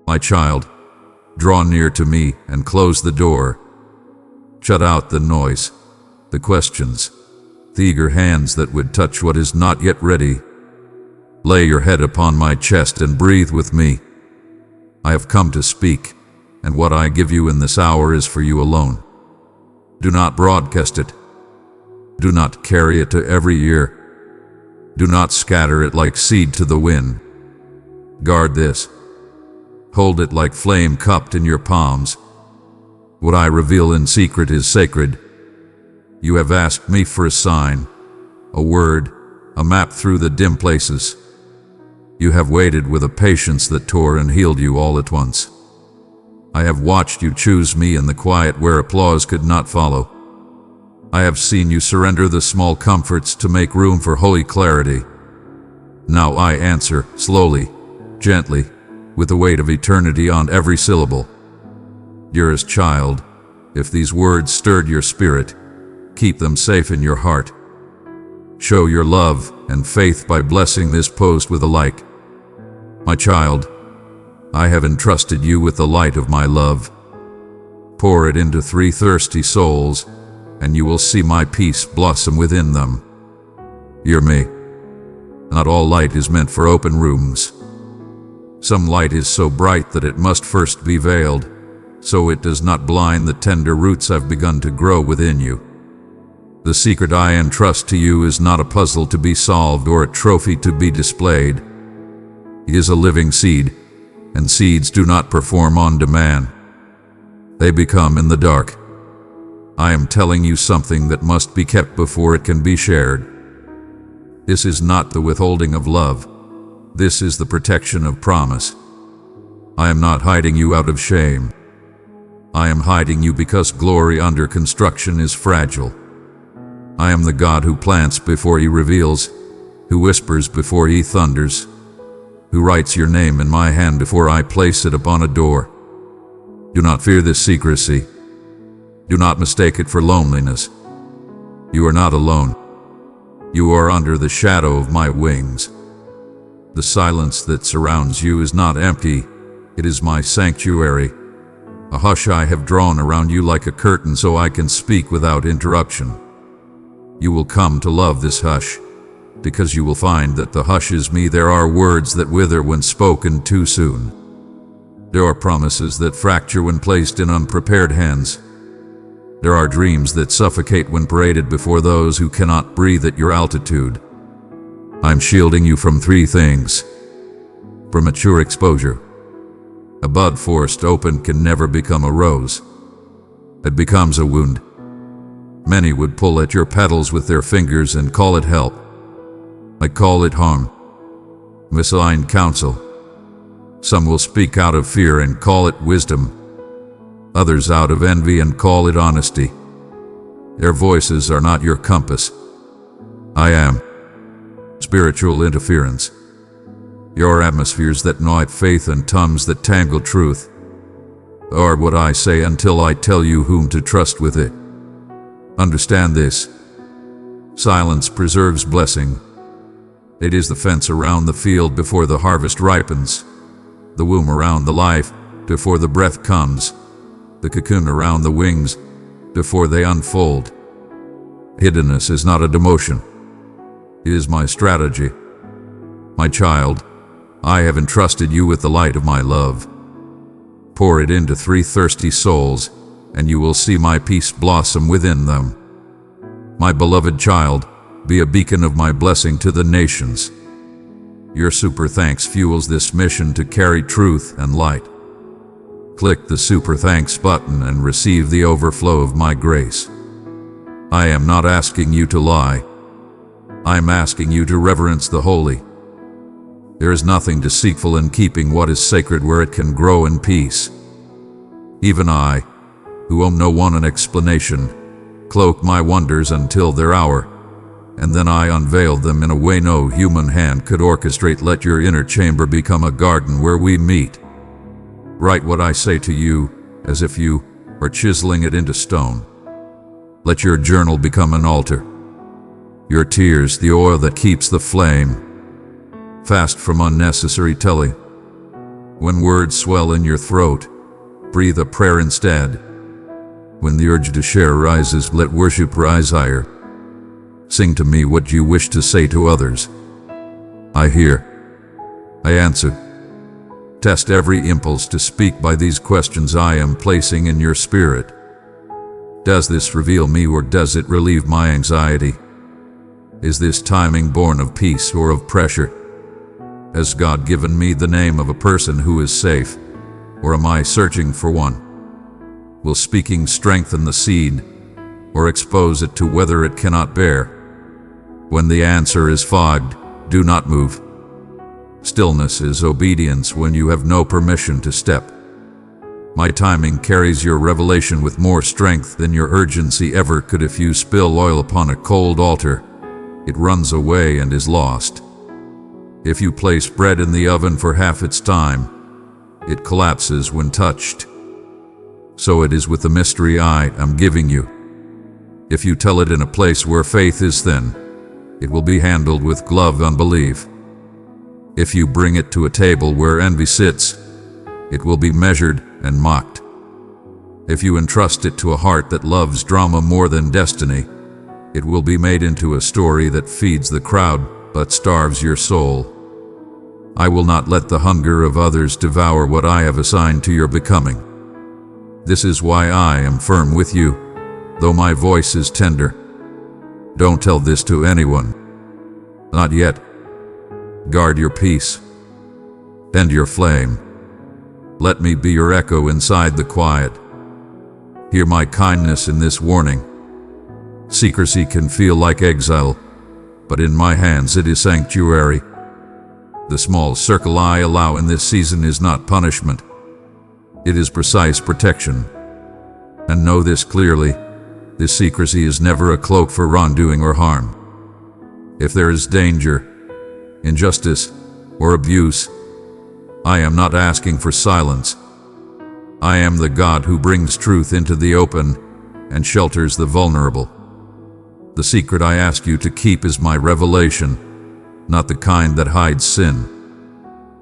My child, draw near to me and close the door. Shut out the noise, the questions, the eager hands that would touch what is not yet ready. Lay your head upon my chest and breathe with me. I have come to speak, and what I give you in this hour is for you alone. Do not broadcast it. Do not carry it to every ear. Do not scatter it like seed to the wind. Guard this. Hold it like flame cupped in your palms. What I reveal in secret is sacred. You have asked me for a sign, a word, a map through the dim places. You have waited with a patience that tore and healed you all at once. I have watched you choose me in the quiet where applause could not follow. I have seen you surrender the small comforts to make room for holy clarity. Now I answer, slowly, gently, with the weight of eternity on every syllable. Dearest child, if these words stirred your spirit, keep them safe in your heart. Show your love and faith by blessing this post with a like. My child, I have entrusted you with the light of my love. Pour it into 3 thirsty souls, and you will see my peace blossom within them. Hear me. Not all light is meant for open rooms. Some light is so bright that it must first be veiled, so it does not blind the tender roots I've begun to grow within you. The secret I entrust to you is not a puzzle to be solved or a trophy to be displayed. It is a living seed, and seeds do not perform on demand. They become in the dark. I am telling you something that must be kept before it can be shared. This is not the withholding of love. This is the protection of promise. I am not hiding you out of shame. I am hiding you because glory under construction is fragile. I am the God who plants before he reveals, who whispers before he thunders, who writes your name in my hand before I place it upon a door. Do not fear this secrecy. Do not mistake it for loneliness. You are not alone. You are under the shadow of my wings. The silence that surrounds you is not empty. It is my sanctuary. A hush I have drawn around you like a curtain so I can speak without interruption. You will come to love this hush, because you will find that the hush is me. There are words that wither when spoken too soon. There are promises that fracture when placed in unprepared hands. There are dreams that suffocate when paraded before those who cannot breathe at your altitude. I'm shielding you from 3 things. Premature exposure. A bud forced open can never become a rose. It becomes a wound. Many would pull at your petals with their fingers and call it help. I call it harm. Misaligned counsel. Some will speak out of fear and call it wisdom. Others out of envy and call it honesty. Their voices are not your compass. I am. Spiritual interference. Your atmospheres that gnaw at faith and tongues that tangle truth. Or what I say until I tell you whom to trust with it. Understand this. Silence preserves blessing. It is the fence around the field before the harvest ripens, the womb around the life before the breath comes, the cocoon around the wings before they unfold. Hiddenness is not a demotion. It is my strategy. My child, I have entrusted you with the light of my love. Pour it into 3 thirsty souls, and you will see my peace blossom within them. My beloved child, be a beacon of my blessing to the nations. Your super thanks fuels this mission to carry truth and light. Click the super thanks button and receive the overflow of my grace. I am not asking you to lie. I am asking you to reverence the holy. There is nothing deceitful in keeping what is sacred where it can grow in peace. Even I, who owe no one an explanation, cloak my wonders until their hour, and then I unveiled them in a way no human hand could orchestrate. Let your inner chamber become a garden where we meet. Write what I say to you as if you are chiseling it into stone. Let your journal become an altar. Your tears, the oil that keeps the flame. Fast from unnecessary telling. When words swell in your throat, breathe a prayer instead. When the urge to share rises, let worship rise higher. Sing to me what you wish to say to others. I hear. I answer. Test every impulse to speak by these questions I am placing in your spirit. Does this reveal me, or does it relieve my anxiety? Is this timing born of peace or of pressure? Has God given me the name of a person who is safe, or am I searching for one? Will speaking strengthen the seed, or expose it to whether it cannot bear? When the answer is fogged, do not move. Stillness is obedience when you have no permission to step. My timing carries your revelation with more strength than your urgency ever could. If you spill oil upon a cold altar, it runs away and is lost. If you place bread in the oven for half its time, it collapses when touched. So it is with the mystery I am giving you. If you tell it in a place where faith is thin, it will be handled with gloved unbelief. If you bring it to a table where envy sits, it will be measured and mocked. If you entrust it to a heart that loves drama more than destiny, it will be made into a story that feeds the crowd but starves your soul. I will not let the hunger of others devour what I have assigned to your becoming. This is why I am firm with you, though my voice is tender. Don't tell this to anyone. Not yet. Guard your peace. Tend your flame. Let me be your echo inside the quiet. Hear my kindness in this warning. Secrecy can feel like exile, but in my hands it is sanctuary. The small circle I allow in this season is not punishment. It is precise protection. And know this clearly, this secrecy is never a cloak for wrongdoing or harm. If there is danger, injustice, or abuse, I am not asking for silence. I am the God who brings truth into the open and shelters the vulnerable. The secret I ask you to keep is my revelation, not the kind that hides sin.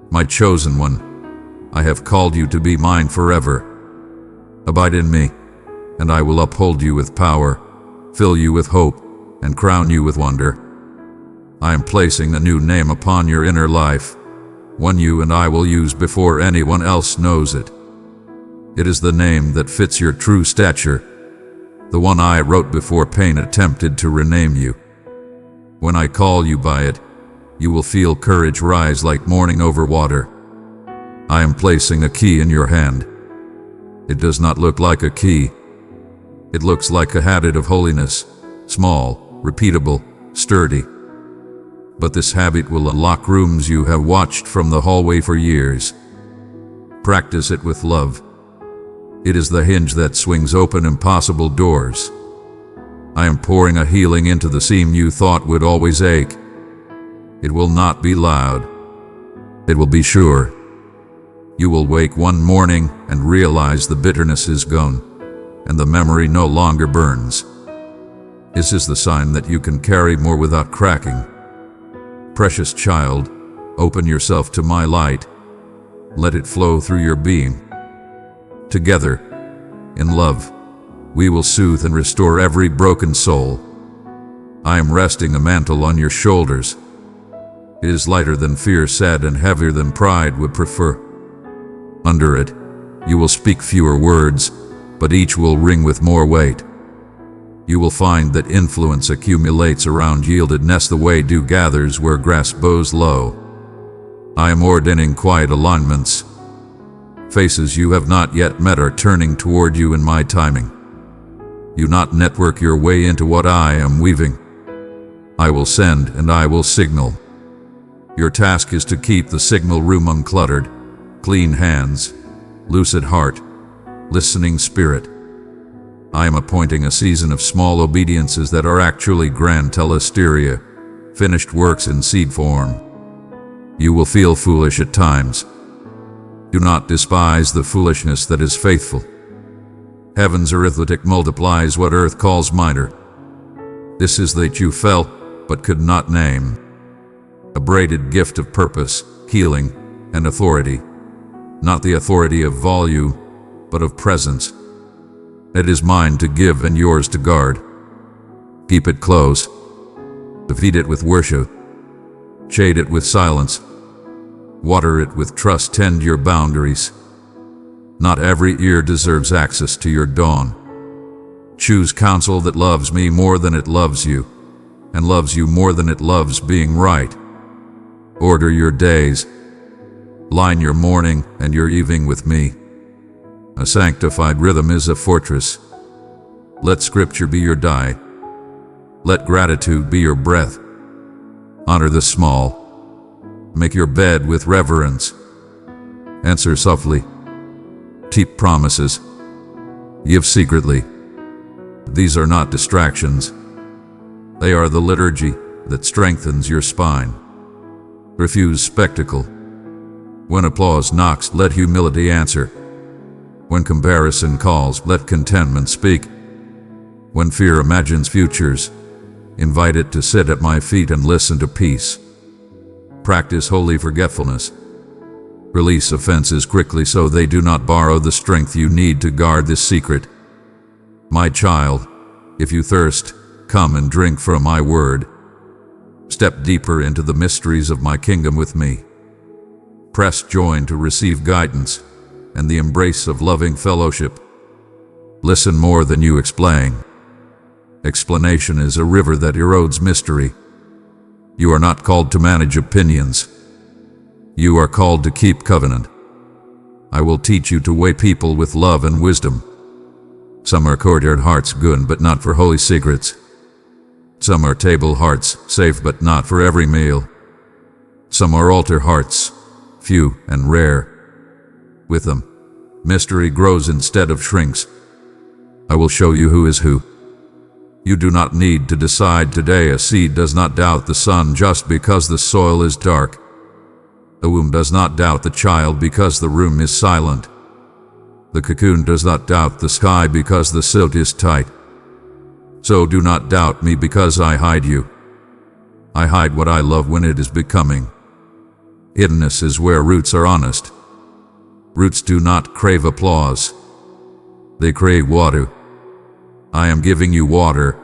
My chosen one, I have called you to be mine forever. Abide in me, and I will uphold you with power, fill you with hope, and crown you with wonder. I am placing a new name upon your inner life, one you and I will use before anyone else knows it. It is the name that fits your true stature, the one I wrote before pain attempted to rename you. When I call you by it, you will feel courage rise like morning over water. I am placing a key in your hand. It does not look like a key. It looks like a habit of holiness, small, repeatable, sturdy. But this habit will unlock rooms you have watched from the hallway for years. Practice it with love. It is the hinge that swings open impossible doors. I am pouring a healing into the seam you thought would always ache. It will not be loud. It will be sure. You will wake one morning and realize the bitterness is gone, and the memory no longer burns. This is the sign that you can carry more without cracking. Precious child, open yourself to my light. Let it flow through your being. Together, in love, we will soothe and restore every broken soul. I am resting a mantle on your shoulders. It is lighter than fear said and heavier than pride would prefer. Under it, you will speak fewer words, but each will ring with more weight. You will find that influence accumulates around yieldedness the way dew gathers where grass bows low. I am ordaining quiet alignments. Faces you have not yet met are turning toward you in my timing. You not network your way into what I am weaving. I will send and I will signal. Your task is to keep the signal room uncluttered, clean hands, lucid heart, listening spirit. I am appointing a season of small obediences that are actually grand telesteria, finished works in seed form. You will feel foolish at times. Do not despise the foolishness that is faithful. Heaven's arithmetic multiplies what earth calls minor. This is that you felt but could not name. A braided gift of purpose, healing, and authority. not the authority of volume, but of presence. It is mine to give and yours to guard. Keep it close. Feed it with worship. Shade it with silence. Water it with trust. Tend your boundaries. Not every ear deserves access to your dawn. Choose counsel that loves me more than it loves you, and loves you more than it loves being right. Order your days. Line your morning and your evening with me. A sanctified rhythm is a fortress. Let scripture be your diet. Let gratitude be your breath. Honor the small. Make your bed with reverence. Answer softly. Keep promises. Give secretly. These are not distractions. They are the liturgy that strengthens your spine. Refuse spectacle. When applause knocks, let humility answer. When comparison calls, let contentment speak. When fear imagines futures, invite it to sit at my feet and listen to peace. Practice holy forgetfulness. Release offenses quickly so they do not borrow the strength you need to guard this secret. My child, if you thirst, come and drink from my word. Step deeper into the mysteries of my kingdom with me. Press join to receive guidance and the embrace of loving fellowship. Listen more than you explain. Explanation is a river that erodes mystery. You are not called to manage opinions. You are called to keep covenant. I will teach you to weigh people with love and wisdom. Some are courtyard hearts, good but not for holy secrets. Some are table hearts, safe but not for every meal. Some are altar hearts, few and rare. With them, mystery grows instead of shrinks. I will show you who is who. You do not need to decide today. A seed does not doubt the sun just because the soil is dark. The womb does not doubt the child because the room is silent. The cocoon does not doubt the sky because the silk is tight. So do not doubt me because I hide you. I hide what I love when it is becoming. Hiddenness is where roots are honest. Roots do not crave applause. They crave water. I am giving you water,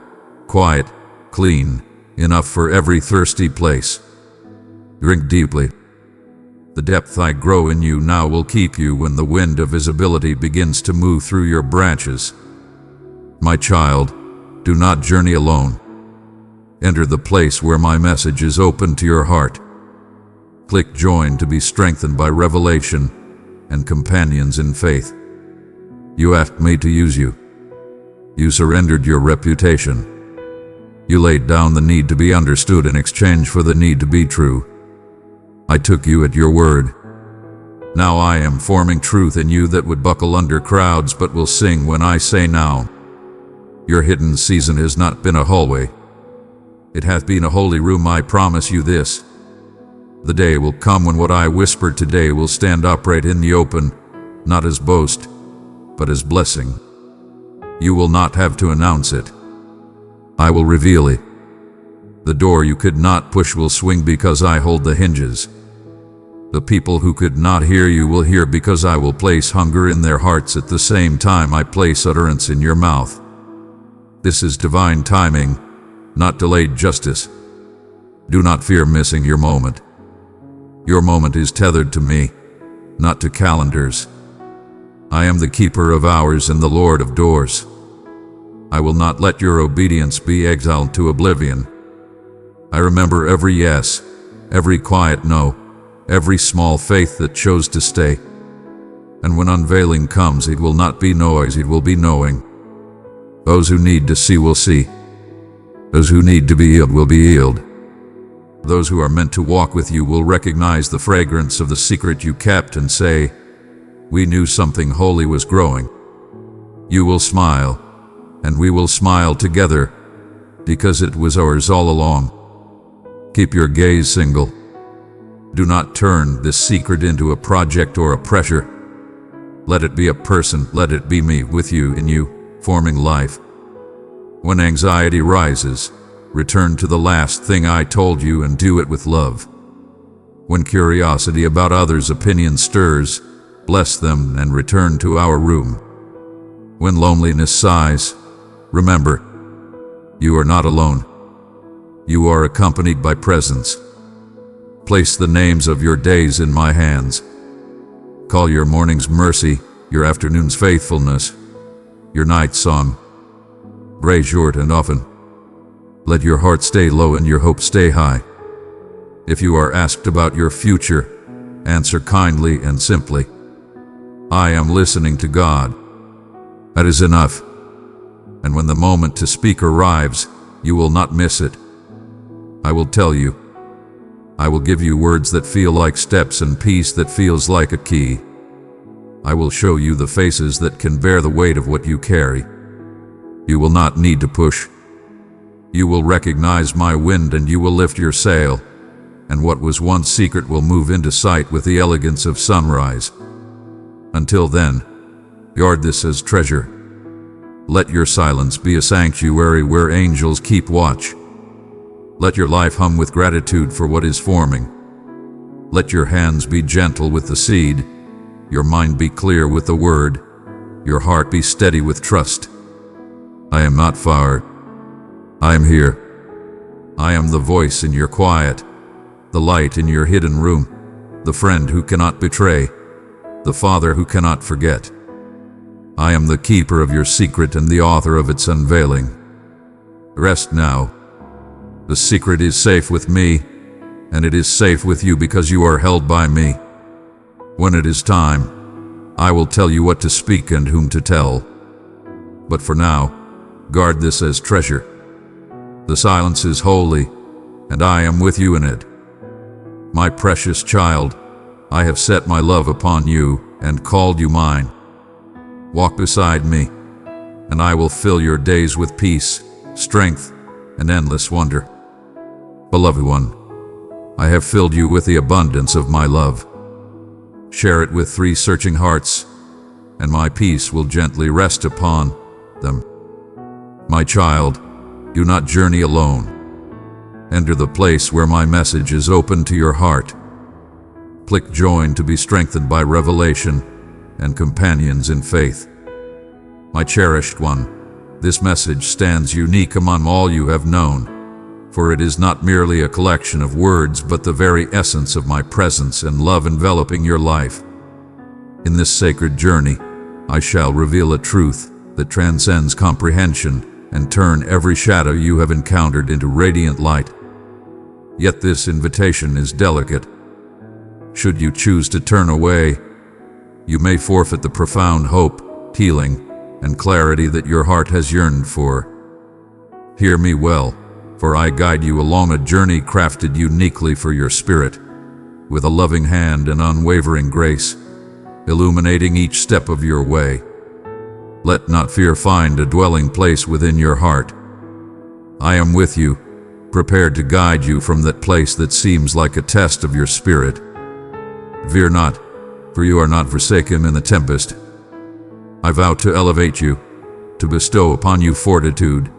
quiet, clean, enough for every thirsty place. Drink deeply. The depth I grow in you now will keep you when the wind of visibility begins to move through your branches. My child, do not journey alone. Enter the place where my message is open to your heart. Click join to be strengthened by revelation and companions in faith. You asked me to use you. You surrendered your reputation. You laid down the need to be understood in exchange for the need to be true. I took you at your word. Now I am forming truth in you that would buckle under crowds but will sing when I say now. Your hidden season has not been a hallway. It hath been a holy room, I promise you this. The day will come when what I whispered today will stand upright in the open, not as boast, but as blessing. You will not have to announce it. I will reveal it. The door you could not push will swing because I hold the hinges. The people who could not hear you will hear because I will place hunger in their hearts at the same time I place utterance in your mouth. This is divine timing, not delayed justice. Do not fear missing your moment. Your moment is tethered to me, not to calendars. I am the keeper of hours and the Lord of doors. I will not let your obedience be exiled to oblivion. I remember every yes, every quiet no, every small faith that chose to stay. And when unveiling comes, it will not be noise, it will be knowing. Those who need to see will see. Those who need to be healed will be healed. Those who are meant to walk with you will recognize the fragrance of the secret you kept and say, we knew something holy was growing. You will smile, and we will smile together, because it was ours all along. Keep your gaze single. Do not turn this secret into a project or a pressure. Let it be a person, let it be me with you in you, forming life. When anxiety rises, return to the last thing I told you and do it with love. When curiosity about others' opinions stirs, bless them, and return to our room. When loneliness sighs, remember, you are not alone. You are accompanied by presence. Place the names of your days in my hands. Call your morning's mercy, your afternoon's faithfulness, your night's song. Pray short and often. Let your heart stay low and your hope stay high. If you are asked about your future, answer kindly and simply, I am listening to God. That is enough. And when the moment to speak arrives, you will not miss it. I will tell you. I will give you words that feel like steps and peace that feels like a key. I will show you the faces that can bear the weight of what you carry. You will not need to push. You will recognize my wind and you will lift your sail, and what was once secret will move into sight with the elegance of sunrise. Until then, guard this as treasure. Let your silence be a sanctuary where angels keep watch. Let your life hum with gratitude for what is forming. Let your hands be gentle with the seed, your mind be clear with the word, your heart be steady with trust. I am not far. I am here. I am the voice in your quiet, the light in your hidden room, the friend who cannot betray, the father who cannot forget. I am the keeper of your secret and the author of its unveiling. Rest now. The secret is safe with me, and it is safe with you because you are held by me. When it is time, I will tell you what to speak and whom to tell. But for now, guard this as treasure. The silence is holy, and I am with you in it. My precious child, I have set my love upon you and called you mine. Walk beside me, and I will fill your days with peace, strength, and endless wonder. Beloved one, I have filled you with the abundance of my love. Share it with 3 searching hearts, and my peace will gently rest upon them. My child, do not journey alone. Enter the place where my message is open to your heart. Click join to be strengthened by revelation and companions in faith. My cherished one, this message stands unique among all you have known, for it is not merely a collection of words but the very essence of my presence and love enveloping your life. In this sacred journey, I shall reveal a truth that transcends comprehension and turn every shadow you have encountered into radiant light. Yet this invitation is delicate. Should you choose to turn away, you may forfeit the profound hope, healing, and clarity that your heart has yearned for. Hear me well, for I guide you along a journey crafted uniquely for your spirit, with a loving hand and unwavering grace, illuminating each step of your way. Let not fear find a dwelling place within your heart. I am with you, prepared to guide you from that place that seems like a test of your spirit. Fear not, for you are not forsaken in the tempest. I vow to elevate you, to bestow upon you fortitude,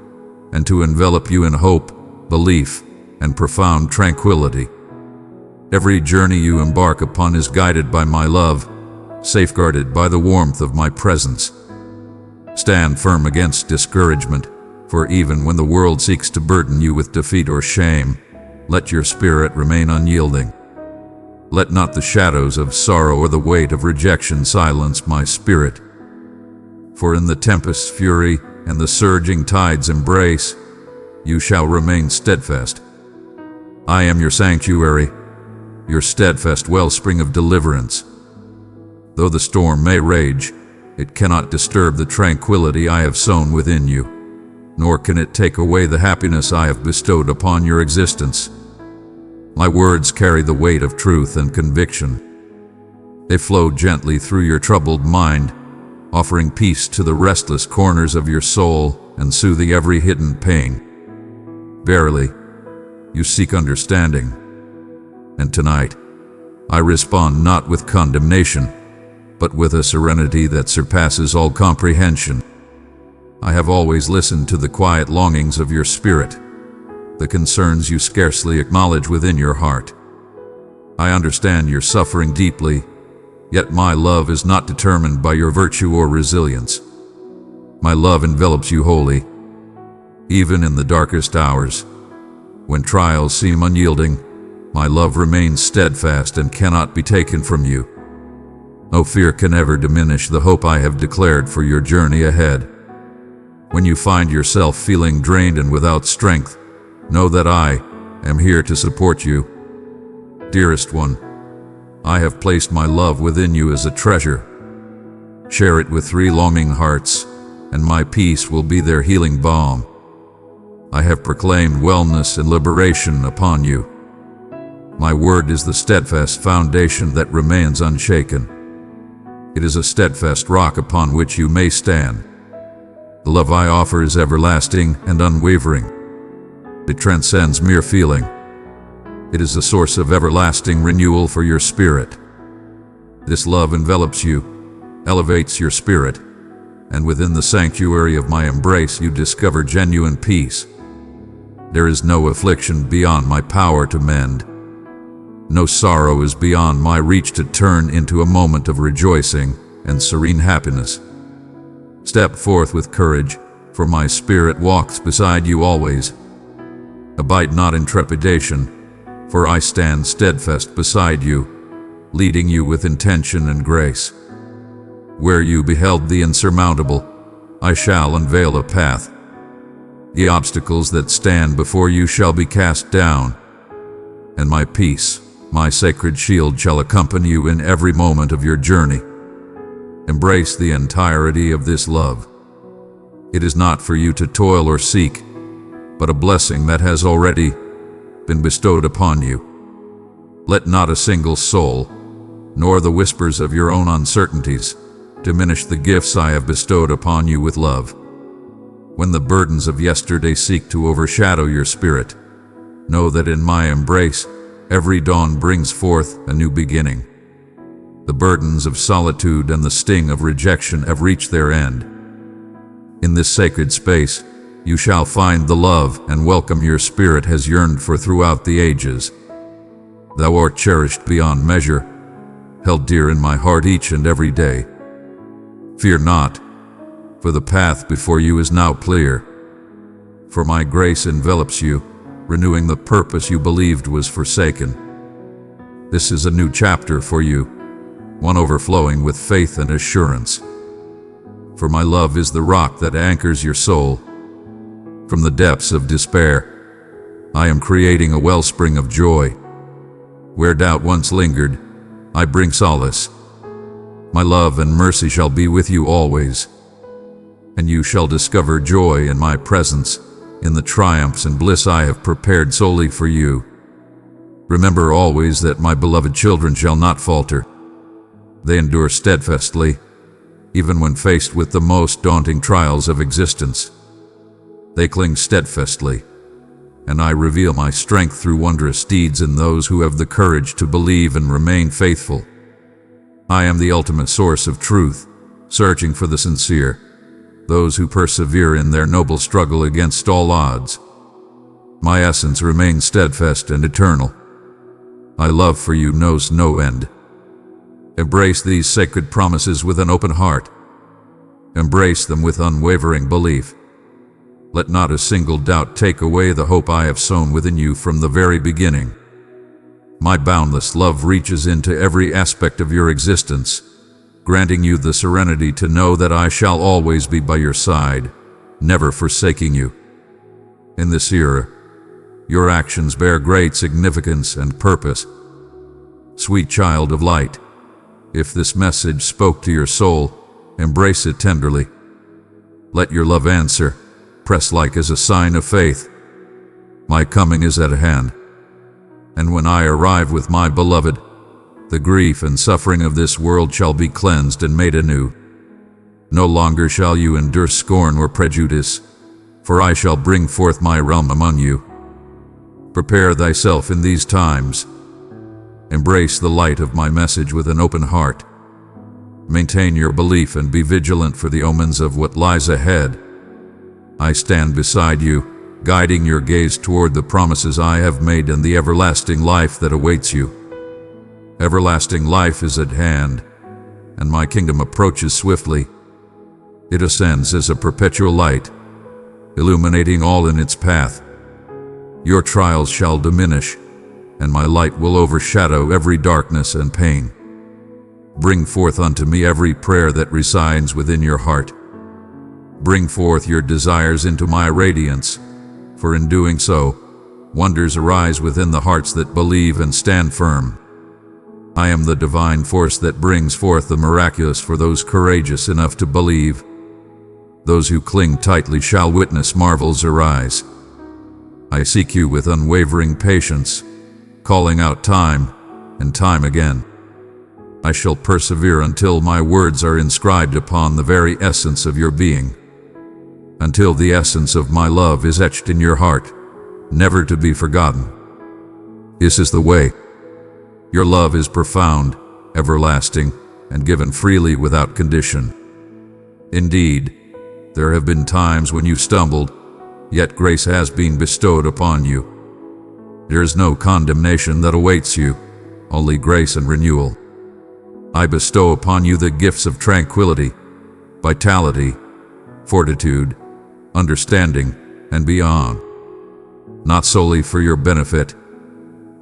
and to envelop you in hope, belief, and profound tranquility. Every journey you embark upon is guided by my love, safeguarded by the warmth of my presence. Stand firm against discouragement, for even when the world seeks to burden you with defeat or shame, let your spirit remain unyielding. Let not the shadows of sorrow or the weight of rejection silence my spirit. For in the tempest's fury and the surging tide's embrace, you shall remain steadfast. I am your sanctuary, your steadfast wellspring of deliverance. Though the storm may rage, it cannot disturb the tranquility I have sown within you, nor can it take away the happiness I have bestowed upon your existence. My words carry the weight of truth and conviction. They flow gently through your troubled mind, offering peace to the restless corners of your soul and soothing every hidden pain. Verily, you seek understanding, and tonight I respond not with condemnation, but with a serenity that surpasses all comprehension. I have always listened to the quiet longings of your spirit, the concerns you scarcely acknowledge within your heart. I understand your suffering deeply, Yet my love is not determined by your virtue or resilience. My love envelops you wholly, even in the darkest hours. When trials seem unyielding, my love remains steadfast and cannot be taken from you. No fear can ever diminish the hope I have declared for your journey ahead. When you find yourself feeling drained and without strength, know that I am here to support you. Dearest one, I have placed my love within you as a treasure. Share it with 3 longing hearts, and my peace will be their healing balm. I have proclaimed wellness and liberation upon you. My word is the steadfast foundation that remains unshaken. It is a steadfast rock upon which you may stand. The love I offer is everlasting and unwavering. It transcends mere feeling. It is a source of everlasting renewal for your spirit. This love envelops you, elevates your spirit, and within the sanctuary of my embrace you discover genuine peace. There is no affliction beyond my power to mend. No sorrow is beyond my reach to turn into a moment of rejoicing and serene happiness. Step forth with courage, for my spirit walks beside you always. Abide not in trepidation, for I stand steadfast beside you, leading you with intention and grace. Where you beheld the insurmountable, I shall unveil a path. The obstacles that stand before you shall be cast down, and my peace, my sacred shield, shall accompany you in every moment of your journey. Embrace the entirety of this love. It is not for you to toil or seek, but a blessing that has already been bestowed upon you. Let not a single soul, nor the whispers of your own uncertainties, diminish the gifts I have bestowed upon you with love. When the burdens of yesterday seek to overshadow your spirit, know that in my embrace, every dawn brings forth a new beginning. The burdens of solitude and the sting of rejection have reached their end. In this sacred space, you shall find the love and welcome your spirit has yearned for throughout the ages. Thou art cherished beyond measure, held dear in my heart each and every day. Fear not, for the path before you is now clear. For my grace envelops you, renewing the purpose you believed was forsaken. This is a new chapter for you, one overflowing with faith and assurance. For my love is the rock that anchors your soul. From the depths of despair, I am creating a wellspring of joy. Where doubt once lingered, I bring solace. My love and mercy shall be with you always, and you shall discover joy in my presence, in the triumphs and bliss I have prepared solely for you. Remember always that my beloved children shall not falter. They endure steadfastly, even when faced with the most daunting trials of existence. They cling steadfastly, and I reveal my strength through wondrous deeds in those who have the courage to believe and remain faithful. I am the ultimate source of truth, searching for the sincere, those who persevere in their noble struggle against all odds. My essence remains steadfast and eternal. My love for you knows no end. Embrace these sacred promises with an open heart. Embrace them with unwavering belief. Let not a single doubt take away the hope I have sown within you from the very beginning. My boundless love reaches into every aspect of your existence, granting you the serenity to know that I shall always be by your side, never forsaking you. In this era, your actions bear great significance and purpose. Sweet child of light, if this message spoke to your soul, embrace it tenderly. Let your love answer, press like as a sign of faith. My coming is at hand, and when I arrive with my beloved, the grief and suffering of this world shall be cleansed and made anew. No longer shall you endure scorn or prejudice, for I shall bring forth my realm among you. Prepare thyself in these times. Embrace the light of my message with an open heart. Maintain your belief and be vigilant for the omens of what lies ahead. I stand beside you, guiding your gaze toward the promises I have made and the everlasting life that awaits you. Everlasting life is at hand, and my kingdom approaches swiftly. It ascends as a perpetual light, illuminating all in its path. Your trials shall diminish, and my light will overshadow every darkness and pain. Bring forth unto me every prayer that resides within your heart. Bring forth your desires into my radiance, for in doing so, wonders arise within the hearts that believe and stand firm. I am the divine force that brings forth the miraculous for those courageous enough to believe. Those who cling tightly shall witness marvels arise. I seek you with unwavering patience, calling out time and time again. I shall persevere until my words are inscribed upon the very essence of your being, until the essence of my love is etched in your heart, never to be forgotten. This is the way. Your love is profound, everlasting, and given freely without condition. Indeed, there have been times when you stumbled, yet grace has been bestowed upon you. There is no condemnation that awaits you, only grace and renewal. I bestow upon you the gifts of tranquility, vitality, fortitude, understanding, and beyond. Not solely for your benefit,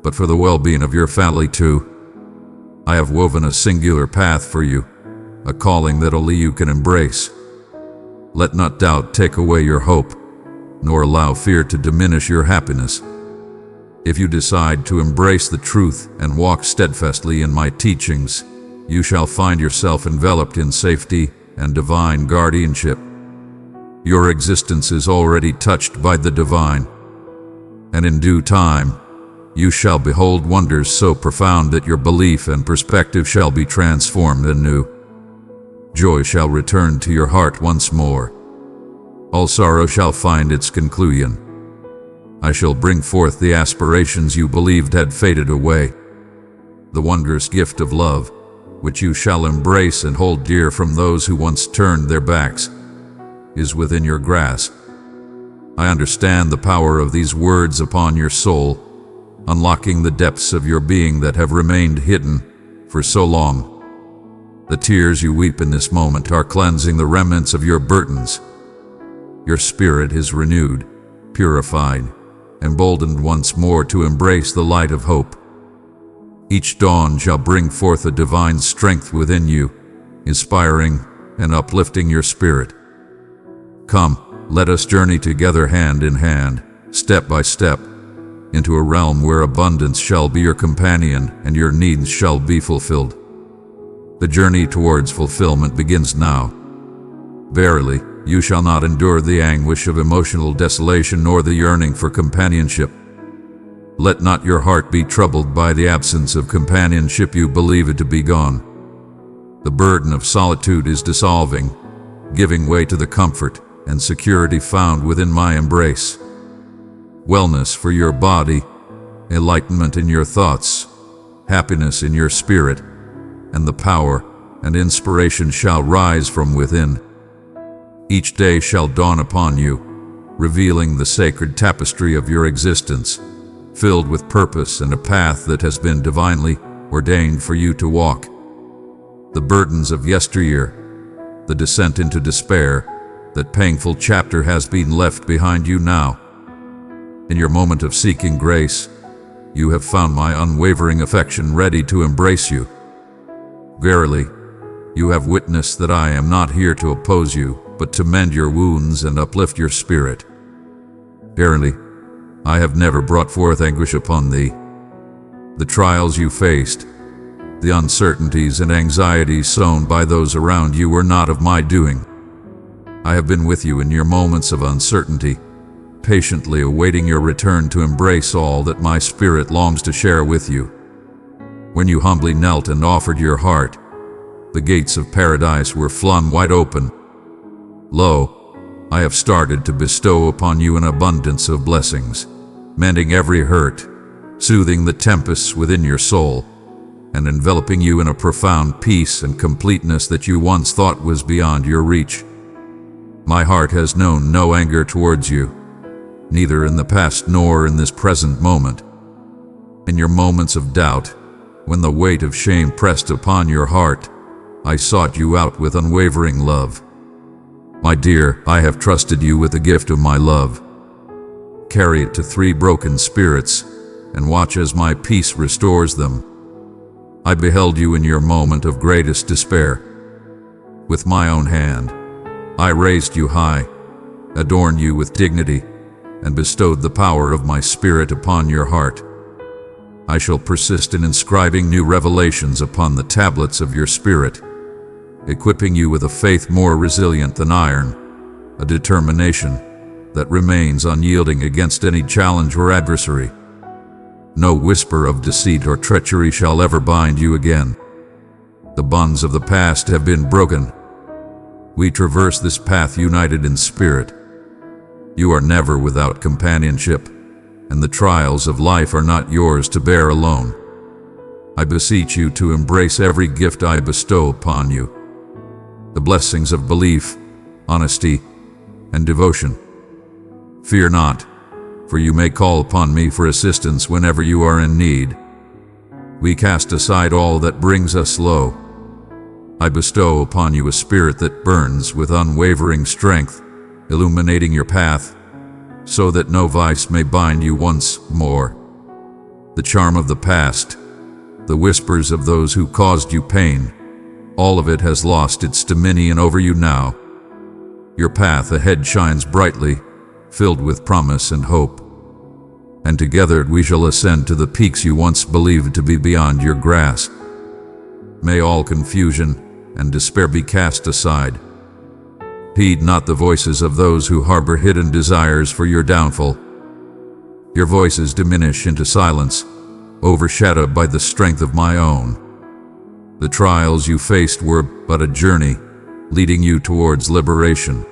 but for the well-being of your family too. I have woven a singular path for you, a calling that only you can embrace. Let not doubt take away your hope, nor allow fear to diminish your happiness. If you decide to embrace the truth and walk steadfastly in my teachings, you shall find yourself enveloped in safety and divine guardianship. Your existence is already touched by the divine, and in due time, you shall behold wonders so profound that your belief and perspective shall be transformed anew. Joy shall return to your heart once more. All sorrow shall find its conclusion. I shall bring forth the aspirations you believed had faded away. The wondrous gift of love, which you shall embrace and hold dear from those who once turned their backs, is within your grasp. I understand the power of these words upon your soul, unlocking the depths of your being that have remained hidden for so long. The tears you weep in this moment are cleansing the remnants of your burdens. Your spirit is renewed, purified, emboldened once more to embrace the light of hope. Each dawn shall bring forth a divine strength within you, inspiring and uplifting your spirit. Come, let us journey together hand in hand, step by step, into a realm where abundance shall be your companion and your needs shall be fulfilled. The journey towards fulfillment begins now. Verily, you shall not endure the anguish of emotional desolation nor the yearning for companionship. Let not your heart be troubled by the absence of companionship you believe it to be gone. The burden of solitude is dissolving, giving way to the comfort and security found within my embrace. Wellness for your body, enlightenment in your thoughts, happiness in your spirit, and the power and inspiration shall rise from within. Each day shall dawn upon you, revealing the sacred tapestry of your existence, filled with purpose and a path that has been divinely ordained for you to walk. The burdens of yesteryear, the descent into despair, that painful chapter has been left behind you now. In your moment of seeking grace, you have found my unwavering affection ready to embrace you. Verily, you have witnessed that I am not here to oppose you, but to mend your wounds and uplift your spirit. Verily, I have never brought forth anguish upon thee. The trials you faced, the uncertainties and anxieties sown by those around you were not of my doing. I have been with you in your moments of uncertainty, patiently awaiting your return to embrace all that my spirit longs to share with you. When you humbly knelt and offered your heart, the gates of paradise were flung wide open. Lo, I have started to bestow upon you an abundance of blessings, mending every hurt, soothing the tempests within your soul, and enveloping you in a profound peace and completeness that you once thought was beyond your reach. My heart has known no anger towards you, neither in the past nor in this present moment. In your moments of doubt, when the weight of shame pressed upon your heart, I sought you out with unwavering love. My dear, I have trusted you with the gift of my love. Carry it to 3 broken spirits, and watch as my peace restores them. I beheld you in your moment of greatest despair. With my own hand, I raised you high, adorned you with dignity, and bestowed the power of my spirit upon your heart. I shall persist in inscribing new revelations upon the tablets of your spirit, equipping you with a faith more resilient than iron, a determination that remains unyielding against any challenge or adversary. No whisper of deceit or treachery shall ever bind you again. The bonds of the past have been broken. We traverse this path united in spirit. You are never without companionship, and the trials of life are not yours to bear alone. I beseech you to embrace every gift I bestow upon you. The blessings of belief, honesty, and devotion. Fear not, for you may call upon me for assistance whenever you are in need. We cast aside all that brings us low. I bestow upon you a spirit that burns with unwavering strength, illuminating your path, so that no vice may bind you once more. The charm of the past, the whispers of those who caused you pain, all of it has lost its dominion over you now. Your path ahead shines brightly, filled with promise and hope. And together we shall ascend to the peaks you once believed to be beyond your grasp. May all confusion and despair be cast aside. Heed not the voices of those who harbor hidden desires for your downfall. Your voices diminish into silence, overshadowed by the strength of my own. The trials you faced were but a journey, leading you towards liberation.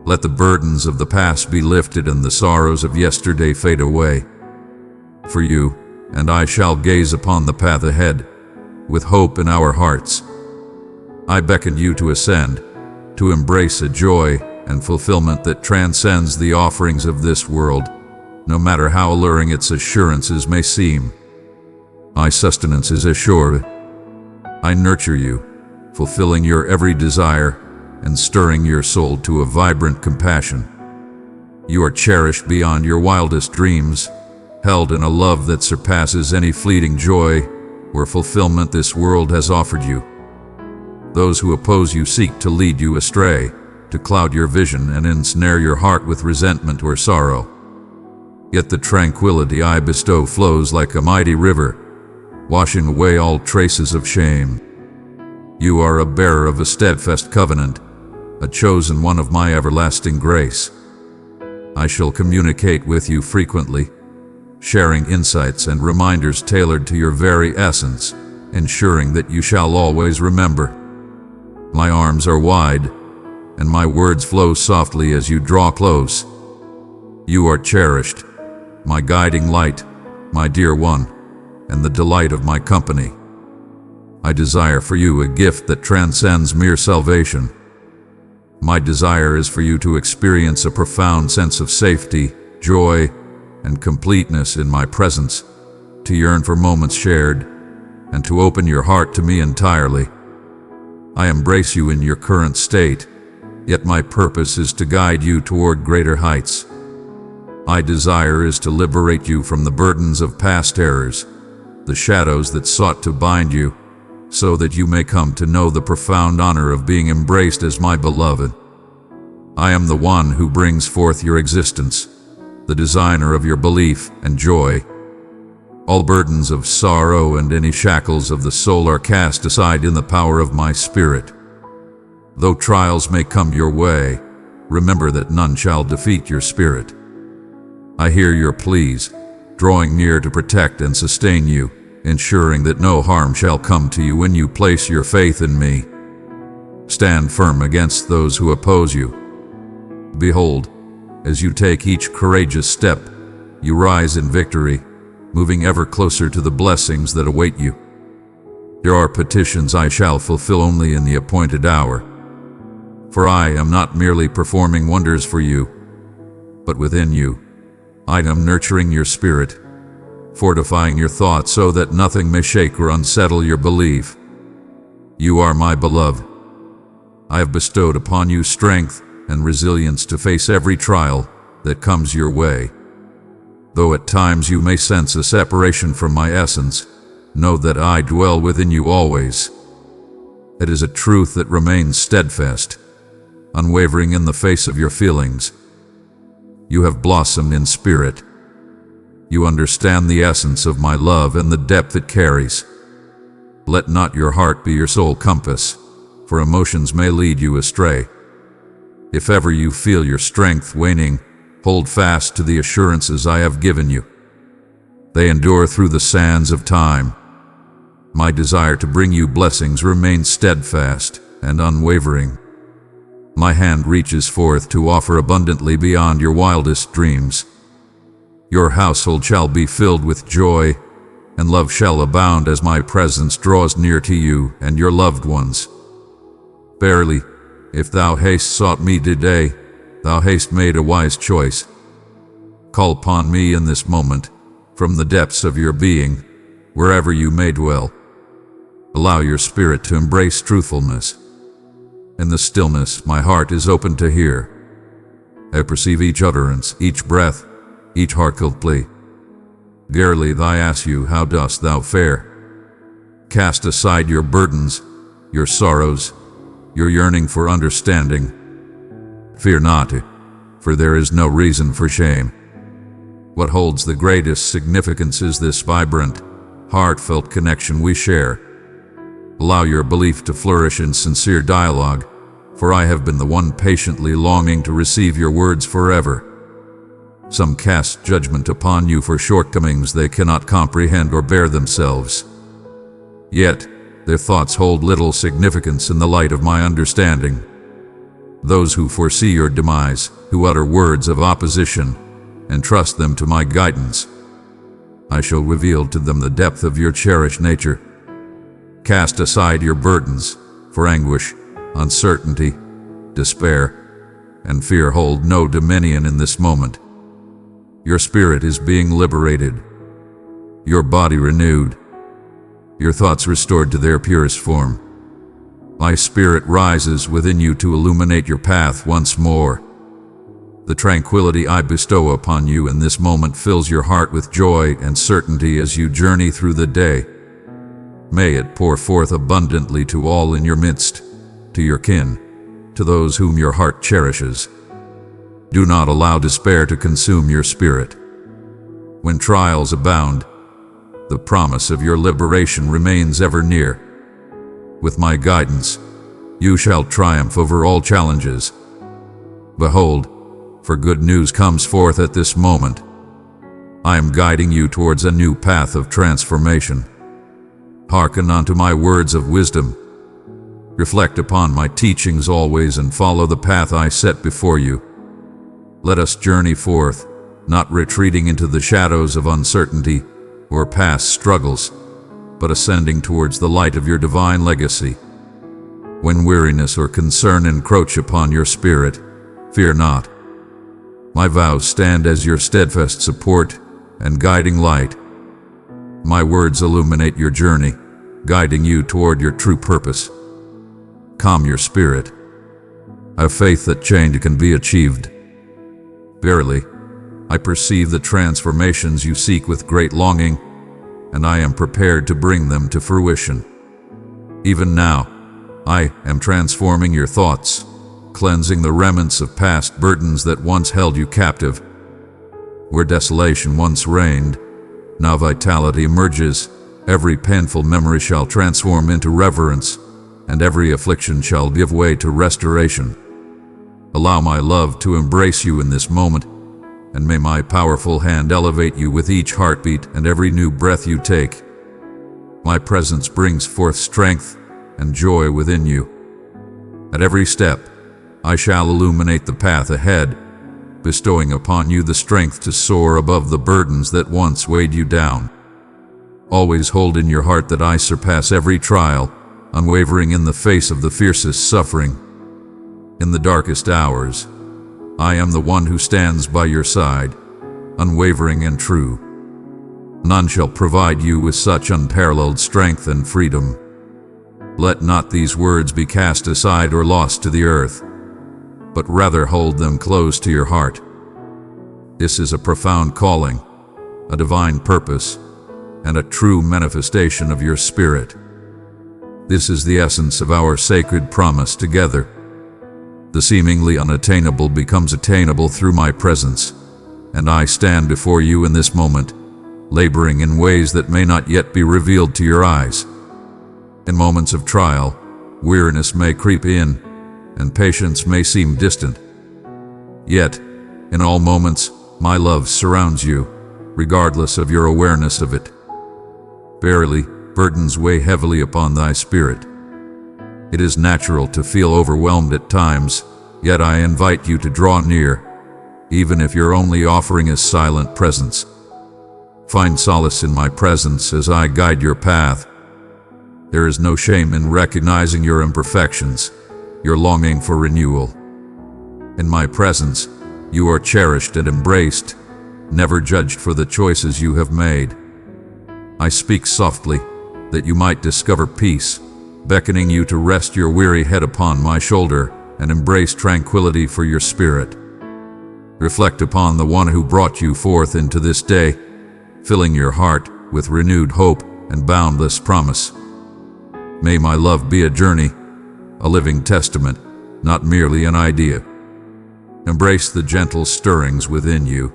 Let the burdens of the past be lifted and the sorrows of yesterday fade away. For you and I shall gaze upon the path ahead, with hope in our hearts. I beckon you to ascend, to embrace a joy and fulfillment that transcends the offerings of this world, no matter how alluring its assurances may seem. My sustenance is assured. I nurture you, fulfilling your every desire and stirring your soul to a vibrant compassion. You are cherished beyond your wildest dreams, held in a love that surpasses any fleeting joy or fulfillment this world has offered you. Those who oppose you seek to lead you astray, to cloud your vision and ensnare your heart with resentment or sorrow. Yet the tranquility I bestow flows like a mighty river, washing away all traces of shame. You are a bearer of a steadfast covenant, a chosen one of my everlasting grace. I shall communicate with you frequently, sharing insights and reminders tailored to your very essence, ensuring that you shall always remember. My arms are wide, and my words flow softly as you draw close. You are cherished, my guiding light, my dear one, and the delight of my company. I desire for you a gift that transcends mere salvation. My desire is for you to experience a profound sense of safety, joy, and completeness in my presence, to yearn for moments shared, and to open your heart to me entirely. I embrace you in your current state, yet my purpose is to guide you toward greater heights. My desire is to liberate you from the burdens of past errors, the shadows that sought to bind you, so that you may come to know the profound honor of being embraced as my beloved. I am the one who brings forth your existence, the designer of your belief and joy. All burdens of sorrow and any shackles of the soul are cast aside in the power of my spirit. Though trials may come your way, remember that none shall defeat your spirit. I hear your pleas, drawing near to protect and sustain you, ensuring that no harm shall come to you when you place your faith in me. Stand firm against those who oppose you. Behold, as you take each courageous step, you rise in victory, moving ever closer to the blessings that await you. There are petitions I shall fulfill only in the appointed hour. For I am not merely performing wonders for you, but within you, I am nurturing your spirit, fortifying your thoughts so that nothing may shake or unsettle your belief. You are my beloved. I have bestowed upon you strength and resilience to face every trial that comes your way. Though at times you may sense a separation from my essence, know that I dwell within you always. It is a truth that remains steadfast, unwavering in the face of your feelings. You have blossomed in spirit. You understand the essence of my love and the depth it carries. Let not your heart be your sole compass, for emotions may lead you astray. If ever you feel your strength waning, hold fast to the assurances I have given you. They endure through the sands of time. My desire to bring you blessings remains steadfast and unwavering. My hand reaches forth to offer abundantly beyond your wildest dreams. Your household shall be filled with joy, and love shall abound as my presence draws near to you and your loved ones. Verily, if thou hast sought me today, thou hast made a wise choice. Call upon me in this moment, from the depths of your being, wherever you may dwell. Allow your spirit to embrace truthfulness. In the stillness, my heart is open to hear. I perceive each utterance, each breath, each heartfelt plea. Dearly I ask you, how dost thou fare? Cast aside your burdens, your sorrows, your yearning for understanding. Fear not, for there is no reason for shame. What holds the greatest significance is this vibrant, heartfelt connection we share. Allow your belief to flourish in sincere dialogue, for I have been the one patiently longing to receive your words forever. Some cast judgment upon you for shortcomings they cannot comprehend or bear themselves. Yet, their thoughts hold little significance in the light of my understanding. Those who foresee your demise, who utter words of opposition, entrust them to my guidance. I shall reveal to them the depth of your cherished nature. Cast aside your burdens, for anguish, uncertainty, despair, and fear hold no dominion in this moment. Your spirit is being liberated, your body renewed, your thoughts restored to their purest form. My spirit rises within you to illuminate your path once more. The tranquility I bestow upon you in this moment fills your heart with joy and certainty as you journey through the day. May it pour forth abundantly to all in your midst, to your kin, to those whom your heart cherishes. Do not allow despair to consume your spirit. When trials abound, the promise of your liberation remains ever near. With my guidance, you shall triumph over all challenges. Behold, for good news comes forth at this moment. I am guiding you towards a new path of transformation. Hearken unto my words of wisdom. Reflect upon my teachings always and follow the path I set before you. Let us journey forth, not retreating into the shadows of uncertainty or past struggles, but ascending towards the light of your divine legacy. When weariness or concern encroach upon your spirit, fear not. My vows stand as your steadfast support and guiding light. My words illuminate your journey, guiding you toward your true purpose. Calm your spirit. Have faith that change can be achieved. Verily, I perceive the transformations you seek with great longing, and I am prepared to bring them to fruition. Even now, I am transforming your thoughts, cleansing the remnants of past burdens that once held you captive. Where desolation once reigned, now vitality emerges. Every painful memory shall transform into reverence, and every affliction shall give way to restoration. Allow my love to embrace you in this moment, and may my powerful hand elevate you with each heartbeat and every new breath you take. My presence brings forth strength and joy within you. At every step, I shall illuminate the path ahead, bestowing upon you the strength to soar above the burdens that once weighed you down. Always hold in your heart that I surpass every trial, unwavering in the face of the fiercest suffering. In the darkest hours, I am the one who stands by your side, unwavering and true. None shall provide you with such unparalleled strength and freedom. Let not these words be cast aside or lost to the earth, but rather hold them close to your heart. This is a profound calling, a divine purpose, and a true manifestation of your spirit. This is the essence of our sacred promise together. The seemingly unattainable becomes attainable through my presence, and I stand before you in this moment, laboring in ways that may not yet be revealed to your eyes. In moments of trial, weariness may creep in, and patience may seem distant. Yet, in all moments, my love surrounds you, regardless of your awareness of it. Verily, burdens weigh heavily upon thy spirit. It is natural to feel overwhelmed at times, yet I invite you to draw near, even if your only offering is silent presence. Find solace in my presence as I guide your path. There is no shame in recognizing your imperfections, your longing for renewal. In my presence, you are cherished and embraced, never judged for the choices you have made. I speak softly, that you might discover peace, beckoning you to rest your weary head upon my shoulder and embrace tranquility for your spirit. Reflect upon the one who brought you forth into this day, filling your heart with renewed hope and boundless promise. May my love be a journey, a living testament, not merely an idea. Embrace the gentle stirrings within you,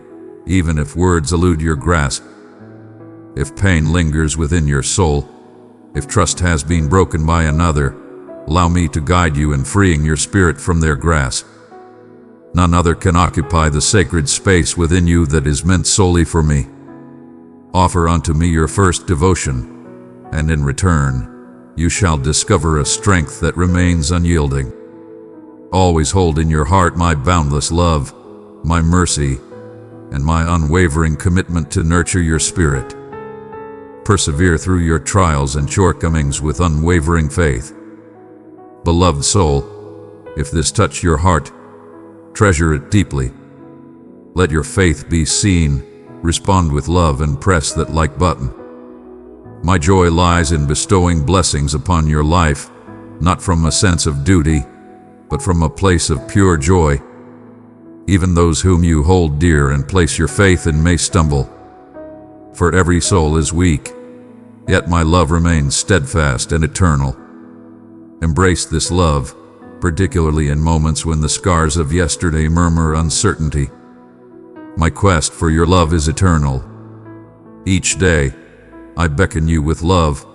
even if words elude your grasp. If pain lingers within your soul, if trust has been broken by another, allow me to guide you in freeing your spirit from their grasp. None other can occupy the sacred space within you that is meant solely for me. Offer unto me your first devotion, and in return, you shall discover a strength that remains unyielding. Always hold in your heart my boundless love, my mercy, and my unwavering commitment to nurture your spirit. Persevere through your trials and shortcomings with unwavering faith. Beloved soul, if this touch your heart, treasure it deeply. Let your faith be seen, respond with love, and press that like button. My joy lies in bestowing blessings upon your life, not from a sense of duty, but from a place of pure joy. Even those whom you hold dear and place your faith in may stumble. For every soul is weak, yet my love remains steadfast and eternal. Embrace this love, particularly in moments when the scars of yesterday murmur uncertainty. My quest for your love is eternal. Each day, I beckon you with love,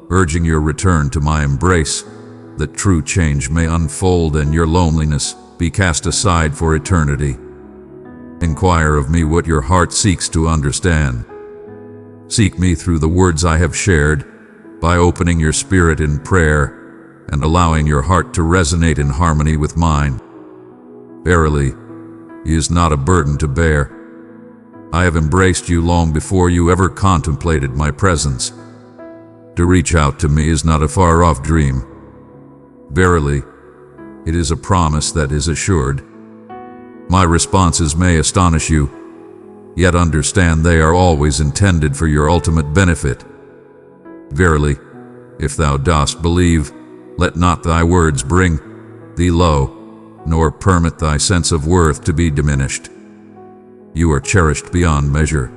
urging your return to my embrace, that true change may unfold and your loneliness be cast aside for eternity. Inquire of me what your heart seeks to understand. Seek me through the words I have shared, by opening your spirit in prayer and allowing your heart to resonate in harmony with mine. Verily, he is not a burden to bear. I have embraced you long before you ever contemplated my presence. To reach out to me is not a far-off dream. Verily, it is a promise that is assured. My responses may astonish you, yet understand they are always intended for your ultimate benefit. Verily, if thou dost believe, let not thy words bring thee low, nor permit thy sense of worth to be diminished. You are cherished beyond measure.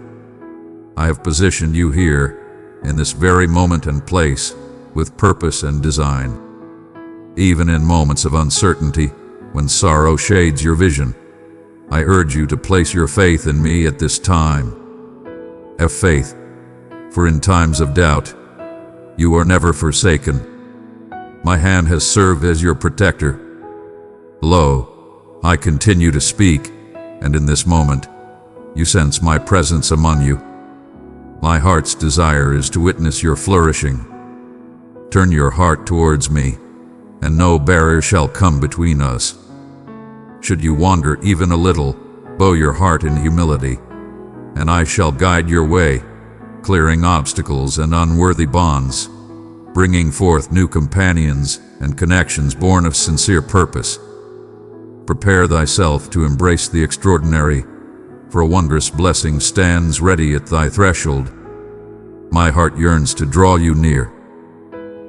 I have positioned you here, in this very moment and place, with purpose and design. Even in moments of uncertainty, when sorrow shades your vision, I urge you to place your faith in me at this time. Have faith, for in times of doubt, you are never forsaken. My hand has served as your protector. Lo, I continue to speak, and in this moment, you sense my presence among you. My heart's desire is to witness your flourishing. Turn your heart towards me, and no barrier shall come between us. Should you wander even a little, bow your heart in humility, and I shall guide your way, clearing obstacles and unworthy bonds, bringing forth new companions and connections born of sincere purpose. Prepare thyself to embrace the extraordinary, for a wondrous blessing stands ready at thy threshold. My heart yearns to draw you near,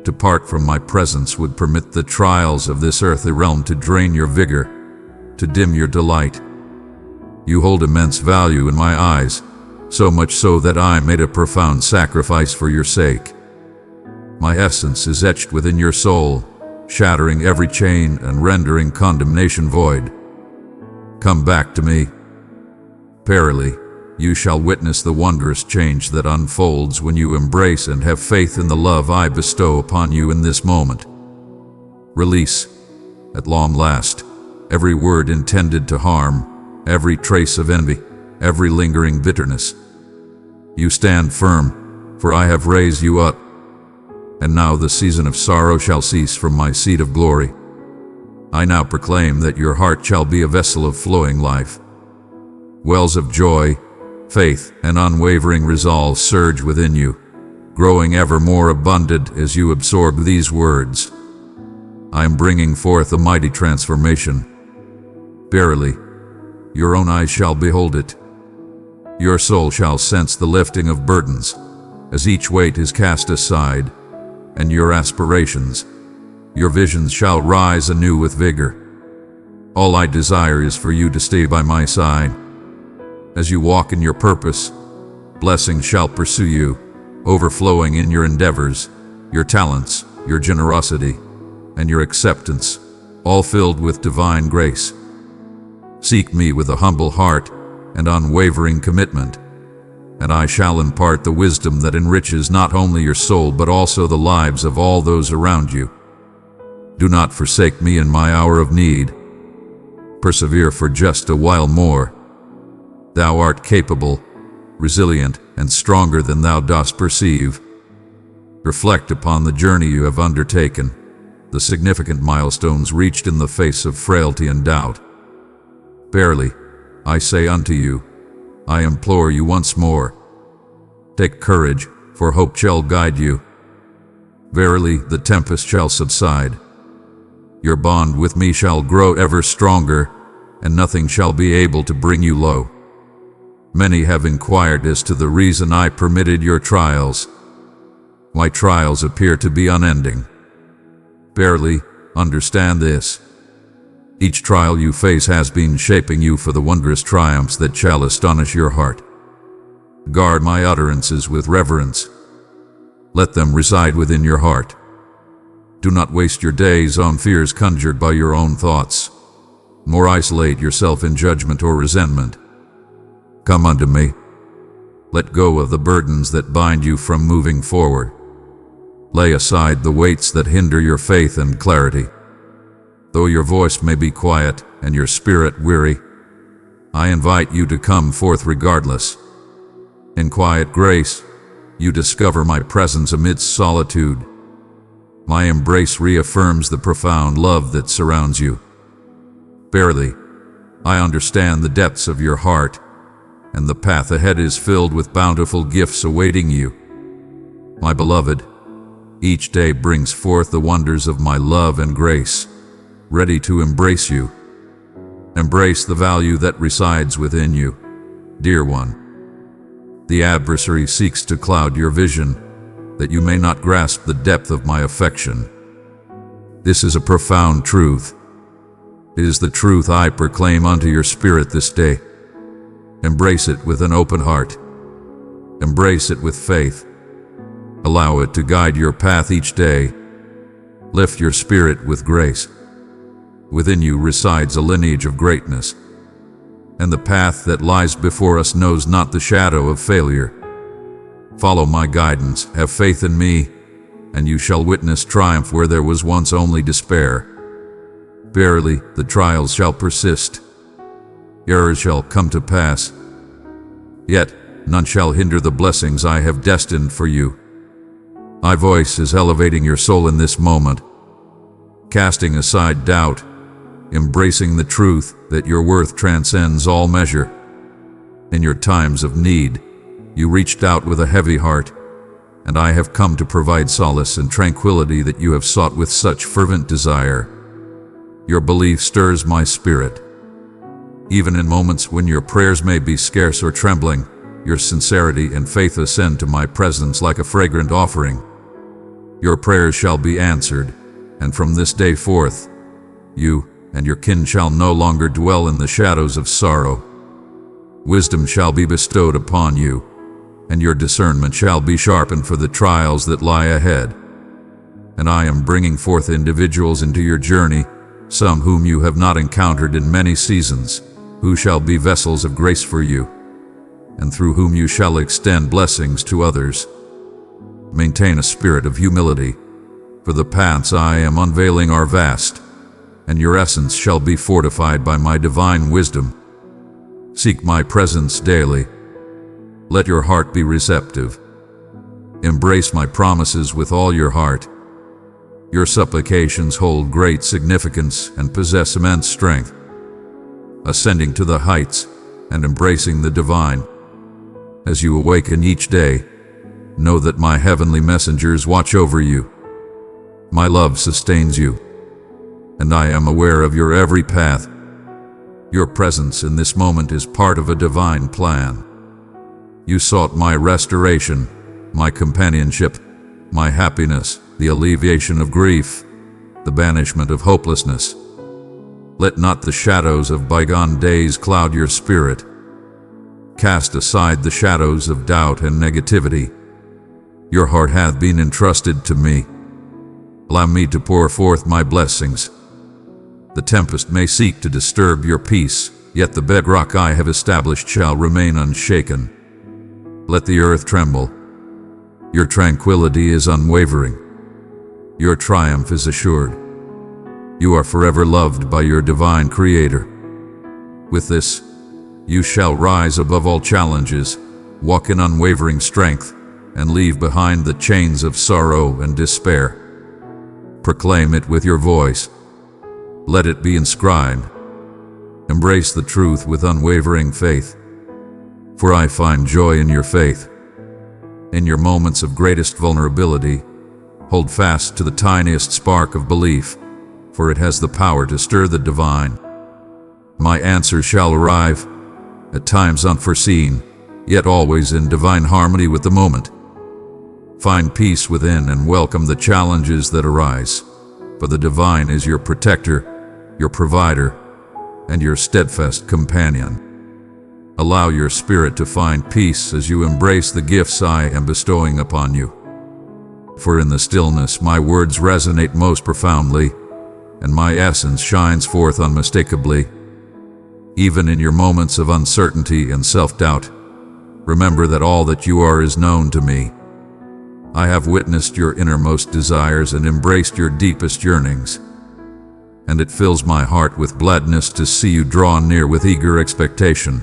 To part from my presence would permit the trials of this earthly realm to drain your vigor, to dim your delight. You hold immense value in my eyes, so much so that I made a profound sacrifice for your sake. My essence is etched within your soul, shattering every chain and rendering condemnation void. Come back to me. Verily, you shall witness the wondrous change that unfolds when you embrace and have faith in the love I bestow upon you in this moment. Release, at long last, every word intended to harm, every trace of envy, every lingering bitterness. You stand firm, for I have raised you up. And now the season of sorrow shall cease from my seat of glory. I now proclaim that your heart shall be a vessel of flowing life. Wells of joy, faith, and unwavering resolve surge within you, growing ever more abundant as you absorb these words. I am bringing forth a mighty transformation. Verily, your own eyes shall behold it. Your soul shall sense the lifting of burdens, as each weight is cast aside, and your aspirations, your visions shall rise anew with vigor. All I desire is for you to stay by my side. As you walk in your purpose, blessings shall pursue you, overflowing in your endeavors, your talents, your generosity, and your acceptance, all filled with divine grace. Seek me with a humble heart and unwavering commitment, and I shall impart the wisdom that enriches not only your soul but also the lives of all those around you. Do not forsake me in my hour of need. Persevere for just a while more. Thou art capable, resilient, and stronger than thou dost perceive. Reflect upon the journey you have undertaken, the significant milestones reached in the face of frailty and doubt. Verily, I say unto you, I implore you once more, take courage, for hope shall guide you. Verily, the tempest shall subside. Your bond with me shall grow ever stronger, and nothing shall be able to bring you low. Many have inquired as to the reason I permitted your trials. My trials appear to be unending. Verily, understand this. Each trial you face has been shaping you for the wondrous triumphs that shall astonish your heart. Guard my utterances with reverence. Let them reside within your heart. Do not waste your days on fears conjured by your own thoughts, nor isolate yourself in judgment or resentment. Come unto me. Let go of the burdens that bind you from moving forward. Lay aside the weights that hinder your faith and clarity. Though your voice may be quiet and your spirit weary, I invite you to come forth regardless. In quiet grace, you discover my presence amidst solitude. My embrace reaffirms the profound love that surrounds you. Verily, I understand the depths of your heart, and the path ahead is filled with bountiful gifts awaiting you. My beloved, each day brings forth the wonders of my love and grace, ready to embrace you. Embrace the value that resides within you, dear one. The adversary seeks to cloud your vision, that you may not grasp the depth of my affection. This is a profound truth. It is the truth I proclaim unto your spirit this day. Embrace it with an open heart. Embrace it with faith. Allow it to guide your path each day. Lift your spirit with grace. Within you resides a lineage of greatness, and the path that lies before us knows not the shadow of failure. Follow my guidance, have faith in me, and you shall witness triumph where there was once only despair. Verily, the trials shall persist. Errors shall come to pass. Yet, none shall hinder the blessings I have destined for you. My voice is elevating your soul in this moment, casting aside doubt, embracing the truth that your worth transcends all measure. In your times of need, you reached out with a heavy heart, and I have come to provide solace and tranquility that you have sought with such fervent desire. Your belief stirs my spirit. Even in moments when your prayers may be scarce or trembling, your sincerity and faith ascend to my presence like a fragrant offering. Your prayers shall be answered, and from this day forth, you and your kin shall no longer dwell in the shadows of sorrow. Wisdom shall be bestowed upon you, and your discernment shall be sharpened for the trials that lie ahead. And I am bringing forth individuals into your journey, some whom you have not encountered in many seasons, who shall be vessels of grace for you, and through whom you shall extend blessings to others. Maintain a spirit of humility, for the paths I am unveiling are vast, and your essence shall be fortified by my divine wisdom. Seek my presence daily. Let your heart be receptive. Embrace my promises with all your heart. Your supplications hold great significance and possess immense strength. Ascending to the heights and embracing the divine. As you awaken each day, know that my heavenly messengers watch over you. My love sustains you, and I am aware of your every path. Your presence in this moment is part of a divine plan. You sought my restoration, my companionship, my happiness, the alleviation of grief, the banishment of hopelessness. Let not the shadows of bygone days cloud your spirit. Cast aside the shadows of doubt and negativity. Your heart hath been entrusted to me. Allow me to pour forth my blessings. The tempest may seek to disturb your peace, yet the bedrock I have established shall remain unshaken. Let the earth tremble. Your tranquility is unwavering. Your triumph is assured. You are forever loved by your divine Creator. With this, you shall rise above all challenges, walk in unwavering strength, and leave behind the chains of sorrow and despair. Proclaim it with your voice. Let it be inscribed. Embrace the truth with unwavering faith. For I find joy in your faith. In your moments of greatest vulnerability, hold fast to the tiniest spark of belief, for it has the power to stir the divine. My answer shall arrive, at times unforeseen, yet always in divine harmony with the moment. Find peace within and welcome the challenges that arise, for the divine is your protector, your provider, and your steadfast companion. Allow your spirit to find peace as you embrace the gifts I am bestowing upon you. For in the stillness my words resonate most profoundly, and my essence shines forth unmistakably. Even in your moments of uncertainty and self-doubt, remember that all that you are is known to me. I have witnessed your innermost desires and embraced your deepest yearnings, and it fills my heart with gladness to see you draw near with eager expectation.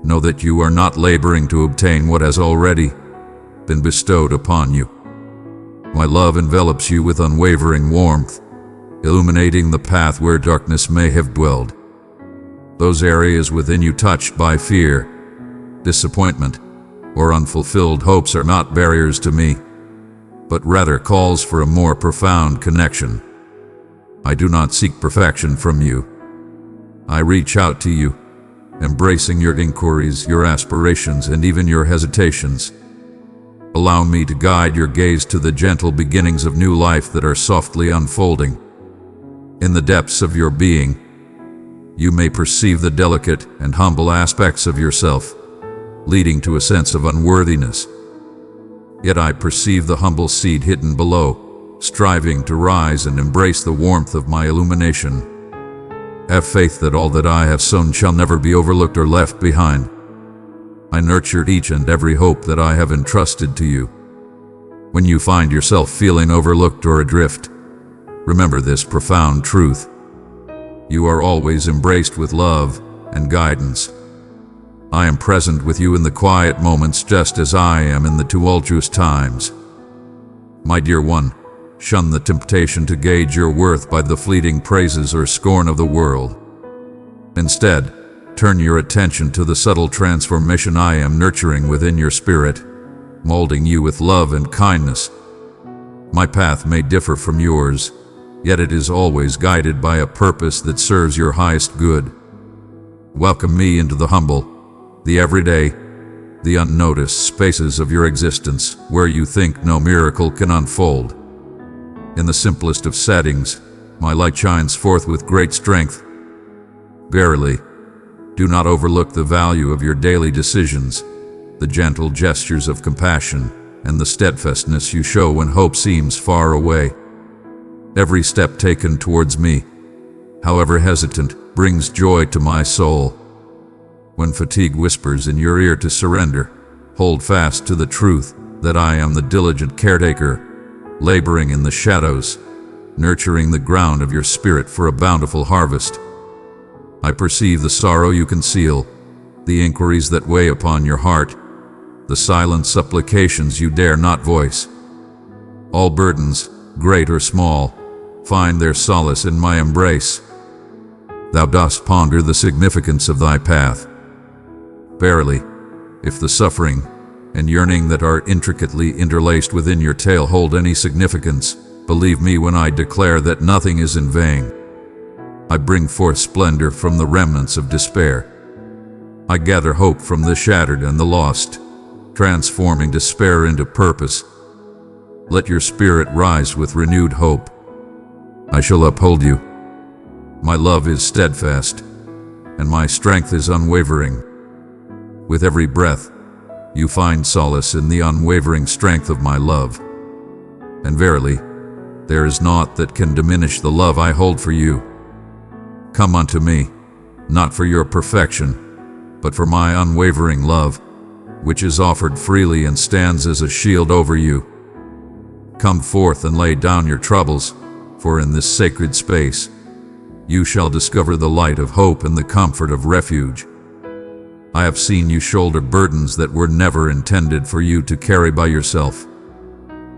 Know that you are not laboring to obtain what has already been bestowed upon you. My love envelops you with unwavering warmth, illuminating the path where darkness may have dwelled. Those areas within you touched by fear, disappointment, or unfulfilled hopes are not barriers to me, but rather calls for a more profound connection. I do not seek perfection from you. I reach out to you, embracing your inquiries, your aspirations, and even your hesitations. Allow me to guide your gaze to the gentle beginnings of new life that are softly unfolding. In the depths of your being, you may perceive the delicate and humble aspects of yourself, leading to a sense of unworthiness. Yet I perceive the humble seed hidden below, striving to rise and embrace the warmth of my illumination. Have faith that all that I have sown shall never be overlooked or left behind. I nurture each and every hope that I have entrusted to you. When you find yourself feeling overlooked or adrift, remember this profound truth. You are always embraced with love and guidance. I am present with you in the quiet moments just as I am in the tumultuous times. My dear one, shun the temptation to gauge your worth by the fleeting praises or scorn of the world. Instead, turn your attention to the subtle transformation I am nurturing within your spirit, molding you with love and kindness. My path may differ from yours, yet it is always guided by a purpose that serves your highest good. Welcome me into the humble, the everyday, the unnoticed spaces of your existence where you think no miracle can unfold. In the simplest of settings, my light shines forth with great strength. Verily, do not overlook the value of your daily decisions, the gentle gestures of compassion, and the steadfastness you show when hope seems far away. Every step taken towards me, however hesitant, brings joy to my soul. When fatigue whispers in your ear to surrender, hold fast to the truth that I am the diligent caretaker, laboring in the shadows, nurturing the ground of your spirit for a bountiful harvest. I perceive the sorrow you conceal, the inquiries that weigh upon your heart, the silent supplications you dare not voice. All burdens, great or small, find their solace in my embrace. Thou dost ponder the significance of thy path. Verily, if the suffering and yearning that are intricately interlaced within your tale hold any significance, believe me when I declare that nothing is in vain. I bring forth splendor from the remnants of despair. I gather hope from the shattered and the lost, transforming despair into purpose. Let your spirit rise with renewed hope. I shall uphold you. My love is steadfast, and my strength is unwavering. With every breath, you find solace in the unwavering strength of my love. And verily, there is naught that can diminish the love I hold for you. Come unto me, not for your perfection, but for my unwavering love, which is offered freely and stands as a shield over you. Come forth and lay down your troubles, for in this sacred space, you shall discover the light of hope and the comfort of refuge. I have seen you shoulder burdens that were never intended for you to carry by yourself.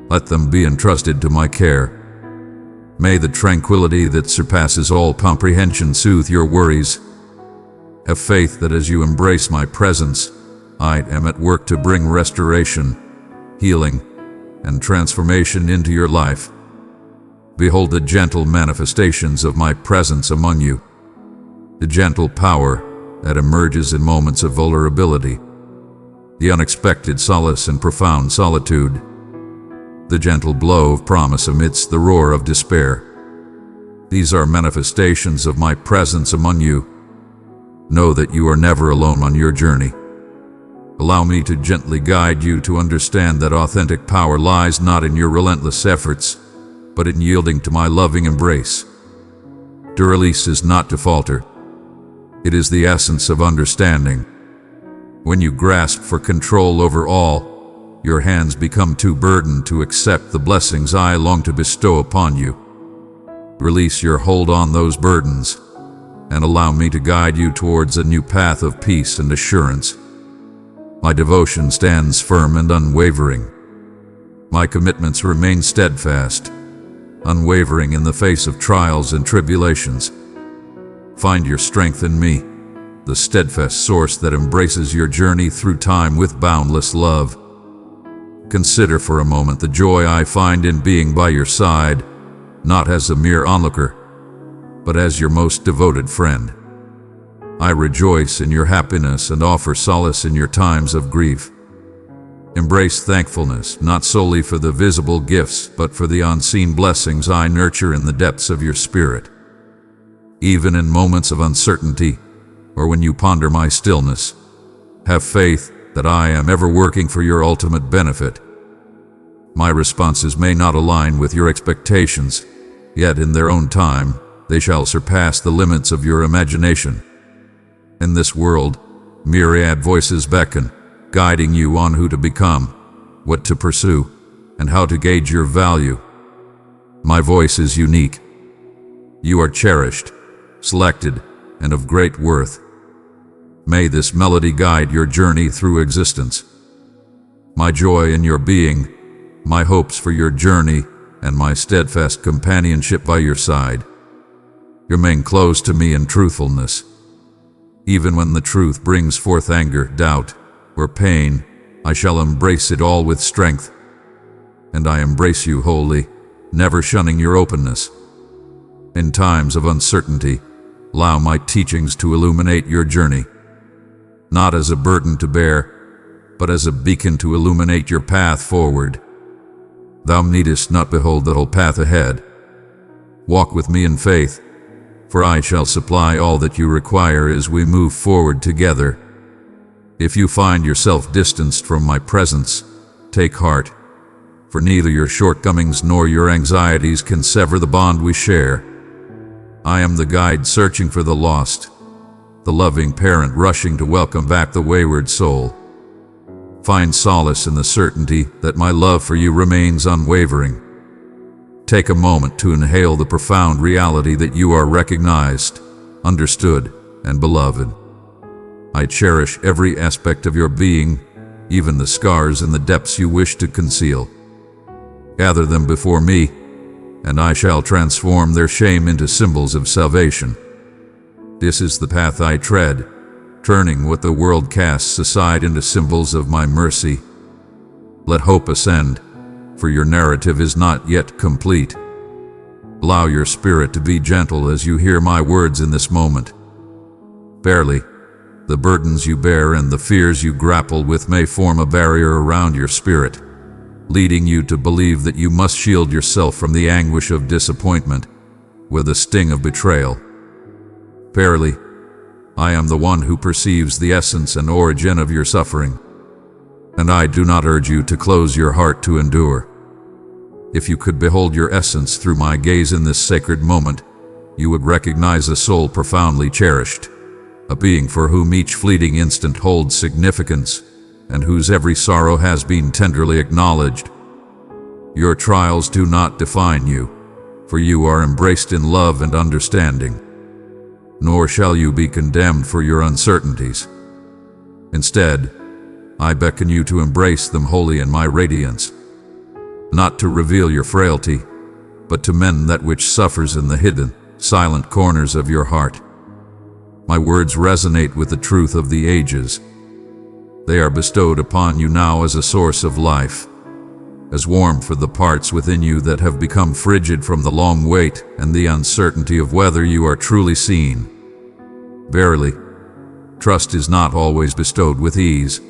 Let them be entrusted to my care. May the tranquility that surpasses all comprehension soothe your worries. Have faith that as you embrace my presence, I am at work to bring restoration, healing, and transformation into your life. Behold the gentle manifestations of my presence among you, the gentle power that emerges in moments of vulnerability, the unexpected solace in profound solitude, the gentle blow of promise amidst the roar of despair. These are manifestations of my presence among you. Know that you are never alone on your journey. Allow me to gently guide you to understand that authentic power lies not in your relentless efforts, but in yielding to my loving embrace. To release is not to falter. It is the essence of understanding. When you grasp for control over all, your hands become too burdened to accept the blessings I long to bestow upon you. Release your hold on those burdens, and allow me to guide you towards a new path of peace and assurance. My devotion stands firm and unwavering. My commitments remain steadfast, unwavering in the face of trials and tribulations. Find your strength in me, the steadfast source that embraces your journey through time with boundless love. Consider for a moment the joy I find in being by your side, not as a mere onlooker, but as your most devoted friend. I rejoice in your happiness and offer solace in your times of grief. Embrace thankfulness, not solely for the visible gifts, but for the unseen blessings I nurture in the depths of your spirit. Even in moments of uncertainty, or when you ponder my stillness, have faith that I am ever working for your ultimate benefit. My responses may not align with your expectations, yet in their own time, they shall surpass the limits of your imagination. In this world, myriad voices beckon, guiding you on who to become, what to pursue, and how to gauge your value. My voice is unique. You are cherished, selected, and of great worth. May this melody guide your journey through existence. My joy in your being, my hopes for your journey, and my steadfast companionship by your side. Remain close to me in truthfulness. Even when the truth brings forth anger, doubt, or pain, I shall embrace it all with strength. And I embrace you wholly, never shunning your openness. In times of uncertainty, allow my teachings to illuminate your journey. Not as a burden to bear, but as a beacon to illuminate your path forward. Thou needest not behold the whole path ahead. Walk with me in faith, for I shall supply all that you require as we move forward together. If you find yourself distanced from my presence, take heart, for neither your shortcomings nor your anxieties can sever the bond we share. I am the guide searching for the lost, the loving parent rushing to welcome back the wayward soul. Find solace in the certainty that my love for you remains unwavering. Take a moment to inhale the profound reality that you are recognized, understood, and beloved. I cherish every aspect of your being, even the scars and the depths you wish to conceal. Gather them before me, and I shall transform their shame into symbols of salvation. This is the path I tread, turning what the world casts aside into symbols of my mercy. Let hope ascend, for your narrative is not yet complete. Allow your spirit to be gentle as you hear my words in this moment. Barely, the burdens you bear and the fears you grapple with may form a barrier around your spirit, leading you to believe that you must shield yourself from the anguish of disappointment with the sting of betrayal. Verily, I am the one who perceives the essence and origin of your suffering, and I do not urge you to close your heart to endure. If you could behold your essence through my gaze in this sacred moment, you would recognize a soul profoundly cherished, a being for whom each fleeting instant holds significance, and whose every sorrow has been tenderly acknowledged. Your trials do not define you, for you are embraced in love and understanding. Nor shall you be condemned for your uncertainties. Instead, I beckon you to embrace them wholly in my radiance, not to reveal your frailty, but to mend that which suffers in the hidden, silent corners of your heart. My words resonate with the truth of the ages. They are bestowed upon you now as a source of life, as warmth for the parts within you that have become frigid from the long wait and the uncertainty of whether you are truly seen. Verily, trust is not always bestowed with ease,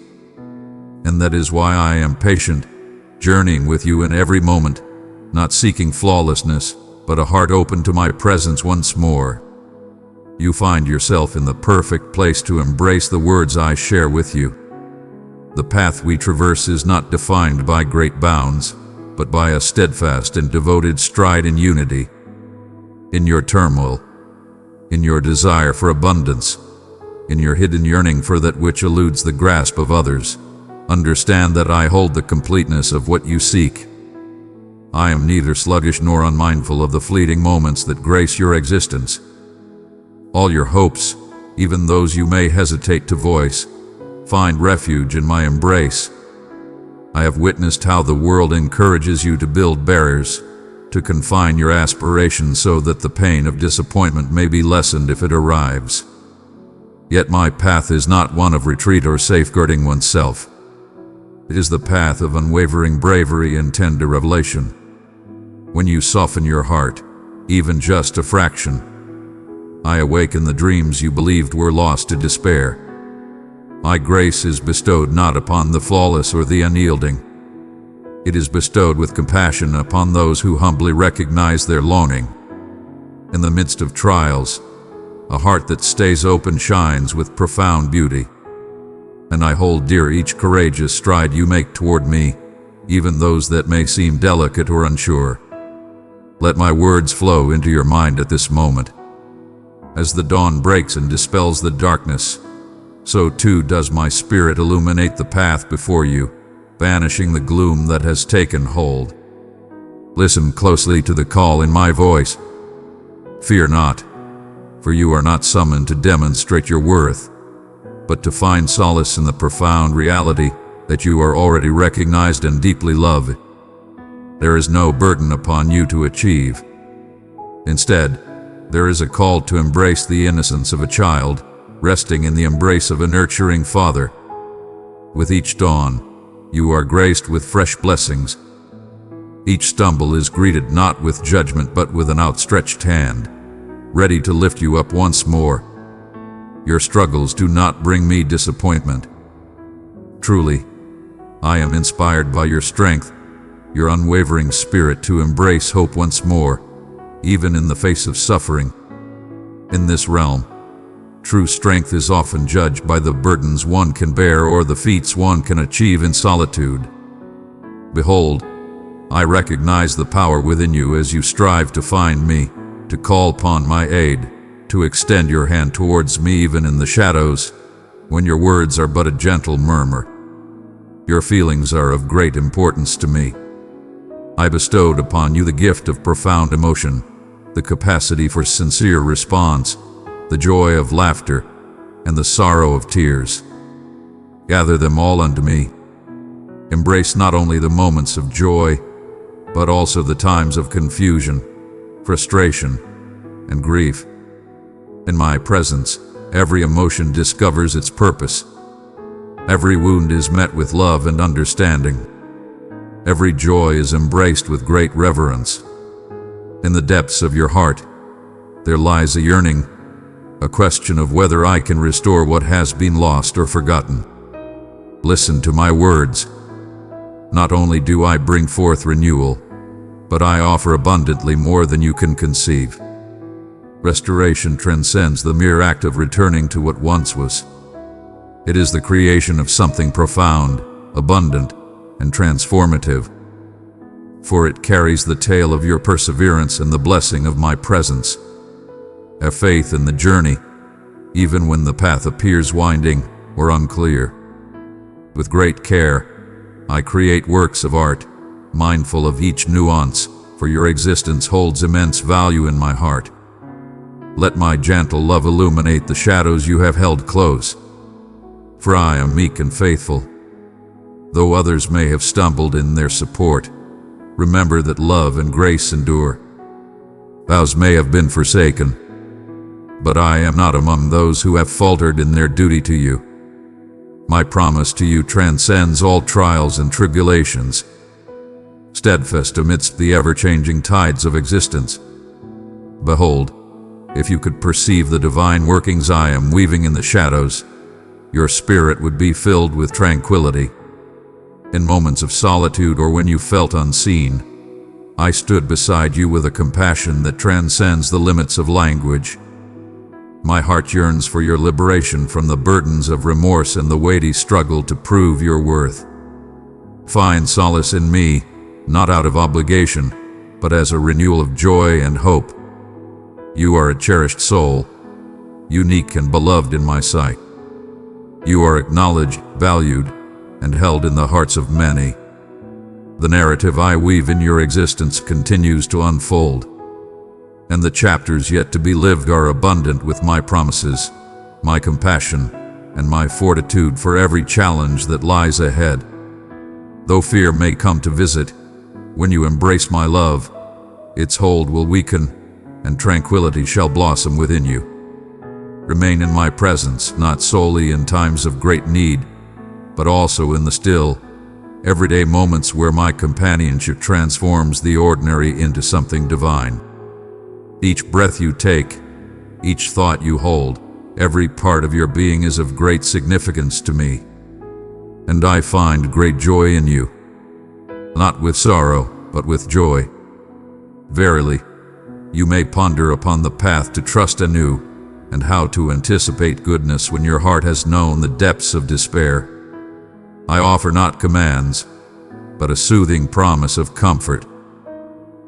and that is why I am patient, journeying with you in every moment, not seeking flawlessness, but a heart open to my presence once more. You find yourself in the perfect place to embrace the words I share with you. The path we traverse is not defined by great bounds, but by a steadfast and devoted stride in unity. In your turmoil, in your desire for abundance, in your hidden yearning for that which eludes the grasp of others, understand that I hold the completeness of what you seek. I am neither sluggish nor unmindful of the fleeting moments that grace your existence. All your hopes, even those you may hesitate to voice, find refuge in my embrace. I have witnessed how the world encourages you to build barriers, to confine your aspirations so that the pain of disappointment may be lessened if it arrives. Yet my path is not one of retreat or safeguarding oneself. It is the path of unwavering bravery and tender revelation. When you soften your heart, even just a fraction, I awaken the dreams you believed were lost to despair. My grace is bestowed not upon the flawless or the unyielding. It is bestowed with compassion upon those who humbly recognize their longing. In the midst of trials, a heart that stays open shines with profound beauty. And I hold dear each courageous stride you make toward me, even those that may seem delicate or unsure. Let my words flow into your mind at this moment. As the dawn breaks and dispels the darkness, so too does my spirit illuminate the path before you, banishing the gloom that has taken hold. Listen closely to the call in my voice. Fear not, for you are not summoned to demonstrate your worth, but to find solace in the profound reality that you are already recognized and deeply loved. There is no burden upon you to achieve. Instead, there is a call to embrace the innocence of a child, resting in the embrace of a nurturing father. With each dawn, you are graced with fresh blessings. Each stumble is greeted not with judgment but with an outstretched hand, ready to lift you up once more. Your struggles do not bring me disappointment. Truly, I am inspired by your strength, your unwavering spirit to embrace hope once more, even in the face of suffering. In this realm, true strength is often judged by the burdens one can bear or the feats one can achieve in solitude. Behold, I recognize the power within you as you strive to find me, to call upon my aid, to extend your hand towards me even in the shadows, when your words are but a gentle murmur. Your feelings are of great importance to me. I bestowed upon you the gift of profound emotion, the capacity for sincere response, the joy of laughter, and the sorrow of tears. Gather them all unto me. Embrace not only the moments of joy, but also the times of confusion, frustration, and grief. In my presence, every emotion discovers its purpose. Every wound is met with love and understanding. Every joy is embraced with great reverence. In the depths of your heart, there lies a yearning, a question of whether I can restore what has been lost or forgotten. Listen to my words. Not only do I bring forth renewal, but I offer abundantly more than you can conceive. Restoration transcends the mere act of returning to what once was. It is the creation of something profound, abundant, and transformative, for it carries the tale of your perseverance and the blessing of my presence. Have faith in the journey, even when the path appears winding or unclear. With great care, I create works of art, mindful of each nuance, for your existence holds immense value in my heart. Let my gentle love illuminate the shadows you have held close, for I am meek and faithful. Though others may have stumbled in their support, remember that love and grace endure. Vows may have been forsaken, but I am not among those who have faltered in their duty to you. My promise to you transcends all trials and tribulations, steadfast amidst the ever-changing tides of existence. Behold, if you could perceive the divine workings I am weaving in the shadows, your spirit would be filled with tranquility. In moments of solitude or when you felt unseen, I stood beside you with a compassion that transcends the limits of language. My heart yearns for your liberation from the burdens of remorse and the weighty struggle to prove your worth. Find solace in me, not out of obligation, but as a renewal of joy and hope. You are a cherished soul, unique and beloved in my sight. You are acknowledged, valued, and held in the hearts of many. The narrative I weave in your existence continues to unfold, and the chapters yet to be lived are abundant with my promises, my compassion, and my fortitude for every challenge that lies ahead. Though fear may come to visit, when you embrace my love, its hold will weaken, and tranquility shall blossom within you. Remain in my presence, not solely in times of great need, but also in the still, everyday moments where my companionship transforms the ordinary into something divine. Each breath you take, each thought you hold, every part of your being is of great significance to me. And I find great joy in you, not with sorrow, but with joy. Verily, you may ponder upon the path to trust anew, and how to anticipate goodness when your heart has known the depths of despair. I offer not commands, but a soothing promise of comfort.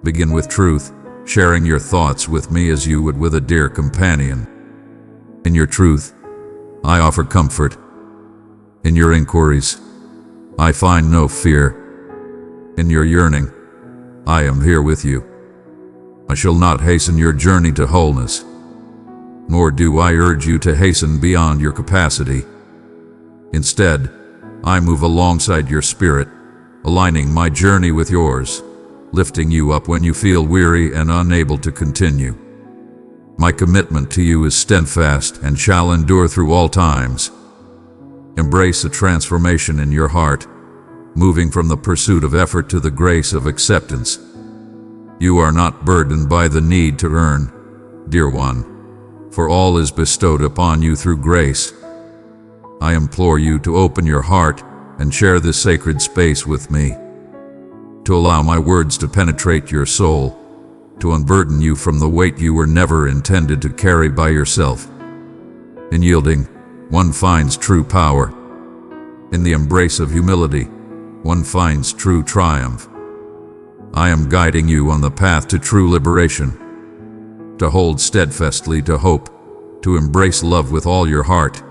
Begin with truth, sharing your thoughts with me as you would with a dear companion. In your truth, I offer comfort. In your inquiries, I find no fear. In your yearning, I am here with you. I shall not hasten your journey to wholeness, nor do I urge you to hasten beyond your capacity. Instead, I move alongside your spirit, aligning my journey with yours, lifting you up when you feel weary and unable to continue. My commitment to you is steadfast and shall endure through all times. Embrace a transformation in your heart, moving from the pursuit of effort to the grace of acceptance. You are not burdened by the need to earn, dear one, for all is bestowed upon you through grace. I implore you to open your heart, and share this sacred space with me, to allow my words to penetrate your soul, to unburden you from the weight you were never intended to carry by yourself. In yielding, one finds true power. In the embrace of humility, one finds true triumph. I am guiding you on the path to true liberation, to hold steadfastly to hope, to embrace love with all your heart,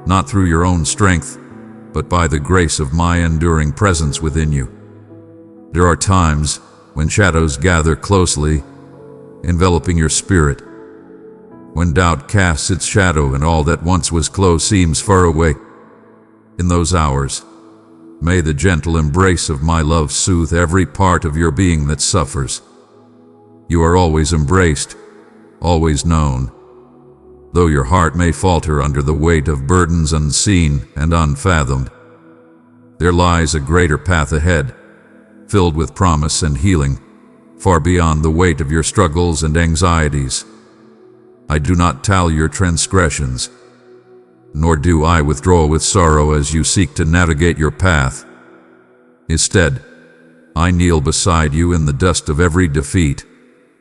not through your own strength, but by the grace of my enduring presence within you. There are times when shadows gather closely, enveloping your spirit, when doubt casts its shadow and all that once was close seems far away. In those hours, may the gentle embrace of my love soothe every part of your being that suffers. You are always embraced, always known. Though your heart may falter under the weight of burdens unseen and unfathomed, there lies a greater path ahead, filled with promise and healing, far beyond the weight of your struggles and anxieties. I do not tally your transgressions, nor do I withdraw with sorrow as you seek to navigate your path. Instead, I kneel beside you in the dust of every defeat,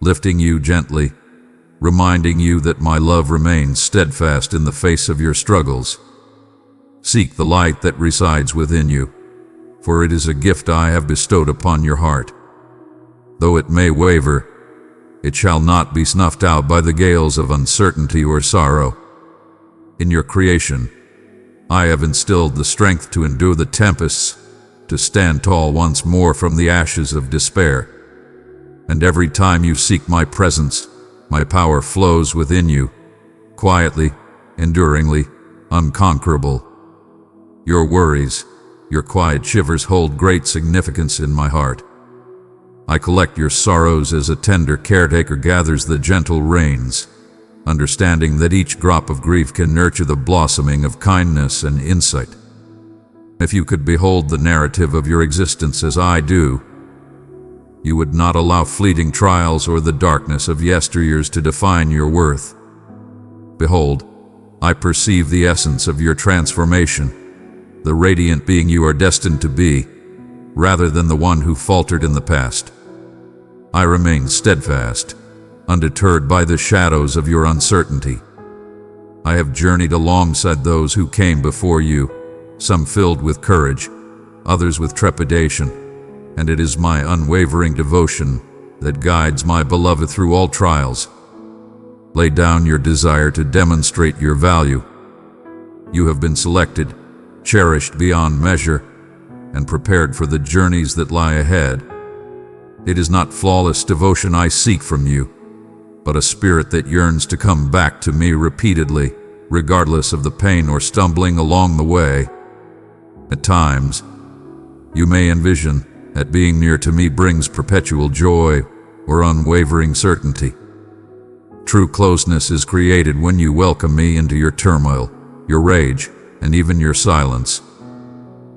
lifting you gently, reminding you that my love remains steadfast in the face of your struggles. Seek the light that resides within you, for it is a gift I have bestowed upon your heart. Though it may waver, it shall not be snuffed out by the gales of uncertainty or sorrow. In your creation, I have instilled the strength to endure the tempests, to stand tall once more from the ashes of despair. And every time you seek my presence, my power flows within you, quietly, enduringly, unconquerable. Your worries, your quiet shivers hold great significance in my heart. I collect your sorrows as a tender caretaker gathers the gentle rains, understanding that each drop of grief can nurture the blossoming of kindness and insight. If you could behold the narrative of your existence as I do, you would not allow fleeting trials or the darkness of yesteryears to define your worth. Behold, I perceive the essence of your transformation, the radiant being you are destined to be, rather than the one who faltered in the past. I remain steadfast, undeterred by the shadows of your uncertainty. I have journeyed alongside those who came before you, some filled with courage, others with trepidation, and it is my unwavering devotion that guides my beloved through all trials. Lay down your desire to demonstrate your value. You have been selected, cherished beyond measure, and prepared for the journeys that lie ahead. It is not flawless devotion I seek from you, but a spirit that yearns to come back to me repeatedly, regardless of the pain or stumbling along the way. At times, you may envision that being near to me brings perpetual joy or unwavering certainty. True closeness is created when you welcome me into your turmoil, your rage, and even your silence.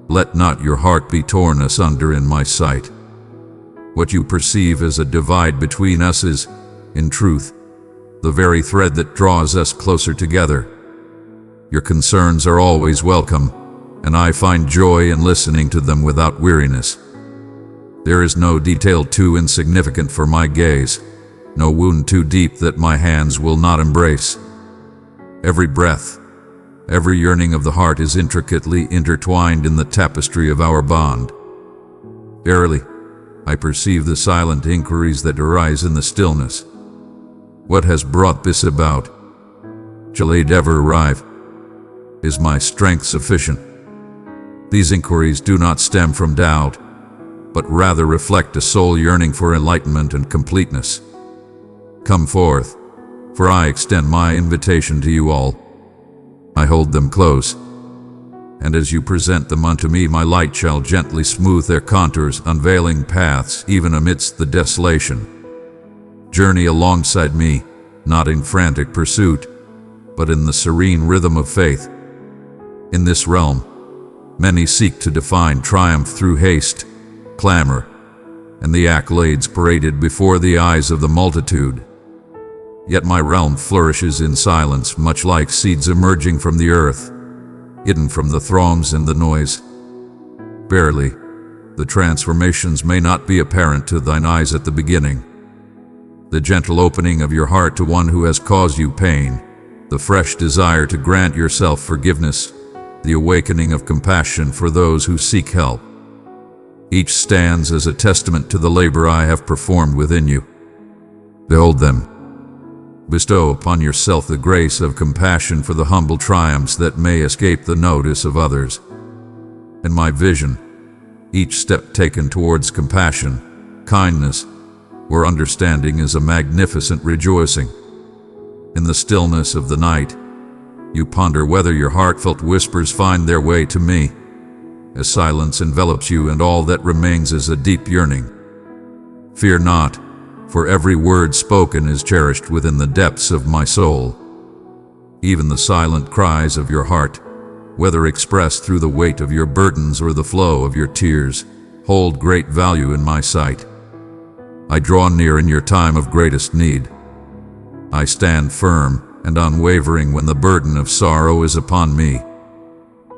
Let not your heart be torn asunder in my sight. What you perceive as a divide between us is, in truth, the very thread that draws us closer together. Your concerns are always welcome, and I find joy in listening to them without weariness. There is no detail too insignificant for my gaze, no wound too deep that my hands will not embrace. Every breath, every yearning of the heart is intricately intertwined in the tapestry of our bond. Verily, I perceive the silent inquiries that arise in the stillness. What has brought this about? Shall aid ever arrive? Is my strength sufficient? These inquiries do not stem from doubt, but rather reflect a soul yearning for enlightenment and completeness. Come forth, for I extend my invitation to you all. I hold them close, and as you present them unto me, my light shall gently smooth their contours, unveiling paths even amidst the desolation. Journey alongside me, not in frantic pursuit, but in the serene rhythm of faith. In this realm, many seek to define triumph through haste, clamor, and the accolades paraded before the eyes of the multitude. Yet my realm flourishes in silence, much like seeds emerging from the earth, hidden from the throngs and the noise. barely. The transformations may not be apparent to thine eyes at the beginning. The gentle opening of your heart to one who has caused you pain, the fresh desire to grant yourself forgiveness, the awakening of compassion for those who seek help. Each stands as a testament to the labor I have performed within you. Behold them. Bestow upon yourself the grace of compassion for the humble triumphs that may escape the notice of others. In my vision, each step taken towards compassion, kindness, or understanding is a magnificent rejoicing. In the stillness of the night, you ponder whether your heartfelt whispers find their way to me, as silence envelops you and all that remains is a deep yearning. Fear not, for every word spoken is cherished within the depths of my soul. Even the silent cries of your heart, whether expressed through the weight of your burdens or the flow of your tears, hold great value in my sight. I draw near in your time of greatest need. I stand firm and unwavering when the burden of sorrow is upon me.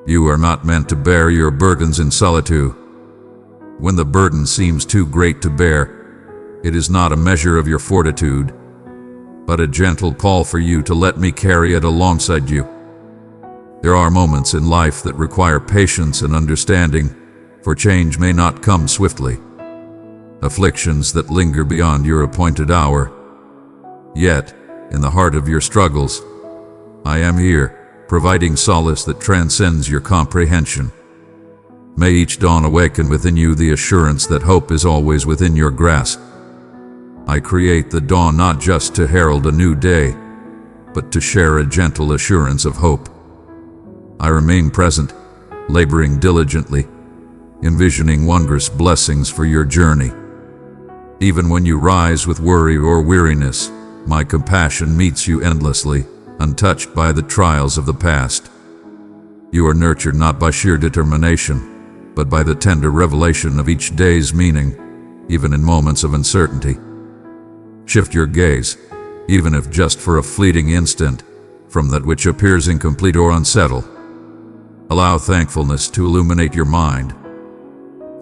You are not meant to bear your burdens in solitude. When the burden seems too great to bear, it is not a measure of your fortitude, but a gentle call for you to let me carry it alongside you. There are moments in life that require patience and understanding, for change may not come swiftly. Afflictions that linger beyond your appointed hour. Yet, in the heart of your struggles, I am here, providing solace that transcends your comprehension. May each dawn awaken within you the assurance that hope is always within your grasp. I create the dawn not just to herald a new day, but to share a gentle assurance of hope. I remain present, laboring diligently, envisioning wondrous blessings for your journey. Even when you rise with worry or weariness, my compassion meets you endlessly, untouched by the trials of the past. You are nurtured not by sheer determination, but by the tender revelation of each day's meaning, even in moments of uncertainty. Shift your gaze, even if just for a fleeting instant, from that which appears incomplete or unsettled. Allow thankfulness to illuminate your mind.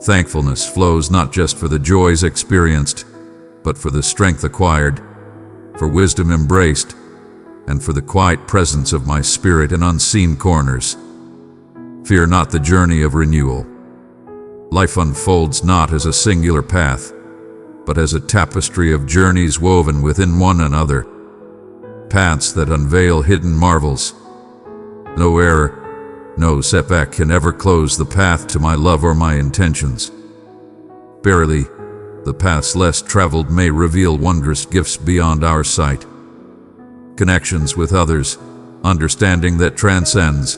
Thankfulness flows not just for the joys experienced, but for the strength acquired, for wisdom embraced, and for the quiet presence of my spirit in unseen corners. Fear not the journey of renewal. Life unfolds not as a singular path, but as a tapestry of journeys woven within one another, paths that unveil hidden marvels. No error, no setback can ever close the path to my love or my intentions. Barely, the paths less traveled may reveal wondrous gifts beyond our sight. Connections with others, understanding that transcends,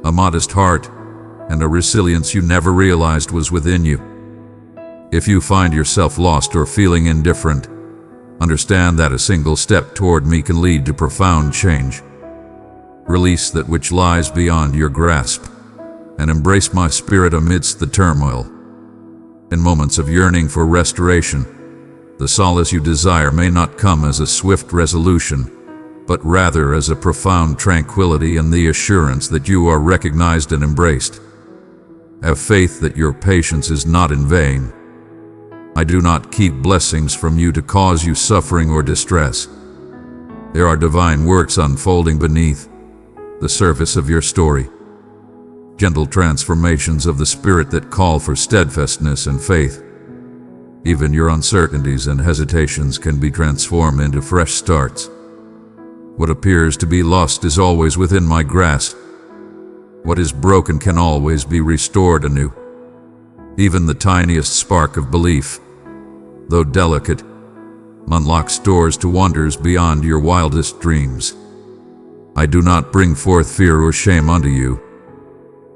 a modest heart, and a resilience you never realized was within you. If you find yourself lost or feeling indifferent, understand that a single step toward me can lead to profound change. Release that which lies beyond your grasp, and embrace my spirit amidst the turmoil. In moments of yearning for restoration, the solace you desire may not come as a swift resolution, but rather as a profound tranquility and the assurance that you are recognized and embraced. Have faith that your patience is not in vain. I do not keep blessings from you to cause you suffering or distress. There are divine works unfolding beneath the surface of your story. Gentle transformations of the spirit that call for steadfastness and faith. Even your uncertainties and hesitations can be transformed into fresh starts. What appears to be lost is always within my grasp. What is broken can always be restored anew. Even the tiniest spark of belief, though delicate, unlocks doors to wonders beyond your wildest dreams. I do not bring forth fear or shame unto you.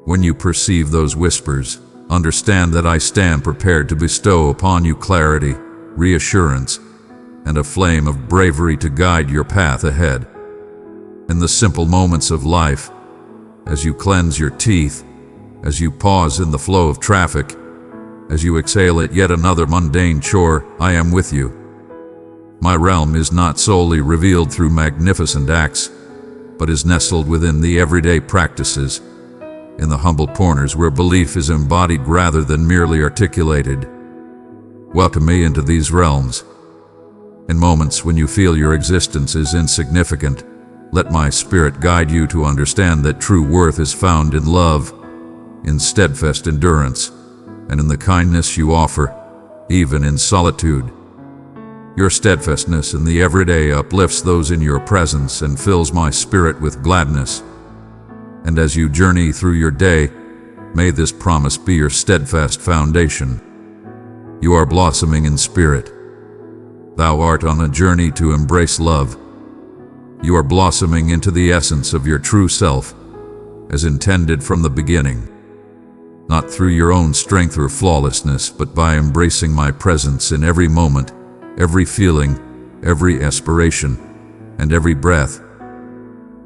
When you perceive those whispers, understand that I stand prepared to bestow upon you clarity, reassurance, and a flame of bravery to guide your path ahead. In the simple moments of life, as you cleanse your teeth, as you pause in the flow of traffic, as you exhale at yet another mundane chore, I am with you. My realm is not solely revealed through magnificent acts, but is nestled within the everyday practices, in the humble corners where belief is embodied rather than merely articulated. Welcome me into these realms. In moments when you feel your existence is insignificant, let my spirit guide you to understand that true worth is found in love, in steadfast endurance, and in the kindness you offer, even in solitude. Your steadfastness in the everyday uplifts those in your presence and fills my spirit with gladness. And as you journey through your day, may this promise be your steadfast foundation. You are blossoming in spirit. Thou art on a journey to embrace love. You are blossoming into the essence of your true self, as intended from the beginning. Not through your own strength or flawlessness, but by embracing my presence in every moment, every feeling, every aspiration, and every breath.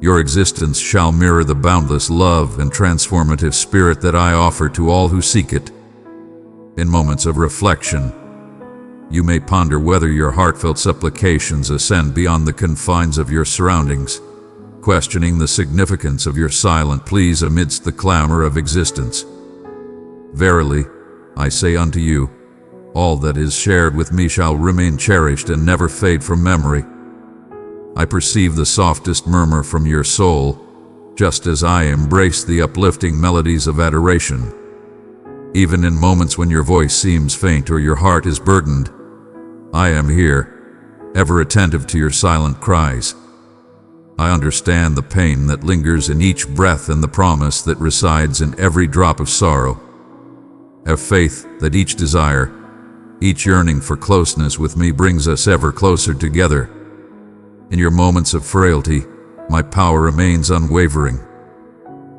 Your existence shall mirror the boundless love and transformative spirit that I offer to all who seek it. In moments of reflection, you may ponder whether your heartfelt supplications ascend beyond the confines of your surroundings, questioning the significance of your silent pleas amidst the clamor of existence. Verily, I say unto you, all that is shared with me shall remain cherished and never fade from memory. I perceive the softest murmur from your soul, just as I embrace the uplifting melodies of adoration. Even in moments when your voice seems faint or your heart is burdened, I am here, ever attentive to your silent cries. I understand the pain that lingers in each breath and the promise that resides in every drop of sorrow. Have faith that each desire, each yearning for closeness with me brings us ever closer together. In your moments of frailty, my power remains unwavering.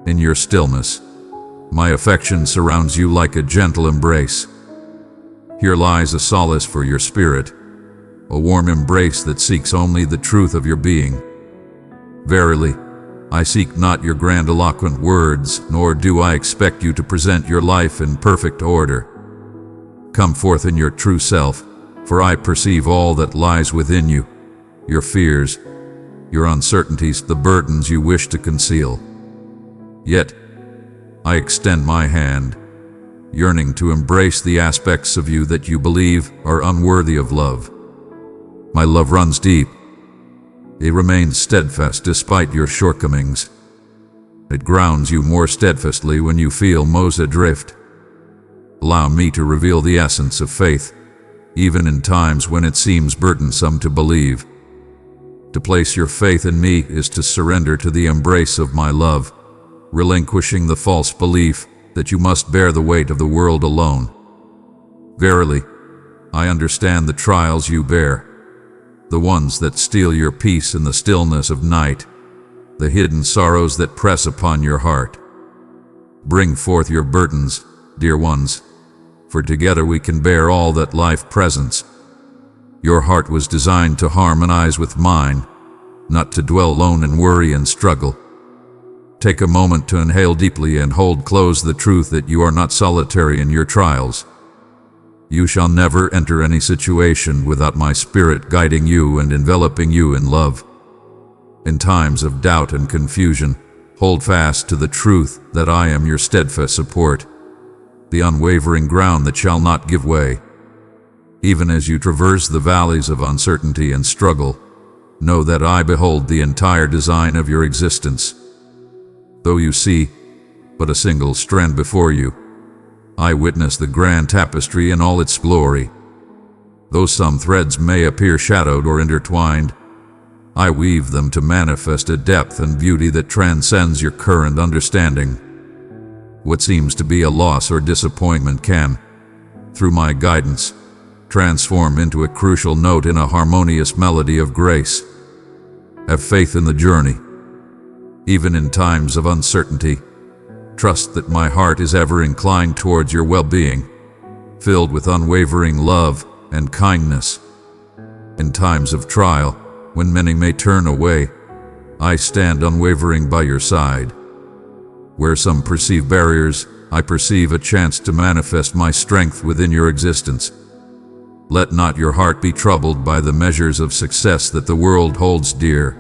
In your stillness, my affection surrounds you like a gentle embrace. Here lies a solace for your spirit, a warm embrace that seeks only the truth of your being. Verily, I seek not your grandiloquent words, nor do I expect you to present your life in perfect order. Come forth in your true self, for I perceive all that lies within you, your fears, your uncertainties, the burdens you wish to conceal. Yet, I extend my hand, yearning to embrace the aspects of you that you believe are unworthy of love. My love runs deep. It remains steadfast despite your shortcomings. It grounds you more steadfastly when you feel most adrift. Allow me to reveal the essence of faith, even in times when it seems burdensome to believe. To place your faith in me is to surrender to the embrace of my love, relinquishing the false belief that you must bear the weight of the world alone. Verily, I understand the trials you bear, the ones that steal your peace in the stillness of night, the hidden sorrows that press upon your heart. Bring forth your burdens, dear ones, for together we can bear all that life presents. Your heart was designed to harmonize with mine, not to dwell alone in worry and struggle. Take a moment to inhale deeply and hold close the truth that you are not solitary in your trials. You shall never enter any situation without my spirit guiding you and enveloping you in love. In times of doubt and confusion, hold fast to the truth that I am your steadfast support, the unwavering ground that shall not give way. Even as you traverse the valleys of uncertainty and struggle, know that I behold the entire design of your existence. Though you see but a single strand before you, I witness the grand tapestry in all its glory. Though some threads may appear shadowed or intertwined, I weave them to manifest a depth and beauty that transcends your current understanding. What seems to be a loss or disappointment can, through my guidance, transform into a crucial note in a harmonious melody of grace. Have faith in the journey. Even in times of uncertainty, trust that my heart is ever inclined towards your well-being, filled with unwavering love and kindness. In times of trial, when many may turn away, I stand unwavering by your side. Where some perceive barriers, I perceive a chance to manifest my strength within your existence. Let not your heart be troubled by the measures of success that the world holds dear.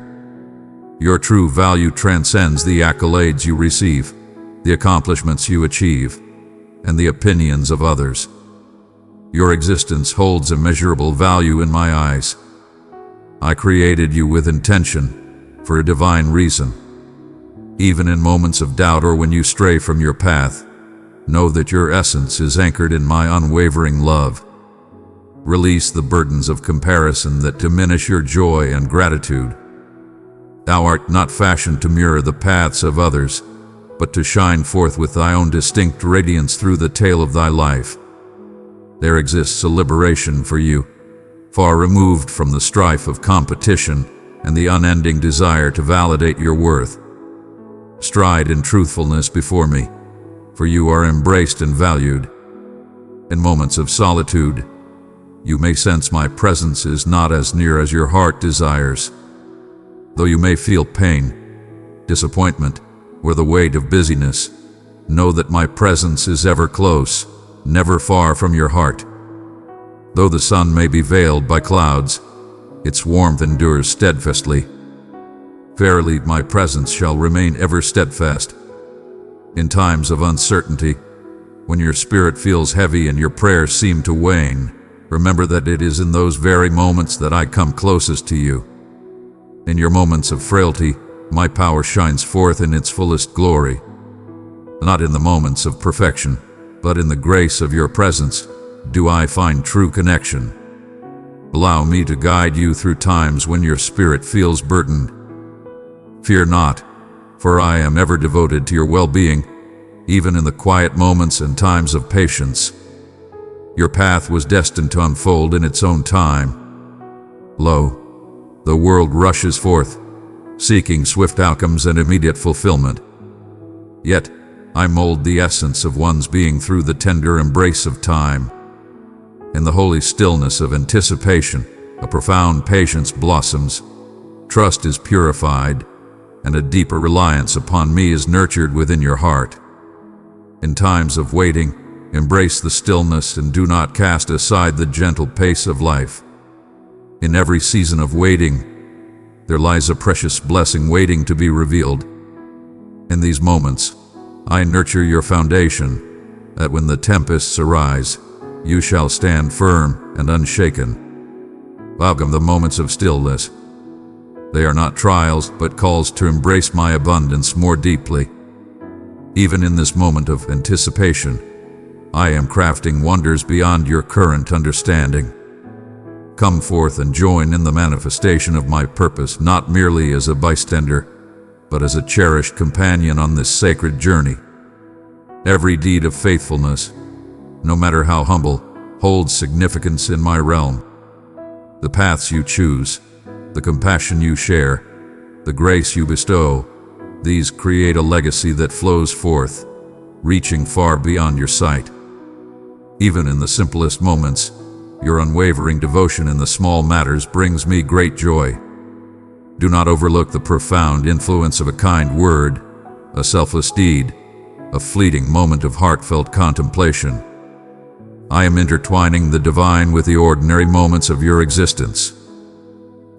Your true value transcends the accolades you receive. the accomplishments you achieve, and the opinions of others. Your existence holds immeasurable value in my eyes. I created you with intention, for a divine reason. Even in moments of doubt or when you stray from your path, know that your essence is anchored in my unwavering love. Release the burdens of comparison that diminish your joy and gratitude. Thou art not fashioned to mirror the paths of others, but to shine forth with thy own distinct radiance through the tale of thy life. There exists a liberation for you, far removed from the strife of competition and the unending desire to validate your worth. Stride in truthfulness before me, for you are embraced and valued. In moments of solitude, you may sense my presence is not as near as your heart desires. Though you may feel pain, disappointment, or the weight of busyness, know that my presence is ever close, never far from your heart. Though the sun may be veiled by clouds, its warmth endures steadfastly. Verily, my presence shall remain ever steadfast. In times of uncertainty, when your spirit feels heavy and your prayers seem to wane, remember that it is in those very moments that I come closest to you. In your moments of frailty, my power shines forth in its fullest glory. Not in the moments of perfection, but in the grace of your presence, do I find true connection. Allow me to guide you through times when your spirit feels burdened. Fear not, for I am ever devoted to your well-being, even in the quiet moments and times of patience. Your path was destined to unfold in its own time. Lo, the world rushes forth, seeking swift outcomes and immediate fulfillment. Yet, I mold the essence of one's being through the tender embrace of time. In the holy stillness of anticipation, a profound patience blossoms, trust is purified, and a deeper reliance upon me is nurtured within your heart. In times of waiting, embrace the stillness and do not cast aside the gentle pace of life. In every season of waiting, there lies a precious blessing waiting to be revealed. In these moments, I nurture your foundation, that when the tempests arise, you shall stand firm and unshaken. Welcome the moments of stillness. They are not trials, but calls to embrace my abundance more deeply. Even in this moment of anticipation, I am crafting wonders beyond your current understanding. Come forth and join in the manifestation of my purpose, not merely as a bystander, but as a cherished companion on this sacred journey. Every deed of faithfulness, no matter how humble, holds significance in my realm. The paths you choose, the compassion you share, the grace you bestow, these create a legacy that flows forth, reaching far beyond your sight. Even in the simplest moments, your unwavering devotion in the small matters brings me great joy. Do not overlook the profound influence of a kind word, a selfless deed, a fleeting moment of heartfelt contemplation. I am intertwining the divine with the ordinary moments of your existence.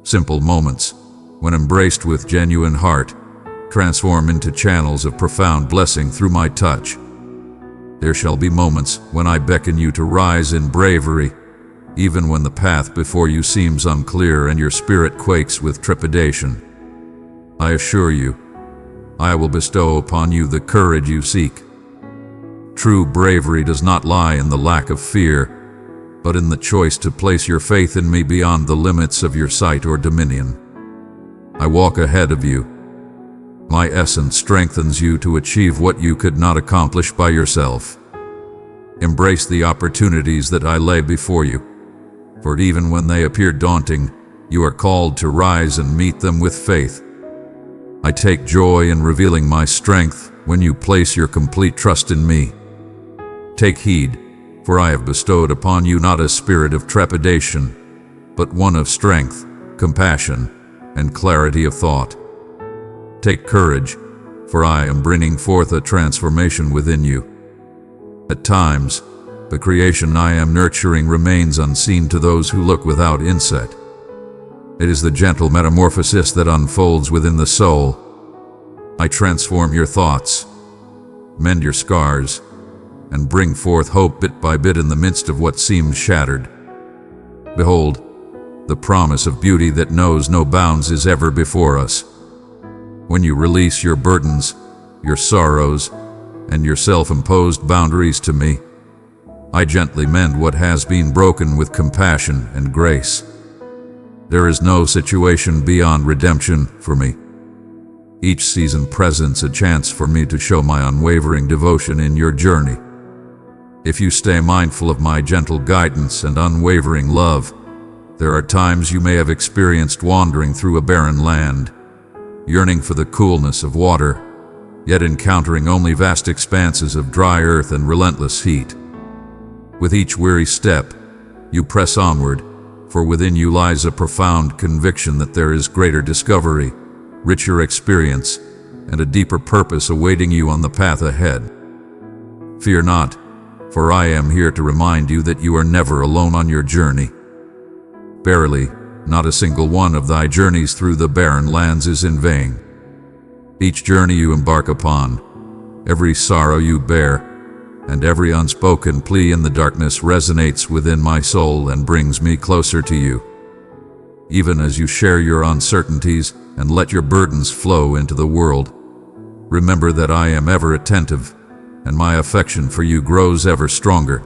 Simple moments, when embraced with genuine heart, transform into channels of profound blessing through my touch. There shall be moments when I beckon you to rise in bravery, even when the path before you seems unclear and your spirit quakes with trepidation. I assure you, I will bestow upon you the courage you seek. True bravery does not lie in the lack of fear, but in the choice to place your faith in me beyond the limits of your sight or dominion. I walk ahead of you. My essence strengthens you to achieve what you could not accomplish by yourself. Embrace the opportunities that I lay before you, for even when they appear daunting, you are called to rise and meet them with faith. I take joy in revealing my strength when you place your complete trust in me. Take heed, for I have bestowed upon you not a spirit of trepidation, but one of strength, compassion, and clarity of thought. Take courage, for I am bringing forth a transformation within you. At times, the creation I am nurturing remains unseen to those who look without insight. It is the gentle metamorphosis that unfolds within the soul. I transform your thoughts, mend your scars, and bring forth hope bit by bit in the midst of what seems shattered. Behold, the promise of beauty that knows no bounds is ever before us. When you release your burdens, your sorrows, and your self-imposed boundaries to me, I gently mend what has been broken with compassion and grace. There is no situation beyond redemption for me. Each season presents a chance for me to show my unwavering devotion in your journey. If you stay mindful of my gentle guidance and unwavering love, there are times you may have experienced wandering through a barren land, yearning for the coolness of water, yet encountering only vast expanses of dry earth and relentless heat. With each weary step, you press onward, for within you lies a profound conviction that there is greater discovery, richer experience, and a deeper purpose awaiting you on the path ahead. Fear not, for I am here to remind you that you are never alone on your journey. Verily, not a single one of thy journeys through the barren lands is in vain. Each journey you embark upon, every sorrow you bear, and every unspoken plea in the darkness resonates within my soul and brings me closer to you. Even as you share your uncertainties and let your burdens flow into the world, remember that I am ever attentive, and my affection for you grows ever stronger.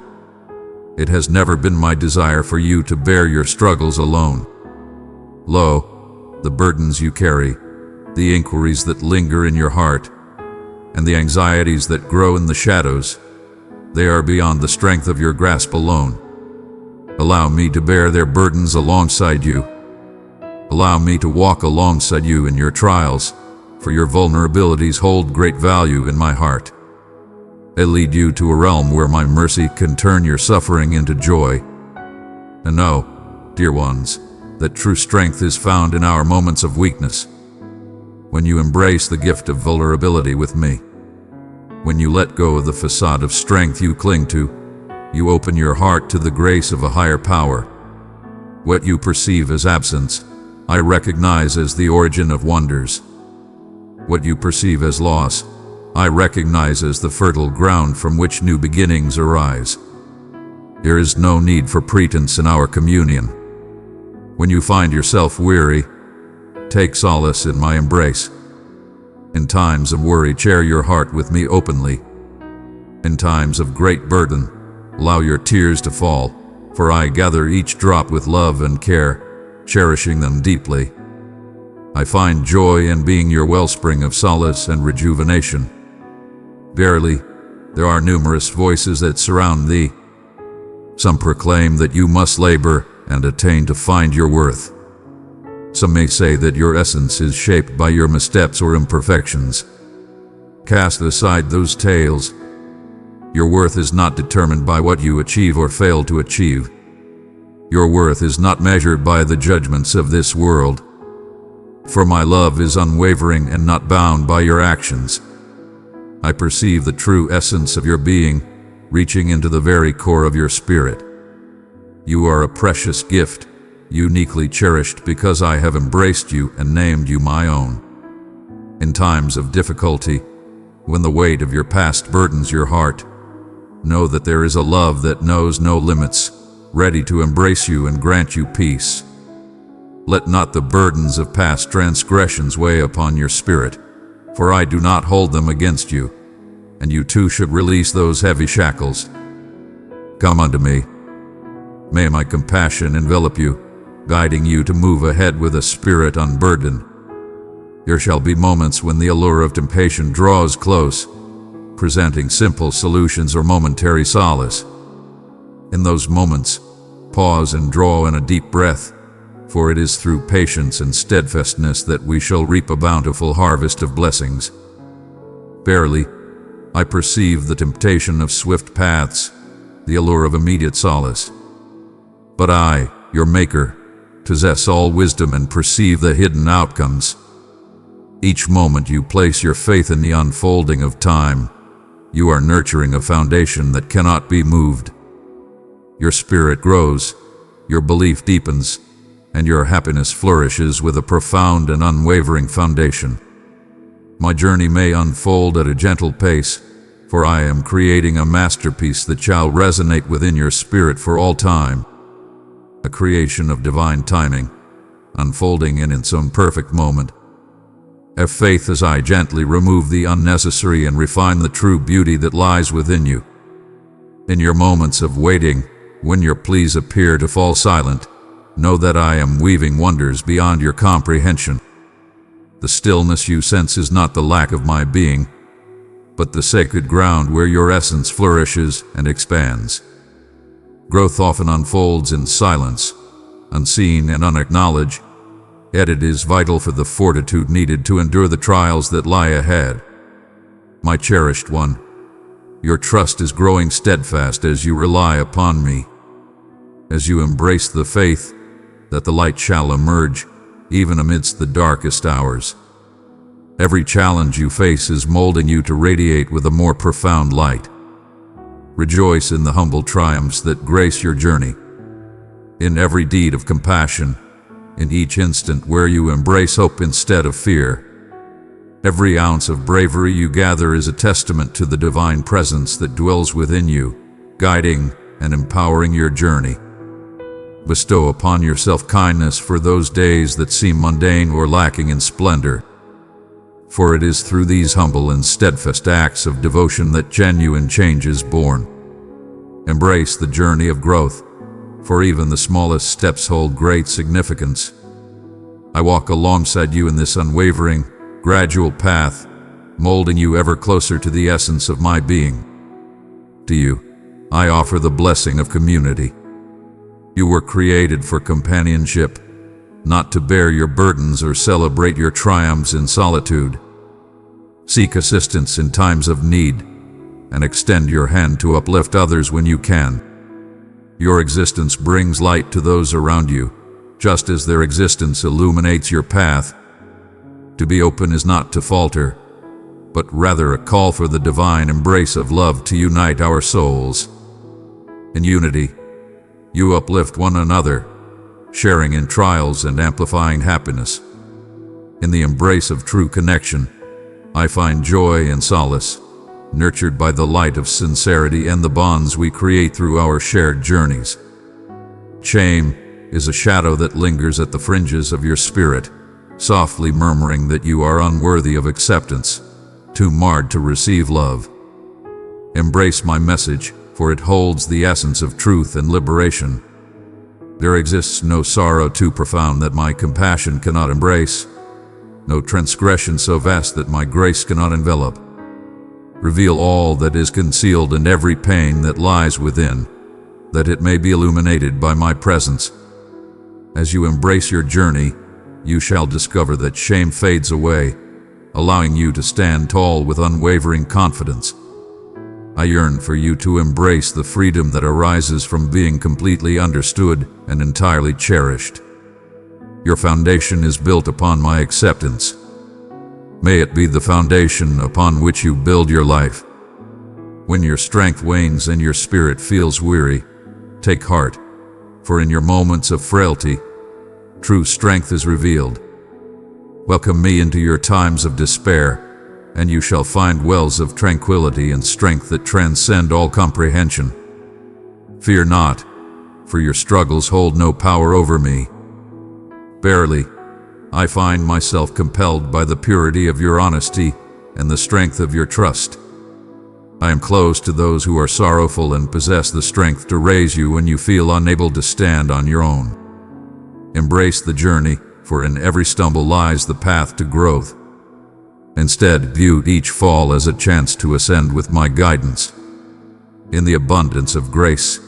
It has never been my desire for you to bear your struggles alone. Lo, the burdens you carry, the inquiries that linger in your heart, and the anxieties that grow in the shadows, they are beyond the strength of your grasp alone. Allow me to bear their burdens alongside you. Allow me to walk alongside you in your trials, for your vulnerabilities hold great value in my heart. I lead you to a realm where my mercy can turn your suffering into joy. And know, dear ones, that true strength is found in our moments of weakness. When you embrace the gift of vulnerability with me, when you let go of the facade of strength you cling to, you open your heart to the grace of a higher power. What you perceive as absence, I recognize as the origin of wonders. What you perceive as loss, I recognize as the fertile ground from which new beginnings arise. There is no need for pretense in our communion. When you find yourself weary, take solace in my embrace. In times of worry, share your heart with me openly. In times of great burden, allow your tears to fall, for I gather each drop with love and care, cherishing them deeply. I find joy in being your wellspring of solace and rejuvenation. Verily, there are numerous voices that surround thee. Some proclaim that you must labor and attain to find your worth. Some may say that your essence is shaped by your missteps or imperfections. Cast aside those tales. Your worth is not determined by what you achieve or fail to achieve. Your worth is not measured by the judgments of this world. For my love is unwavering and not bound by your actions. I perceive the true essence of your being, reaching into the very core of your spirit. You are a precious gift, uniquely cherished because I have embraced you and named you my own. In times of difficulty, when the weight of your past burdens your heart, know that there is a love that knows no limits, ready to embrace you and grant you peace. Let not the burdens of past transgressions weigh upon your spirit, for I do not hold them against you, and you too should release those heavy shackles. Come unto me. May my compassion envelop you, guiding you to move ahead with a spirit unburdened. There shall be moments when the allure of temptation draws close, presenting simple solutions or momentary solace. In those moments, pause and draw in a deep breath, for it is through patience and steadfastness that we shall reap a bountiful harvest of blessings. Verily, I perceive the temptation of swift paths, the allure of immediate solace. But I, your Maker, possess all wisdom and perceive the hidden outcomes. Each moment you place your faith in the unfolding of time, you are nurturing a foundation that cannot be moved. Your spirit grows, your belief deepens, and your happiness flourishes with a profound and unwavering foundation. My journey may unfold at a gentle pace, for I am creating a masterpiece that shall resonate within your spirit for all time, a creation of divine timing, unfolding in its own perfect moment. Have faith as I gently remove the unnecessary and refine the true beauty that lies within you. In your moments of waiting, when your pleas appear to fall silent, know that I am weaving wonders beyond your comprehension. The stillness you sense is not the lack of my being, but the sacred ground where your essence flourishes and expands. Growth often unfolds in silence, unseen and unacknowledged, yet it is vital for the fortitude needed to endure the trials that lie ahead. My cherished one, your trust is growing steadfast as you rely upon me, as you embrace the faith that the light shall emerge even amidst the darkest hours. Every challenge you face is molding you to radiate with a more profound light. Rejoice in the humble triumphs that grace your journey, in every deed of compassion, in each instant where you embrace hope instead of fear. Every ounce of bravery you gather is a testament to the divine presence that dwells within you, guiding and empowering your journey. Bestow upon yourself kindness for those days that seem mundane or lacking in splendor, for it is through these humble and steadfast acts of devotion that genuine change is born. Embrace the journey of growth, for even the smallest steps hold great significance. I walk alongside you in this unwavering, gradual path, molding you ever closer to the essence of my being. To you, I offer the blessing of community. You were created for companionship, not to bear your burdens or celebrate your triumphs in solitude. Seek assistance in times of need, and extend your hand to uplift others when you can. Your existence brings light to those around you, just as their existence illuminates your path. To be open is not to falter, but rather a call for the divine embrace of love to unite our souls. In unity, you uplift one another, sharing in trials and amplifying happiness. In the embrace of true connection, I find joy and solace, nurtured by the light of sincerity and the bonds we create through our shared journeys. Shame is a shadow that lingers at the fringes of your spirit, softly murmuring that you are unworthy of acceptance, too marred to receive love. Embrace my message, for it holds the essence of truth and liberation. There exists no sorrow too profound that my compassion cannot embrace, no transgression so vast that my grace cannot envelop. Reveal all that is concealed and every pain that lies within, that it may be illuminated by my presence. As you embrace your journey, you shall discover that shame fades away, allowing you to stand tall with unwavering confidence. I yearn for you to embrace the freedom that arises from being completely understood and entirely cherished. Your foundation is built upon my acceptance. May it be the foundation upon which you build your life. When your strength wanes and your spirit feels weary, take heart, for in your moments of frailty, true strength is revealed. Welcome me into your times of despair, and you shall find wells of tranquility and strength that transcend all comprehension. Fear not, for your struggles hold no power over me. Barely, I find myself compelled by the purity of your honesty and the strength of your trust. I am close to those who are sorrowful and possess the strength to raise you when you feel unable to stand on your own. Embrace the journey, for in every stumble lies the path to growth. Instead, view each fall as a chance to ascend with my guidance. In the abundance of grace,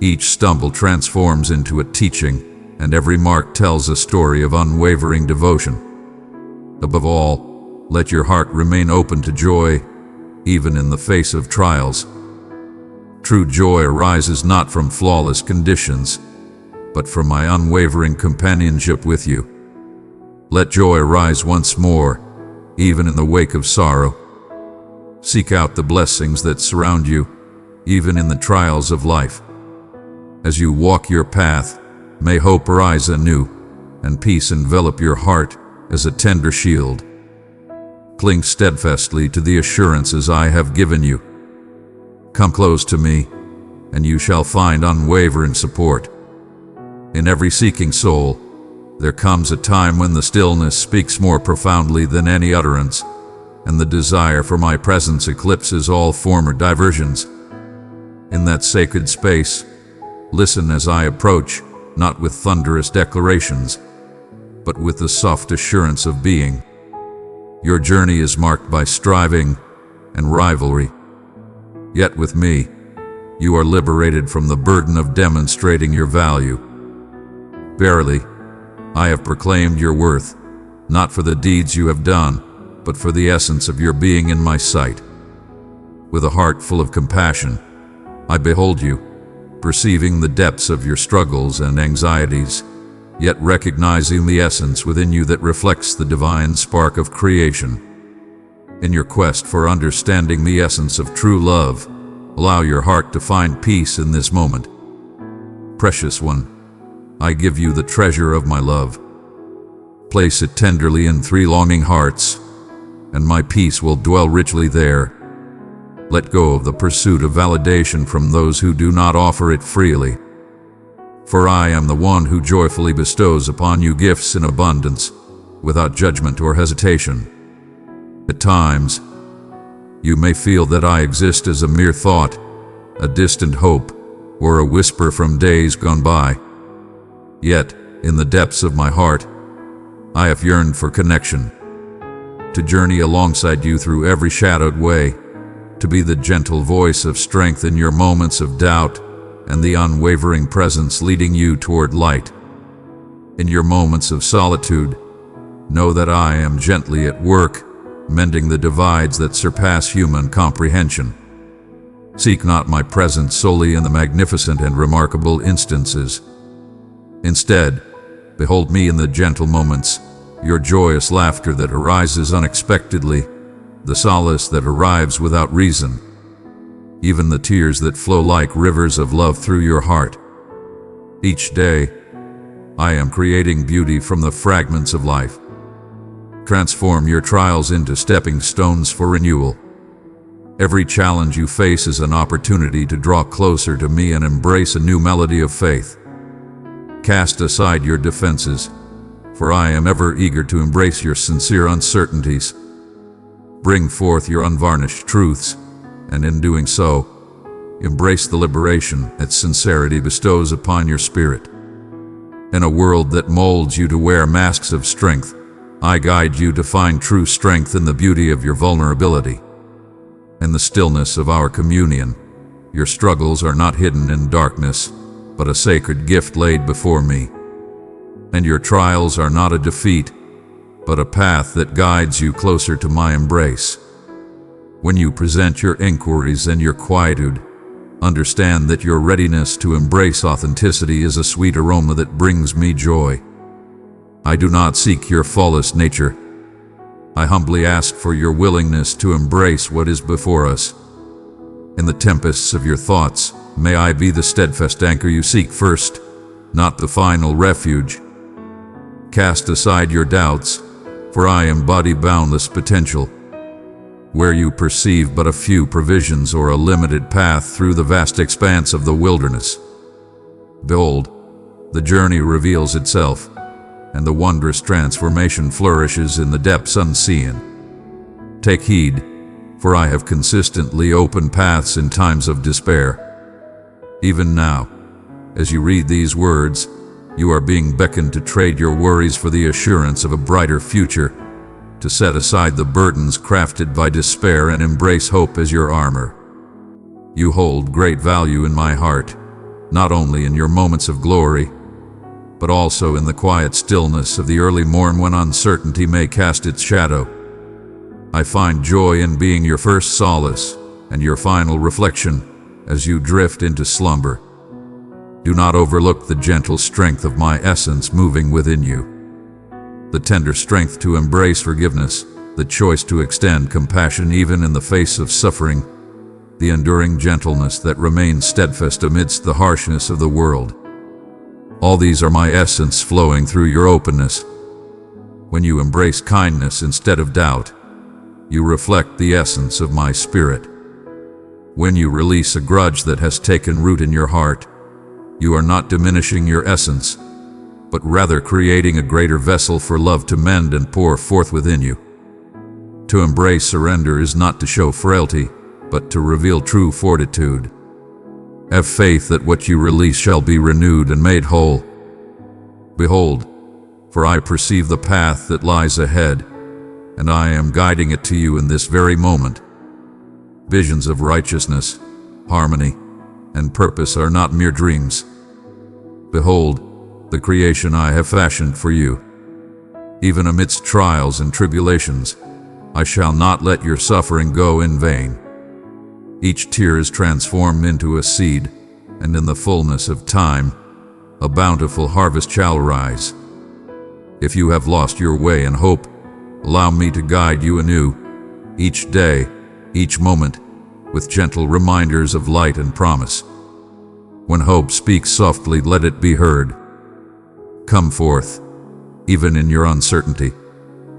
each stumble transforms into a teaching, and every mark tells a story of unwavering devotion. Above all, let your heart remain open to joy, even in the face of trials. True joy arises not from flawless conditions, but from my unwavering companionship with you. Let joy arise once more, even in the wake of sorrow. Seek out the blessings that surround you, even in the trials of life. As you walk your path, may hope rise anew, and peace envelop your heart as a tender shield. Cling steadfastly to the assurances I have given you, Come close to me, and you shall find unwavering support. In every seeking soul, there comes a time when the stillness speaks more profoundly than any utterance, and the desire for my presence eclipses all former diversions. In that sacred space, listen as I approach, not with thunderous declarations, but with the soft assurance of being. Your journey is marked by striving and rivalry. Yet with me, you are liberated from the burden of demonstrating your value. Verily, I have proclaimed your worth, not for the deeds you have done, but for the essence of your being in my sight. With a heart full of compassion, I behold you, perceiving the depths of your struggles and anxieties, yet recognizing the essence within you that reflects the divine spark of creation. In your quest for understanding the essence of true love, allow your heart to find peace in this moment. Precious one, I give you the treasure of my love. Place it tenderly in 3 longing hearts, and my peace will dwell richly there. Let go of the pursuit of validation from those who do not offer it freely. For I am the one who joyfully bestows upon you gifts in abundance, without judgment or hesitation. At times, you may feel that I exist as a mere thought, a distant hope, or a whisper from days gone by. Yet, in the depths of my heart, I have yearned for connection, to journey alongside you through every shadowed way, to be the gentle voice of strength in your moments of doubt, and the unwavering presence leading you toward light. In your moments of solitude, know that I am gently at work, mending the divides that surpass human comprehension. Seek not my presence solely in the magnificent and remarkable instances. Instead, behold me in the gentle moments, your joyous laughter that arises unexpectedly, the solace that arrives without reason, even the tears that flow like rivers of love through your heart. Each day, I am creating beauty from the fragments of life. Transform your trials into stepping stones for renewal. Every challenge you face is an opportunity to draw closer to me and embrace a new melody of faith. Cast aside your defenses, for I am ever eager to embrace your sincere uncertainties. Bring forth your unvarnished truths, and in doing so, embrace the liberation that sincerity bestows upon your spirit. In a world that molds you to wear masks of strength, I guide you to find true strength in the beauty of your vulnerability. In the stillness of our communion, your struggles are not hidden in darkness, but a sacred gift laid before me. And your trials are not a defeat, but a path that guides you closer to my embrace. When you present your inquiries and your quietude, understand that your readiness to embrace authenticity is a sweet aroma that brings me joy. I do not seek your flawless nature. I humbly ask for your willingness to embrace what is before us. In the tempests of your thoughts, may I be the steadfast anchor you seek first, not the final refuge. Cast aside your doubts, for I embody boundless potential. Where you perceive but a few provisions or a limited path through the vast expanse of the wilderness, behold, the journey reveals itself, and the wondrous transformation flourishes in the depths unseen. Take heed, for I have consistently opened paths in times of despair. Even now, as you read these words, you are being beckoned to trade your worries for the assurance of a brighter future, to set aside the burdens crafted by despair and embrace hope as your armor. You hold great value in my heart, not only in your moments of glory, but also in the quiet stillness of the early morn when uncertainty may cast its shadow. I find joy in being your first solace and your final reflection as you drift into slumber. Do not overlook the gentle strength of my essence moving within you. The tender strength to embrace forgiveness, the choice to extend compassion even in the face of suffering, the enduring gentleness that remains steadfast amidst the harshness of the world. All these are my essence flowing through your openness. When you embrace kindness instead of doubt, you reflect the essence of my spirit. When you release a grudge that has taken root in your heart, you are not diminishing your essence, but rather creating a greater vessel for love to mend and pour forth within you. To embrace surrender is not to show frailty, but to reveal true fortitude. Have faith that what you release shall be renewed and made whole. Behold, for I perceive the path that lies ahead, and I am guiding it to you in this very moment. Visions of righteousness, harmony, and purpose are not mere dreams. Behold, the creation I have fashioned for you. Even amidst trials and tribulations, I shall not let your suffering go in vain. Each tear is transformed into a seed, and in the fullness of time, a bountiful harvest shall rise. If you have lost your way and hope, allow me to guide you anew, each day, each moment, with gentle reminders of light and promise. When hope speaks softly, let it be heard. Come forth, even in your uncertainty,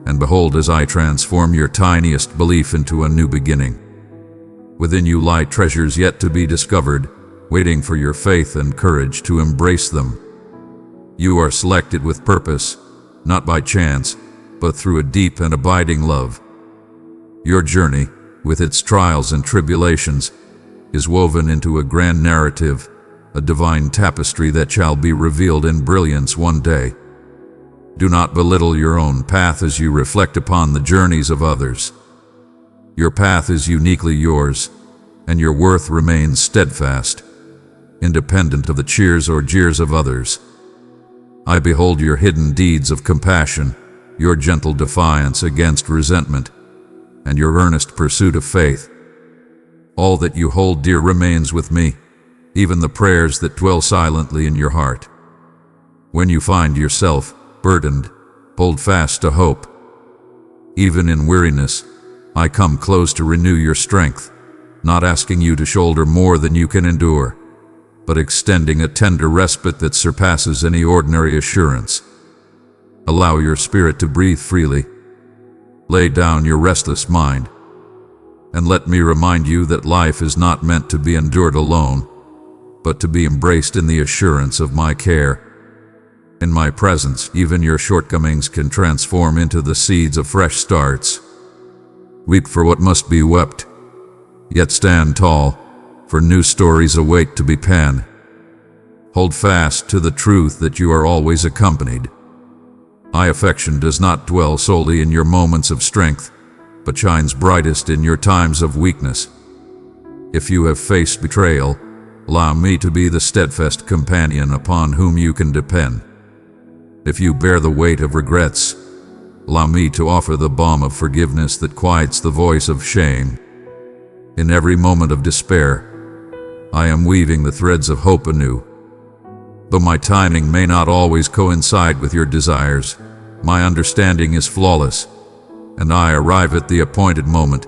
and behold as I transform your tiniest belief into a new beginning. Within you lie treasures yet to be discovered, waiting for your faith and courage to embrace them. You are selected with purpose, not by chance, but through a deep and abiding love. Your journey, with its trials and tribulations, is woven into a grand narrative, a divine tapestry that shall be revealed in brilliance one day. Do not belittle your own path as you reflect upon the journeys of others. Your path is uniquely yours, and your worth remains steadfast, independent of the cheers or jeers of others. I behold your hidden deeds of compassion, your gentle defiance against resentment, and your earnest pursuit of faith. All that you hold dear remains with me, even the prayers that dwell silently in your heart. When you find yourself burdened, hold fast to hope. Even in weariness, I come close to renew your strength, not asking you to shoulder more than you can endure, but extending a tender respite that surpasses any ordinary assurance. Allow your spirit to breathe freely. Lay down your restless mind, and let me remind you that life is not meant to be endured alone, but to be embraced in the assurance of my care. In my presence, even your shortcomings can transform into the seeds of fresh starts. Weep for what must be wept, yet stand tall, for new stories await to be penned. Hold fast to the truth that you are always accompanied. My affection does not dwell solely in your moments of strength, but shines brightest in your times of weakness. If you have faced betrayal, allow me to be the steadfast companion upon whom you can depend. If you bear the weight of regrets, allow me to offer the balm of forgiveness that quiets the voice of shame. In every moment of despair, I am weaving the threads of hope anew. Though my timing may not always coincide with your desires, my understanding is flawless, and I arrive at the appointed moment,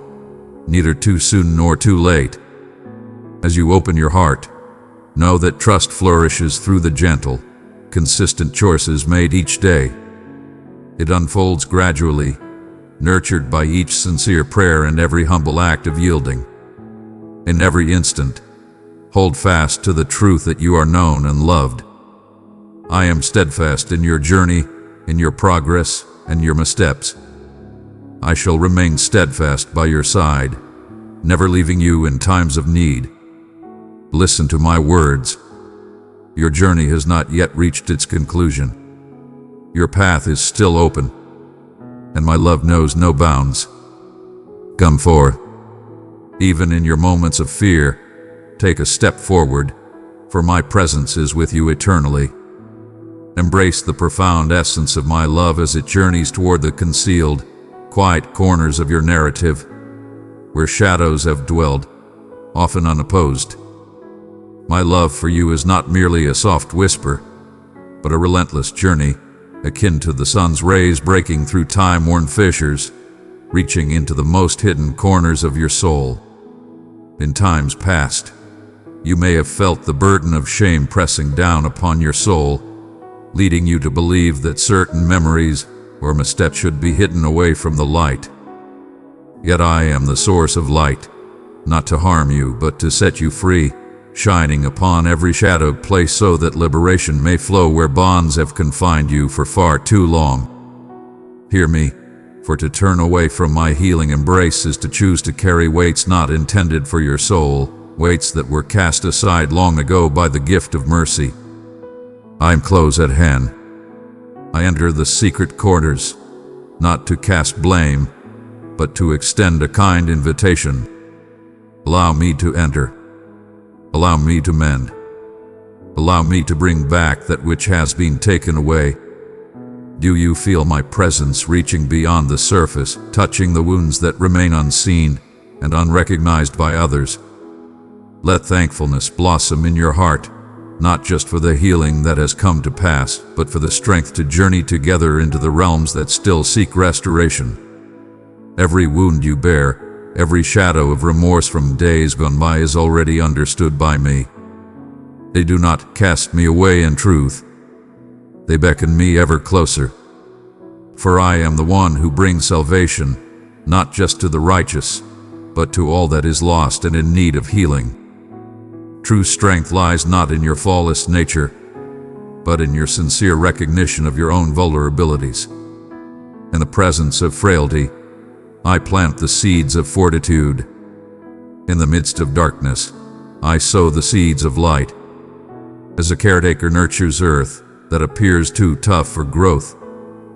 neither too soon nor too late. As you open your heart, know that trust flourishes through the gentle, consistent choices made each day. It unfolds gradually, nurtured by each sincere prayer and every humble act of yielding. In every instant, hold fast to the truth that you are known and loved. I am steadfast in your journey, in your progress, and your missteps. I shall remain steadfast by your side, never leaving you in times of need. Listen to my words. Your journey has not yet reached its conclusion. Your path is still open, and my love knows no bounds. Come forth. Even in your moments of fear, take a step forward, for my presence is with you eternally. Embrace the profound essence of my love as it journeys toward the concealed, quiet corners of your narrative, where shadows have dwelled, often unopposed. My love for you is not merely a soft whisper, but a relentless journey, akin to the sun's rays breaking through time-worn fissures, reaching into the most hidden corners of your soul. In times past, you may have felt the burden of shame pressing down upon your soul, leading you to believe that certain memories or missteps should be hidden away from the light. Yet I am the source of light, not to harm you, but to set you free, shining upon every shadowed place so that liberation may flow where bonds have confined you for far too long. Hear me, for to turn away from my healing embrace is to choose to carry weights not intended for your soul, weights that were cast aside long ago by the gift of mercy. I am close at hand. I enter the secret corners, not to cast blame, but to extend a kind invitation. Allow me to enter. Allow me to mend. Allow me to bring back that which has been taken away. Do you feel my presence reaching beyond the surface, touching the wounds that remain unseen and unrecognized by others? Let thankfulness blossom in your heart, not just for the healing that has come to pass, but for the strength to journey together into the realms that still seek restoration. Every wound you bear, every shadow of remorse from days gone by is already understood by me. They do not cast me away in truth. They beckon me ever closer. For I am the one who brings salvation, not just to the righteous, but to all that is lost and in need of healing. True strength lies not in your flawless nature, but in your sincere recognition of your own vulnerabilities. In the presence of frailty, I plant the seeds of fortitude. In the midst of darkness, I sow the seeds of light. As a caretaker nurtures earth that appears too tough for growth,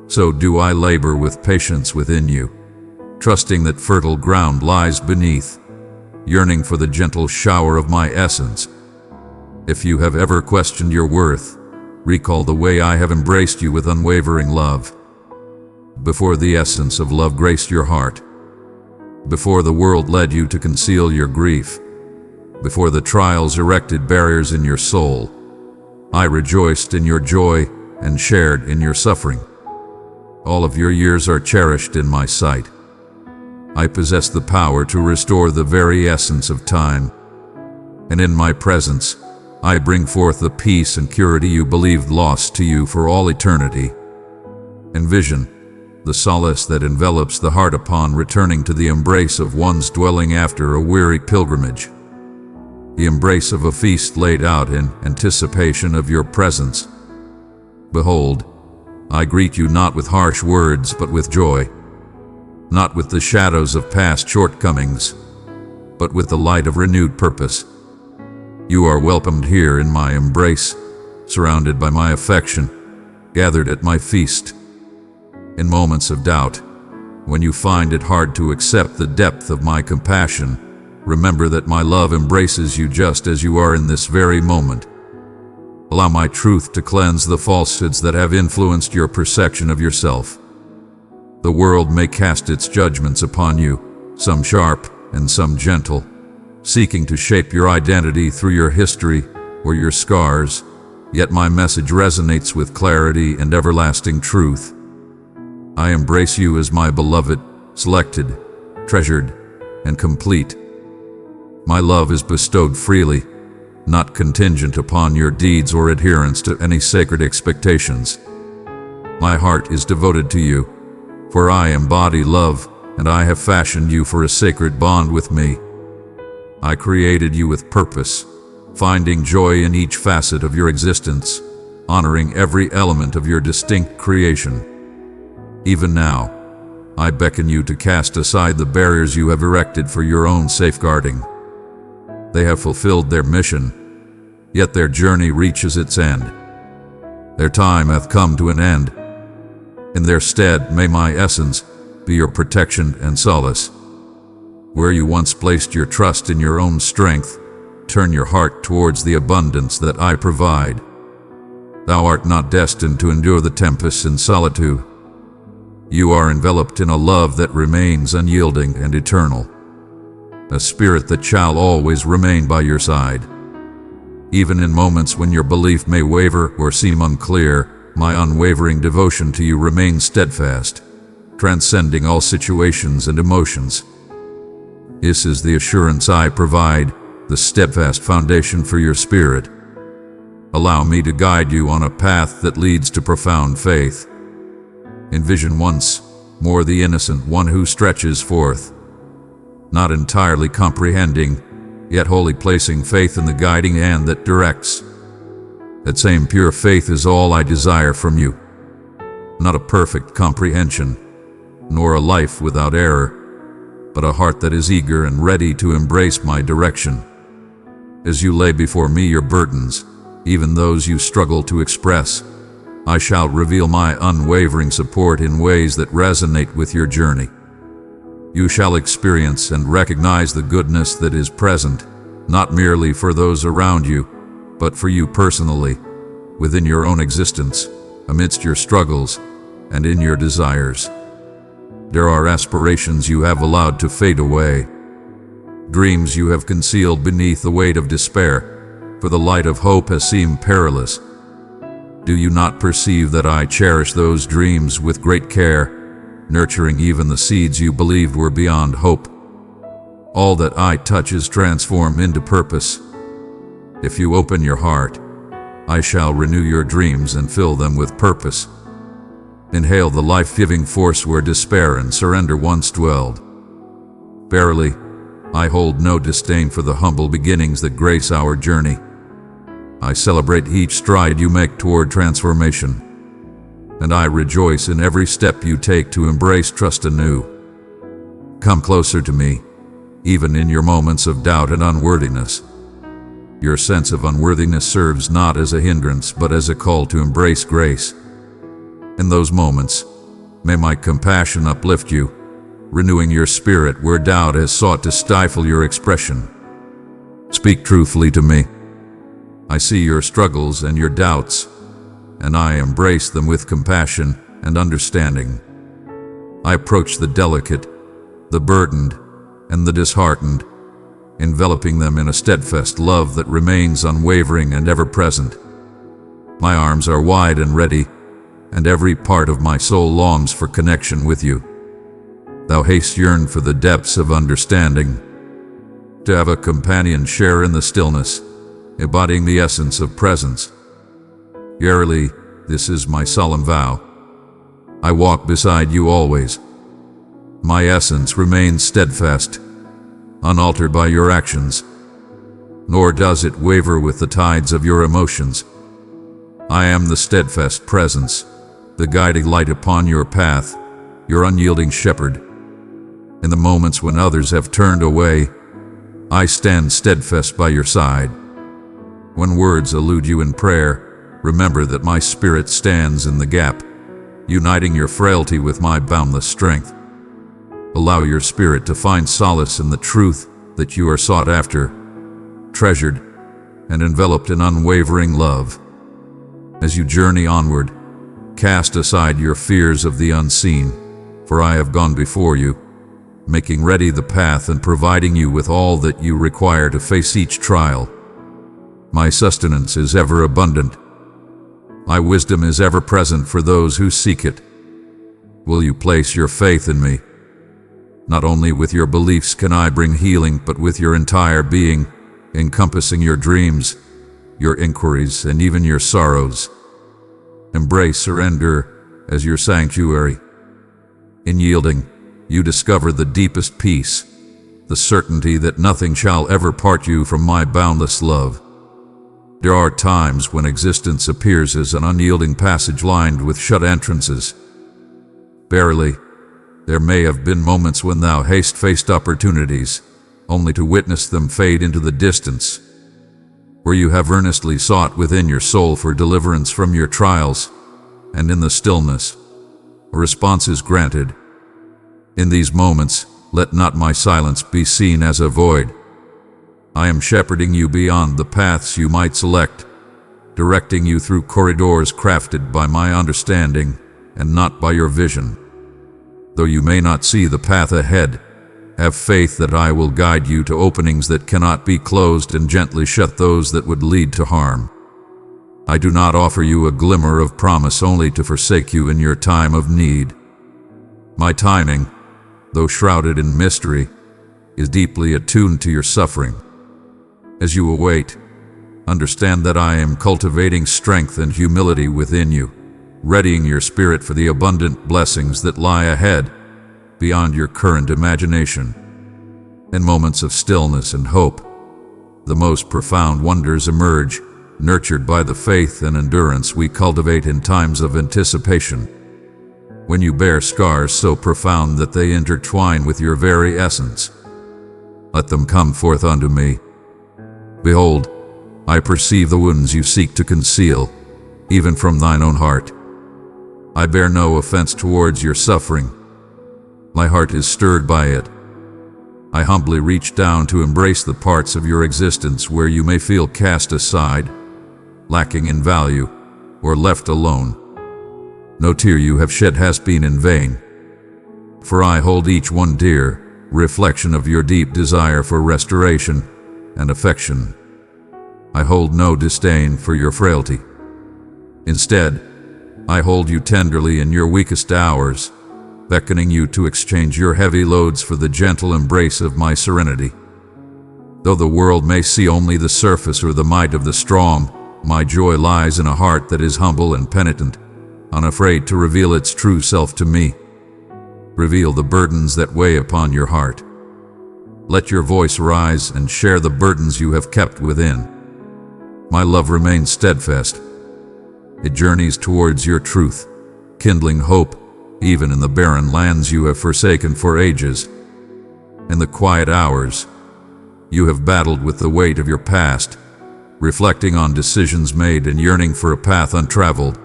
so do I labor with patience within you, trusting that fertile ground lies beneath, yearning for the gentle shower of my essence. If you have ever questioned your worth, recall the way I have embraced you with unwavering love. Before the essence of love graced your heart, before the world led you to conceal your grief, before the trials erected barriers in your soul, I rejoiced in your joy and shared in your suffering. All of your years are cherished in my sight. I possess the power to restore the very essence of time, and in my presence, I bring forth the peace and purity you believed lost to you for all eternity. Envision the solace that envelops the heart upon returning to the embrace of one's dwelling after a weary pilgrimage. The embrace of a feast laid out in anticipation of your presence. Behold, I greet you not with harsh words but with joy, not with the shadows of past shortcomings, but with the light of renewed purpose. You are welcomed here in my embrace, surrounded by my affection, gathered at my feast. In moments of doubt, when you find it hard to accept the depth of my compassion, remember that my love embraces you just as you are in this very moment. Allow my truth to cleanse the falsehoods that have influenced your perception of yourself. The world may cast its judgments upon you, some sharp and some gentle, seeking to shape your identity through your history or your scars, yet my message resonates with clarity and everlasting truth. I embrace you as my beloved, selected, treasured, and complete. My love is bestowed freely, not contingent upon your deeds or adherence to any sacred expectations. My heart is devoted to you, for I embody love, and I have fashioned you for a sacred bond with me. I created you with purpose, finding joy in each facet of your existence, honoring every element of your distinct creation. Even now, I beckon you to cast aside the barriers you have erected for your own safeguarding. They have fulfilled their mission, yet their journey reaches its end. Their time hath come to an end. In their stead may my essence be your protection and solace. Where you once placed your trust in your own strength, turn your heart towards the abundance that I provide. Thou art not destined to endure the tempests in solitude. You are enveloped in a love that remains unyielding and eternal, a spirit that shall always remain by your side. Even in moments when your belief may waver or seem unclear, my unwavering devotion to you remains steadfast, transcending all situations and emotions. This is the assurance I provide, the steadfast foundation for your spirit. Allow me to guide you on a path that leads to profound faith. Envision once more the innocent one who stretches forth, not entirely comprehending, yet wholly placing faith in the guiding hand that directs. That same pure faith is all I desire from you. Not a perfect comprehension, nor a life without error, but a heart that is eager and ready to embrace my direction. As you lay before me your burdens, even those you struggle to express, I shall reveal my unwavering support in ways that resonate with your journey. You shall experience and recognize the goodness that is present, not merely for those around you, but for you personally, within your own existence, amidst your struggles, and in your desires. There are aspirations you have allowed to fade away, dreams you have concealed beneath the weight of despair, for the light of hope has seemed perilous. Do you not perceive that I cherish those dreams with great care, nurturing even the seeds you believed were beyond hope? All that I touch is transformed into purpose. If you open your heart, I shall renew your dreams and fill them with purpose. Inhale the life-giving force where despair and surrender once dwelled. Verily, I hold no disdain for the humble beginnings that grace our journey. I celebrate each stride you make toward transformation, and I rejoice in every step you take to embrace trust anew. Come closer to me, even in your moments of doubt and unworthiness. Your sense of unworthiness serves not as a hindrance, but as a call to embrace grace. In those moments, may my compassion uplift you, renewing your spirit where doubt has sought to stifle your expression. Speak truthfully to me. I see your struggles and your doubts, and I embrace them with compassion and understanding. I approach the delicate, the burdened, and the disheartened, enveloping them in a steadfast love that remains unwavering and ever-present. My arms are wide and ready, and every part of my soul longs for connection with you. Thou hast yearned for the depths of understanding, to have a companion share in the stillness, embodying the essence of presence. Verily, this is my solemn vow. I walk beside you always. My essence remains steadfast, unaltered by your actions, nor does it waver with the tides of your emotions. I am the steadfast presence, the guiding light upon your path, your unyielding shepherd. In the moments when others have turned away, I stand steadfast by your side. When words elude you in prayer, remember that my spirit stands in the gap, uniting your frailty with my boundless strength. Allow your spirit to find solace in the truth that you are sought after, treasured, and enveloped in unwavering love. As you journey onward, cast aside your fears of the unseen, for I have gone before you, making ready the path and providing you with all that you require to face each trial. My sustenance is ever abundant. My wisdom is ever present for those who seek it. Will you place your faith in me? Not only with your beliefs can I bring healing, but with your entire being, encompassing your dreams, your inquiries, and even your sorrows. Embrace surrender as your sanctuary. In yielding, you discover the deepest peace, the certainty that nothing shall ever part you from my boundless love. There are times when existence appears as an unyielding passage lined with shut entrances. Verily, there may have been moments when thou hast faced opportunities, only to witness them fade into the distance, where you have earnestly sought within your soul for deliverance from your trials, and in the stillness, a response is granted. In these moments, let not my silence be seen as a void. I am shepherding you beyond the paths you might select, directing you through corridors crafted by my understanding and not by your vision. Though you may not see the path ahead, have faith that I will guide you to openings that cannot be closed and gently shut those that would lead to harm. I do not offer you a glimmer of promise only to forsake you in your time of need. My timing, though shrouded in mystery, is deeply attuned to your suffering. As you await, understand that I am cultivating strength and humility within you, readying your spirit for the abundant blessings that lie ahead, beyond your current imagination. In moments of stillness and hope, the most profound wonders emerge, nurtured by the faith and endurance we cultivate in times of anticipation. When you bear scars so profound that they intertwine with your very essence, let them come forth unto me. Behold, I perceive the wounds you seek to conceal, even from thine own heart. I bear no offense towards your suffering. My heart is stirred by it. I humbly reach down to embrace the parts of your existence where you may feel cast aside, lacking in value, or left alone. No tear you have shed has been in vain, for I hold each one dear, reflection of your deep desire for restoration and affection. I hold no disdain for your frailty. Instead, I hold you tenderly in your weakest hours, beckoning you to exchange your heavy loads for the gentle embrace of my serenity. Though the world may see only the surface or the might of the strong, my joy lies in a heart that is humble and penitent, unafraid to reveal its true self to me. Reveal the burdens that weigh upon your heart. Let your voice rise and share the burdens you have kept within. My love remains steadfast. It journeys towards your truth, kindling hope even in the barren lands you have forsaken for ages. In the quiet hours, you have battled with the weight of your past, reflecting on decisions made and yearning for a path untraveled.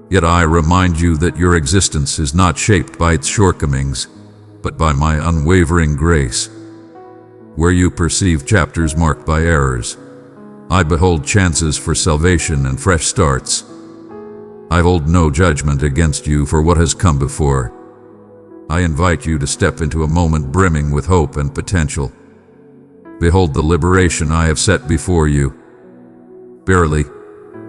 Yet I remind you that your existence is not shaped by its shortcomings, but by my unwavering grace. Where you perceive chapters marked by errors, I behold chances for salvation and fresh starts. I hold no judgment against you for what has come before. I invite you to step into a moment brimming with hope and potential. Behold the liberation I have set before you. Verily,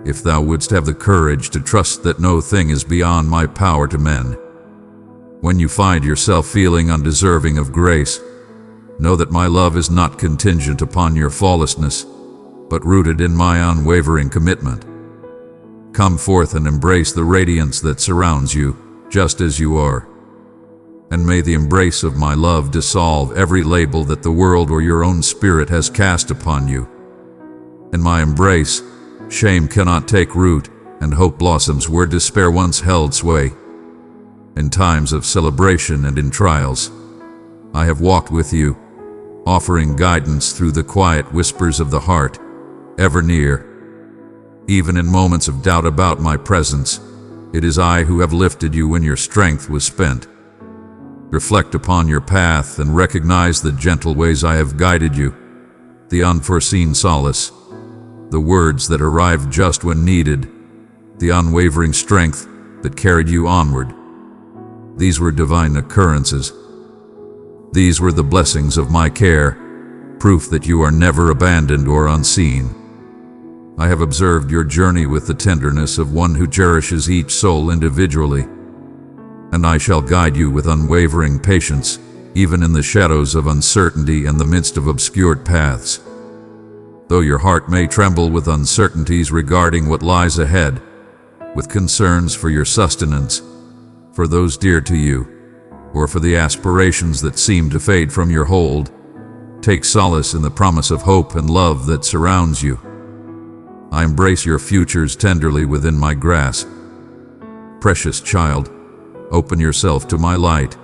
if thou wouldst have the courage to trust that no thing is beyond my power to mend. When you find yourself feeling undeserving of grace, know that my love is not contingent upon your flawlessness, but rooted in my unwavering commitment. Come forth and embrace the radiance that surrounds you, just as you are. And may the embrace of my love dissolve every label that the world or your own spirit has cast upon you. In my embrace, shame cannot take root, and hope blossoms where despair once held sway. In times of celebration and in trials, I have walked with you, offering guidance through the quiet whispers of the heart, ever near. Even in moments of doubt about my presence, it is I who have lifted you when your strength was spent. Reflect upon your path and recognize the gentle ways I have guided you, the unforeseen solace, the words that arrived just when needed, the unwavering strength that carried you onward. These were divine occurrences. These were the blessings of my care, proof that you are never abandoned or unseen. I have observed your journey with the tenderness of one who cherishes each soul individually, and I shall guide you with unwavering patience, even in the shadows of uncertainty and the midst of obscured paths. Though your heart may tremble with uncertainties regarding what lies ahead, with concerns for your sustenance, for those dear to you, or for the aspirations that seem to fade from your hold, take solace in the promise of hope and love that surrounds you. I embrace your futures tenderly within my grasp. Precious child, open yourself to my light.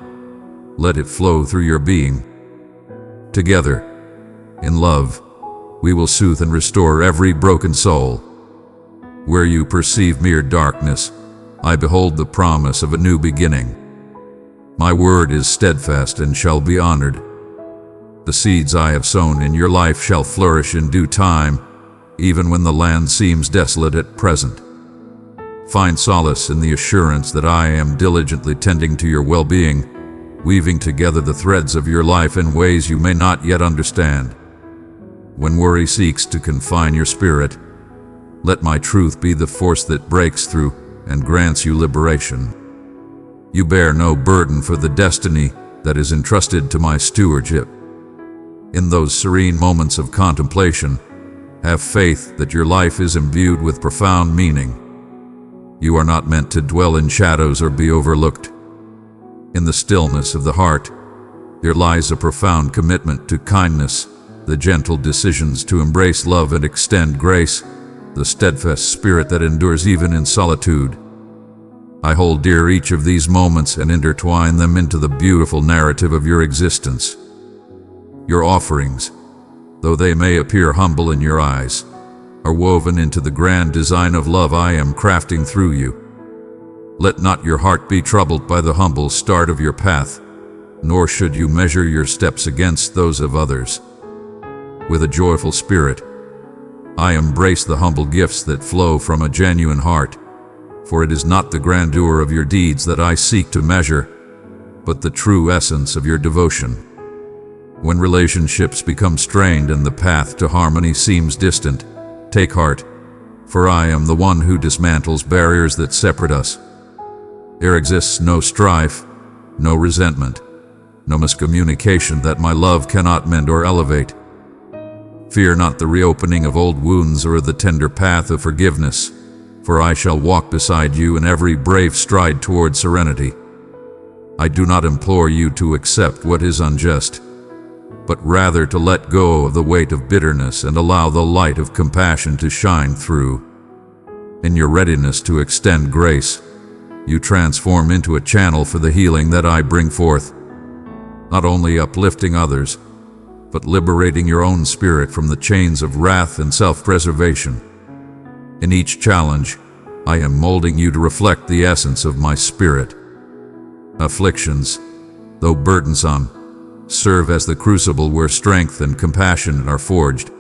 Let it flow through your being. Together, in love, we will soothe and restore every broken soul. Where you perceive mere darkness, I behold the promise of a new beginning. My word is steadfast and shall be honored. The seeds I have sown in your life shall flourish in due time, even when the land seems desolate at present. Find solace in the assurance that I am diligently tending to your well-being, weaving together the threads of your life in ways you may not yet understand. When worry seeks to confine your spirit, let my truth be the force that breaks through and grants you liberation. You bear no burden for the destiny that is entrusted to my stewardship. In those serene moments of contemplation, have faith that your life is imbued with profound meaning. You are not meant to dwell in shadows or be overlooked. In the stillness of the heart, There lies a profound commitment to kindness, the gentle decisions to embrace love and extend grace, the steadfast spirit that endures even in solitude. I hold dear each of these moments and intertwine them into the beautiful narrative of your existence. Your offerings, though they may appear humble in your eyes, are woven into the grand design of love I am crafting through you. Let not your heart be troubled by the humble start of your path, nor should you measure your steps against those of others. With a joyful spirit, I embrace the humble gifts that flow from a genuine heart, for it is not the grandeur of your deeds that I seek to measure, but the true essence of your devotion. When relationships become strained and the path to harmony seems distant, take heart, for I am the one who dismantles barriers that separate us. There exists no strife, no resentment, no miscommunication that my love cannot mend or elevate. Fear not the reopening of old wounds or the tender path of forgiveness, for I shall walk beside you in every brave stride toward serenity. I do not implore you to accept what is unjust, but rather to let go of the weight of bitterness and allow the light of compassion to shine through. In your readiness to extend grace, you transform into a channel for the healing that I bring forth, not only uplifting others, but liberating your own spirit from the chains of wrath and self-preservation. In each challenge, I am molding you to reflect the essence of my spirit. Afflictions, though burdensome, serve as the crucible where strength and compassion are forged.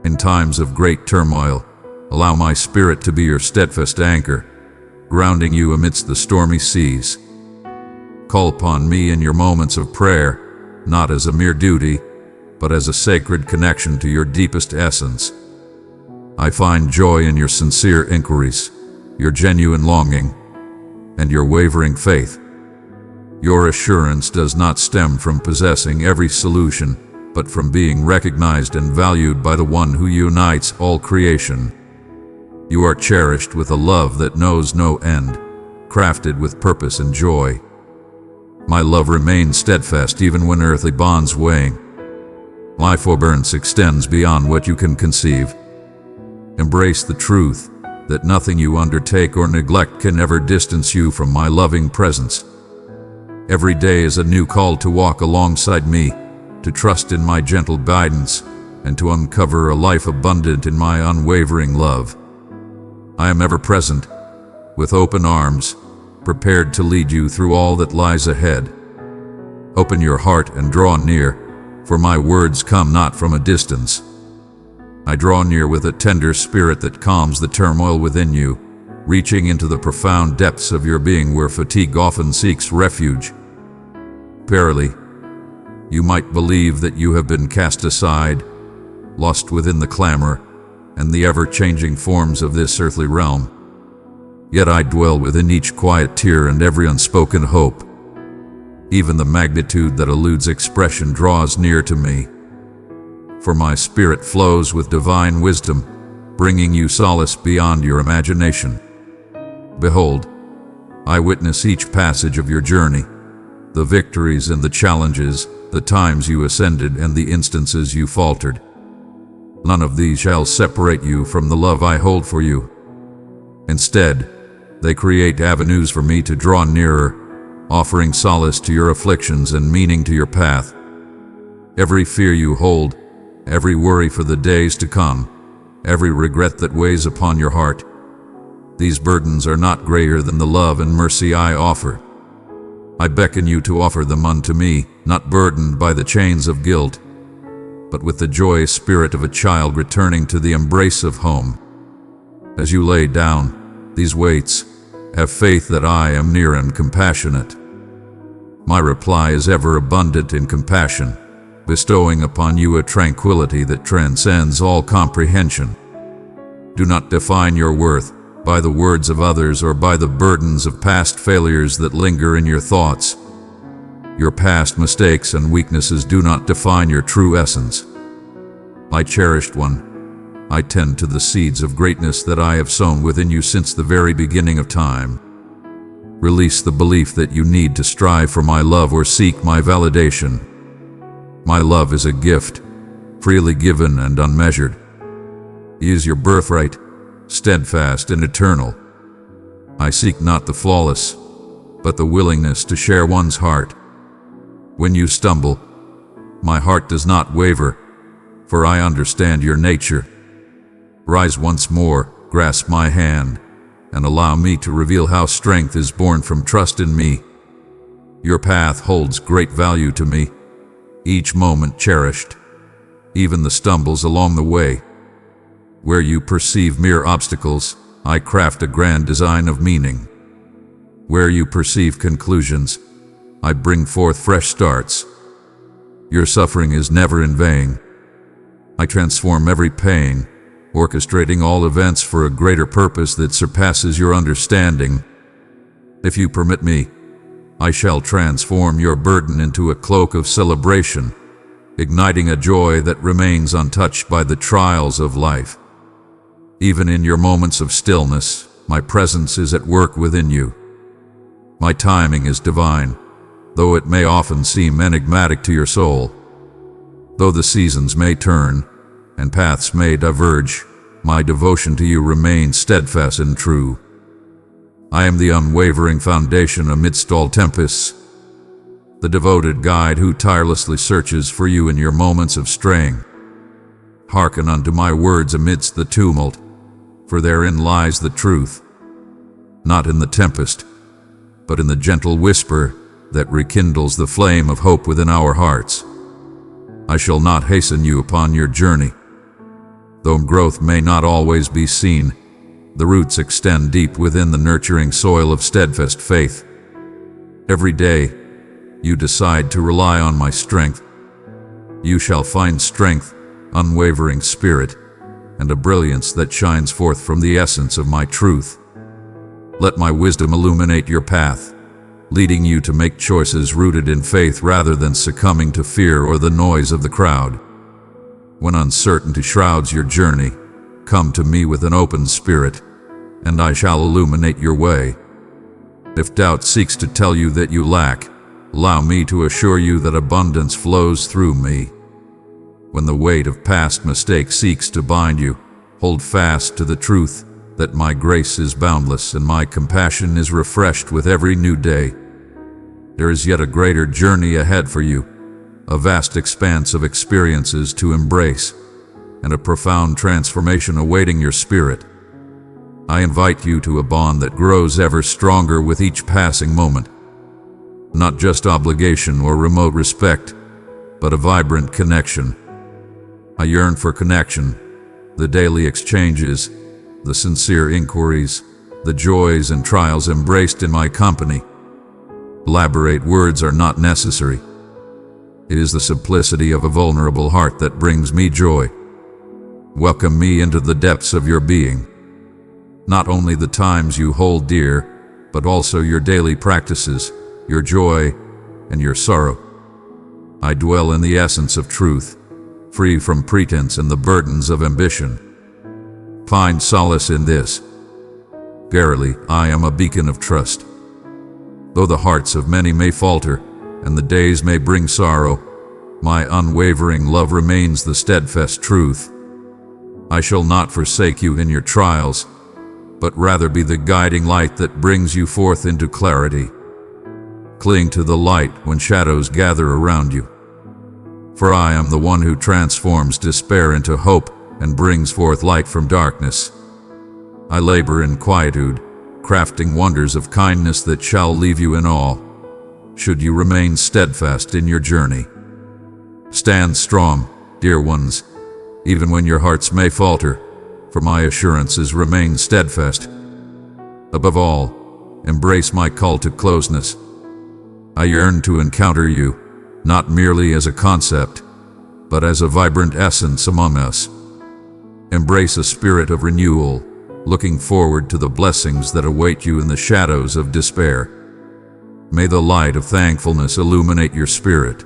In times of great turmoil, allow my spirit to be your steadfast anchor, grounding you amidst the stormy seas. Call upon me in your moments of prayer, not as a mere duty, but as a sacred connection to your deepest essence. I find joy in your sincere inquiries, your genuine longing, and your wavering faith. Your assurance does not stem from possessing every solution, but from being recognized and valued by the one who unites all creation. You are cherished with a love that knows no end, crafted with purpose and joy. My love remains steadfast even when earthly bonds wane. My forbearance extends beyond what you can conceive. Embrace the truth that nothing you undertake or neglect can ever distance you from my loving presence. Every day is a new call to walk alongside me, to trust in my gentle guidance, and to uncover a life abundant in my unwavering love. I am ever present, with open arms, prepared to lead you through all that lies ahead. Open your heart and draw near, for my words come not from a distance. I draw near with a tender spirit that calms the turmoil within you, reaching into the profound depths of your being where fatigue often seeks refuge. Verily, you might believe that you have been cast aside, lost within the clamor and the ever-changing forms of this earthly realm. Yet I dwell within each quiet tear and every unspoken hope. Even the magnitude that eludes expression draws near to me. For my spirit flows with divine wisdom, bringing you solace beyond your imagination. Behold, I witness each passage of your journey, the victories and the challenges, the times you ascended and the instances you faltered. None of these shall separate you from the love I hold for you. Instead, they create avenues for me to draw nearer, offering solace to your afflictions and meaning to your path. Every fear you hold, every worry for the days to come, every regret that weighs upon your heart, these burdens are not greater than the love and mercy I offer. I beckon you to offer them unto me, not burdened by the chains of guilt, but with the joyous spirit of a child returning to the embrace of home. As you lay down these weights, have faith that I am near and compassionate. My reply is ever abundant in compassion, bestowing upon you a tranquility that transcends all comprehension. Do not define your worth by the words of others or by the burdens of past failures that linger in your thoughts. Your past mistakes and weaknesses do not define your true essence. My cherished one, I tend to the seeds of greatness that I have sown within you since the very beginning of time. Release the belief that you need to strive for my love or seek my validation. My love is a gift, freely given and unmeasured. It is your birthright, steadfast and eternal. I seek not the flawless, but the willingness to share one's heart. When you stumble, my heart does not waver, for I understand your nature. Rise once more, grasp my hand, and allow me to reveal how strength is born from trust in me. Your path holds great value to me, each moment cherished, even the stumbles along the way. Where you perceive mere obstacles, I craft a grand design of meaning. Where you perceive conclusions, I bring forth fresh starts. Your suffering is never in vain. I transform every pain, orchestrating all events for a greater purpose that surpasses your understanding. If you permit me, I shall transform your burden into a cloak of celebration, igniting a joy that remains untouched by the trials of life. Even in your moments of stillness, my presence is at work within you. My timing is divine, though it may often seem enigmatic to your soul. Though the seasons may turn and paths may diverge, my devotion to you remains steadfast and true. I am the unwavering foundation amidst all tempests, the devoted guide who tirelessly searches for you in your moments of straying. Hearken unto my words amidst the tumult, for therein lies the truth, not in the tempest, but in the gentle whisper that rekindles the flame of hope within our hearts. I shall not hasten you upon your journey. Though growth may not always be seen, the roots extend deep within the nurturing soil of steadfast faith. Every day, you decide to rely on my strength. You shall find strength, unwavering spirit, and a brilliance that shines forth from the essence of my truth. Let my wisdom illuminate your path, leading you to make choices rooted in faith rather than succumbing to fear or the noise of the crowd. When uncertainty shrouds your journey, come to me with an open spirit, and I shall illuminate your way. If doubt seeks to tell you that you lack, allow me to assure you that abundance flows through me. When the weight of past mistakes seeks to bind you, hold fast to the truth that my grace is boundless and my compassion is refreshed with every new day. There is yet a greater journey ahead for you, a vast expanse of experiences to embrace, and a profound transformation awaiting your spirit. I invite you to a bond that grows ever stronger with each passing moment. Not just obligation or remote respect, but a vibrant connection. I yearn for connection, the daily exchanges, the sincere inquiries, the joys and trials embraced in my company. Elaborate words are not necessary. It is the simplicity of a vulnerable heart that brings me joy. Welcome me into the depths of your being. Not only the times you hold dear, but also your daily practices, your joy, and your sorrow. I dwell in the essence of truth, free from pretense and the burdens of ambition. Find solace in this. Verily, I am a beacon of trust. Though the hearts of many may falter, and the days may bring sorrow, my unwavering love remains the steadfast truth. I shall not forsake you in your trials, but rather be the guiding light that brings you forth into clarity. Cling to the light when shadows gather around you. For I am the one who transforms despair into hope and brings forth light from darkness. I labor in quietude, crafting wonders of kindness that shall leave you in awe, should you remain steadfast in your journey. Stand strong, dear ones, even when your hearts may falter, for my assurances remain steadfast. Above all, embrace my call to closeness. I yearn to encounter you, not merely as a concept, but as a vibrant essence among us. Embrace a spirit of renewal, looking forward to the blessings that await you in the shadows of despair. May the light of thankfulness illuminate your spirit.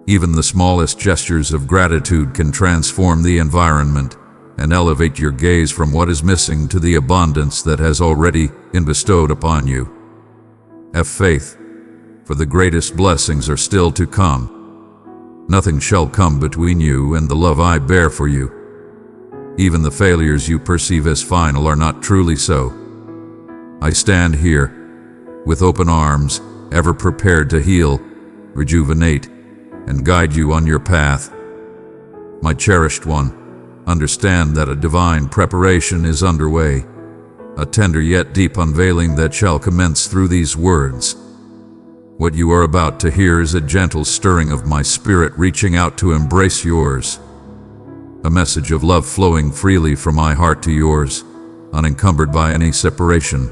Even the smallest gestures of gratitude can transform the environment and elevate your gaze from what is missing to the abundance that has already been bestowed upon you. Have faith, for the greatest blessings are still to come. Nothing shall come between you and the love I bear for you. Even the failures you perceive as final are not truly so. I stand here, with open arms, ever prepared to heal, rejuvenate, and guide you on your path. My cherished one, understand that a divine preparation is underway, a tender yet deep unveiling that shall commence through these words. What you are about to hear is a gentle stirring of my spirit reaching out to embrace yours. A message of love flowing freely from my heart to yours, unencumbered by any separation.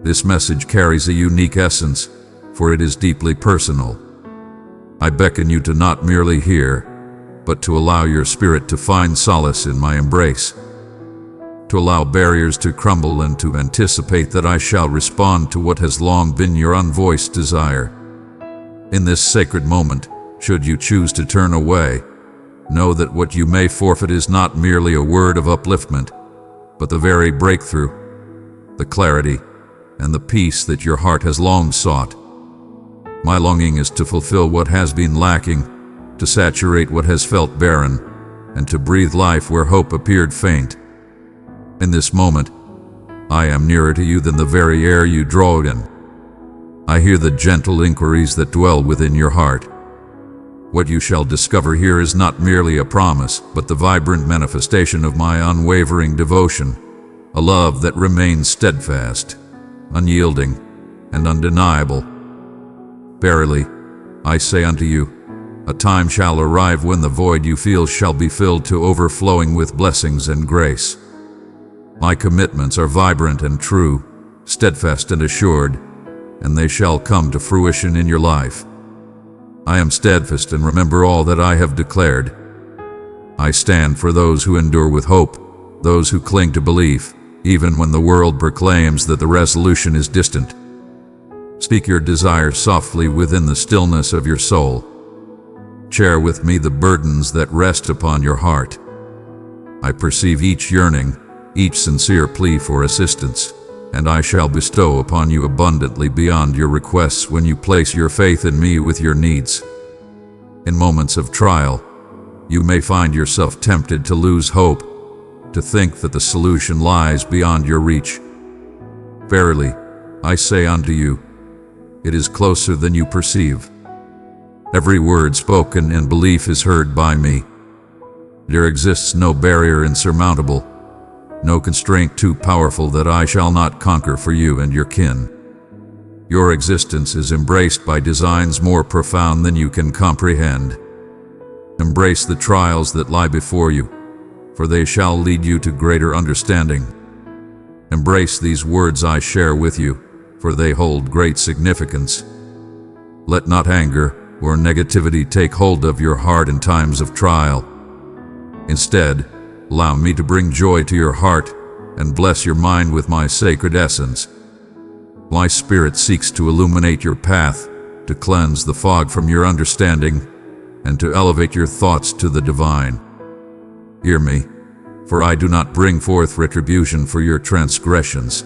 This message carries a unique essence, for it is deeply personal. I beckon you to not merely hear, but to allow your spirit to find solace in my embrace. To allow barriers to crumble and to anticipate that I shall respond to what has long been your unvoiced desire. In this sacred moment, should you choose to turn away, know that what you may forfeit is not merely a word of upliftment, but the very breakthrough, the clarity, and the peace that your heart has long sought. My longing is to fulfill what has been lacking, to saturate what has felt barren, and to breathe life where hope appeared faint. In this moment, I am nearer to you than the very air you draw in. I hear the gentle inquiries that dwell within your heart. What you shall discover here is not merely a promise, but the vibrant manifestation of my unwavering devotion, a love that remains steadfast, unyielding, and undeniable. Verily, I say unto you, a time shall arrive when the void you feel shall be filled to overflowing with blessings and grace. My commitments are vibrant and true, steadfast and assured, and they shall come to fruition in your life. I am steadfast and remember all that I have declared. I stand for those who endure with hope, those who cling to belief, even when the world proclaims that the resolution is distant. Speak your desires softly within the stillness of your soul. Share with me the burdens that rest upon your heart. I perceive each yearning, each sincere plea for assistance, and I shall bestow upon you abundantly beyond your requests when you place your faith in me with your needs. In moments of trial, you may find yourself tempted to lose hope, to think that the solution lies beyond your reach. Verily, I say unto you, it is closer than you perceive. Every word spoken in belief is heard by me. There exists no barrier insurmountable, no constraint too powerful that I shall not conquer for you and your kin. Your existence is embraced by designs more profound than you can comprehend. Embrace the trials that lie before you, for they shall lead you to greater understanding. Embrace these words I share with you, for they hold great significance. Let not anger or negativity take hold of your heart in times of trial. Instead, allow me to bring joy to your heart and bless your mind with my sacred essence. My spirit seeks to illuminate your path, to cleanse the fog from your understanding, and to elevate your thoughts to the divine. Hear me, for I do not bring forth retribution for your transgressions.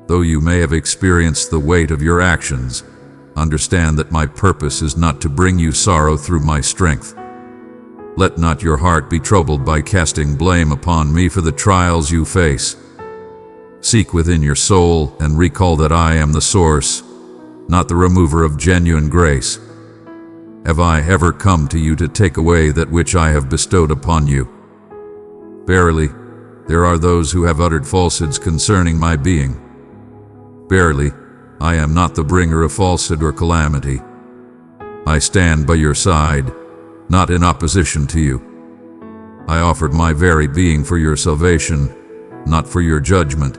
Though you may have experienced the weight of your actions, understand that my purpose is not to bring you sorrow through my strength. Let not your heart be troubled by casting blame upon me for the trials you face. Seek within your soul and recall that I am the source, not the remover of genuine grace. Have I ever come to you to take away that which I have bestowed upon you? Verily, there are those who have uttered falsehoods concerning my being. Verily, I am not the bringer of falsehood or calamity. I stand by your side, not in opposition to you. I offered my very being for your salvation, not for your judgment.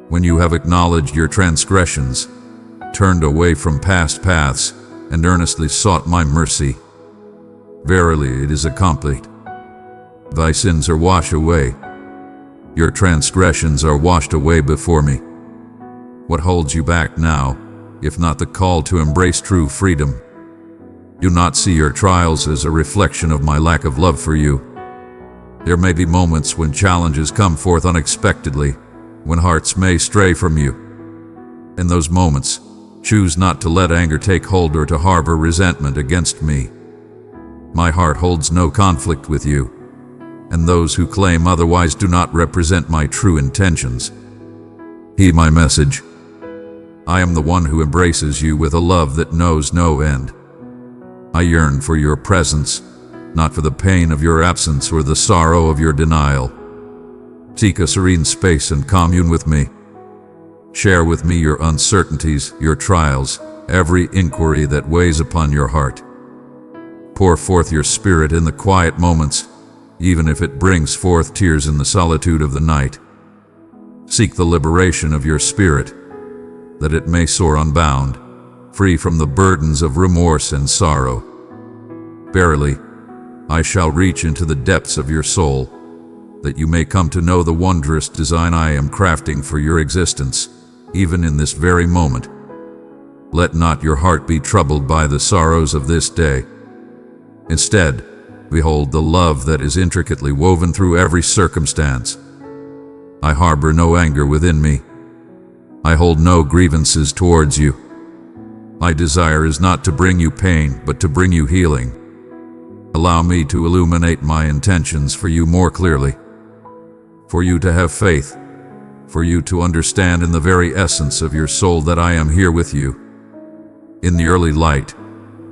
When you have acknowledged your transgressions, turned away from past paths, and earnestly sought my mercy, verily it is accomplished. Thy sins are washed away. Your transgressions are washed away before me. What holds you back now, if not the call to embrace true freedom? Do not see your trials as a reflection of my lack of love for you. There may be moments when challenges come forth unexpectedly, when hearts may stray from you. In those moments, choose not to let anger take hold or to harbor resentment against me. My heart holds no conflict with you, and those who claim otherwise do not represent my true intentions. Heed my message. I am the one who embraces you with a love that knows no end. I yearn for your presence, not for the pain of your absence or the sorrow of your denial. Seek a serene space and commune with me. Share with me your uncertainties, your trials, every inquiry that weighs upon your heart. Pour forth your spirit in the quiet moments, even if it brings forth tears in the solitude of the night. Seek the liberation of your spirit, that it may soar unbound, free from the burdens of remorse and sorrow. Verily, I shall reach into the depths of your soul, that you may come to know the wondrous design I am crafting for your existence, even in this very moment. Let not your heart be troubled by the sorrows of this day. Instead, behold the love that is intricately woven through every circumstance. I harbor no anger within me. I hold no grievances towards you. My desire is not to bring you pain, but to bring you healing. Allow me to illuminate my intentions for you more clearly, for you to have faith, for you to understand in the very essence of your soul that I am here with you. In the early light,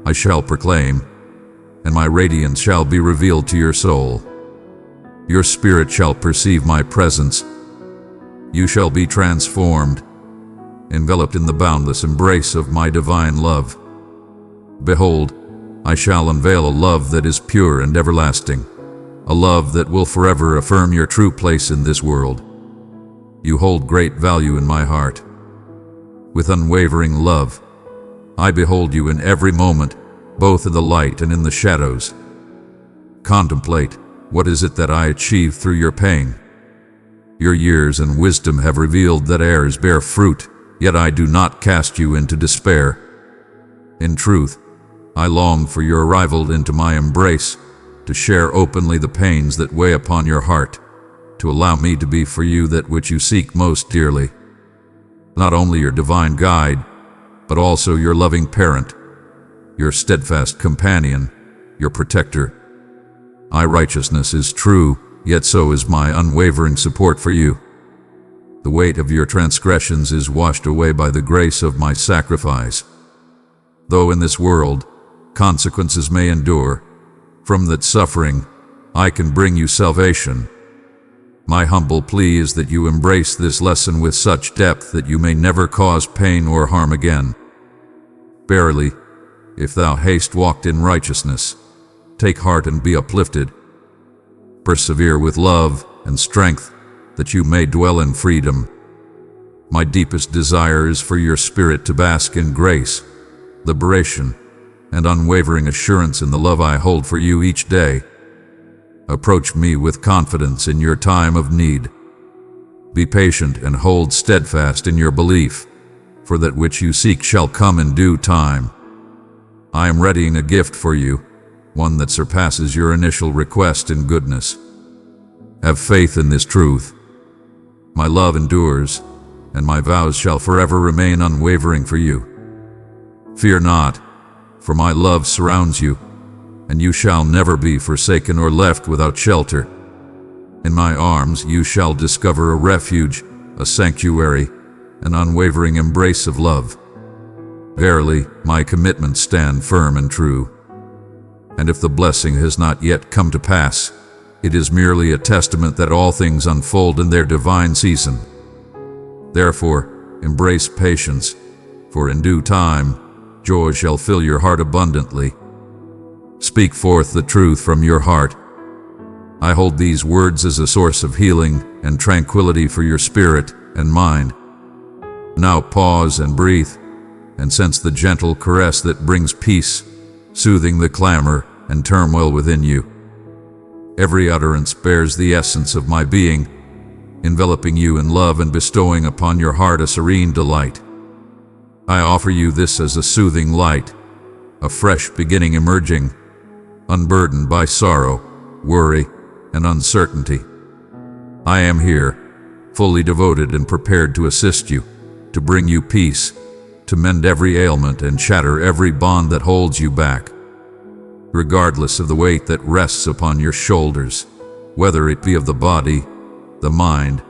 I shall proclaim, and my radiance shall be revealed to your soul. Your spirit shall perceive my presence. You shall be transformed, enveloped in the boundless embrace of my divine love. Behold, I shall unveil a love that is pure and everlasting, a love that will forever affirm your true place in this world. You hold great value in my heart. With unwavering love, I behold you in every moment, both in the light and in the shadows. Contemplate, what is it that I achieve through your pain? Your years and wisdom have revealed that errors bear fruit, yet I do not cast you into despair. In truth, I long for your arrival into my embrace, to share openly the pains that weigh upon your heart, to allow me to be for you that which you seek most dearly. Not only your divine guide, but also your loving parent, your steadfast companion, your protector. My righteousness is true, yet so is my unwavering support for you. The weight of your transgressions is washed away by the grace of my sacrifice. Though in this world consequences may endure, from that suffering I can bring you salvation. My humble plea is that you embrace this lesson with such depth that you may never cause pain or harm again. Verily, if thou hast walked in righteousness, take heart and be uplifted. Persevere with love and strength, that you may dwell in freedom. My deepest desire is for your spirit to bask in grace, liberation, and unwavering assurance in the love I hold for you each day. Approach me with confidence in your time of need. Be patient and hold steadfast in your belief, for that which you seek shall come in due time. I am readying a gift for you, one that surpasses your initial request in goodness. Have faith in this truth. My love endures, and my vows shall forever remain unwavering for you. Fear not, for my love surrounds you, and you shall never be forsaken or left without shelter. In my arms you shall discover a refuge, a sanctuary, an unwavering embrace of love. Verily, my commitments stand firm and true. And if the blessing has not yet come to pass, it is merely a testament that all things unfold in their divine season. Therefore, embrace patience, for in due time, joy shall fill your heart abundantly. Speak forth the truth from your heart. I hold these words as a source of healing and tranquility for your spirit and mind. Now pause and breathe, and sense the gentle caress that brings peace, soothing the clamor and turmoil within you. Every utterance bears the essence of my being, enveloping you in love and bestowing upon your heart a serene delight. I offer you this as a soothing light, a fresh beginning emerging, unburdened by sorrow, worry, and uncertainty. I am here, fully devoted and prepared to assist you, to bring you peace, to mend every ailment and shatter every bond that holds you back. Regardless of the weight that rests upon your shoulders, whether it be of the body, the mind,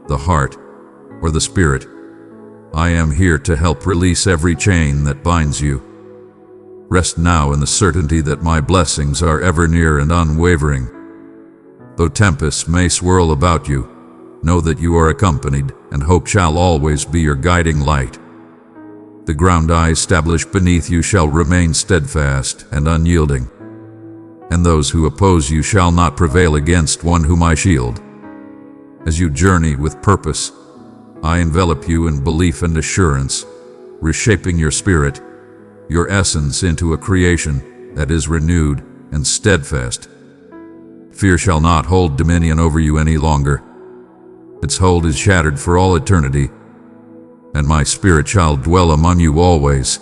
the heart, or the spirit, I am here to help release every chain that binds you. Rest now in the certainty that my blessings are ever near and unwavering. Though tempests may swirl about you, know that you are accompanied, and hope shall always be your guiding light. The ground I establish beneath you shall remain steadfast and unyielding, and those who oppose you shall not prevail against one whom I shield. As you journey with purpose, I envelop you in belief and assurance, reshaping your spirit, your essence into a creation that is renewed and steadfast. Fear shall not hold dominion over you any longer. Its hold is shattered for all eternity, and my spirit shall dwell among you always.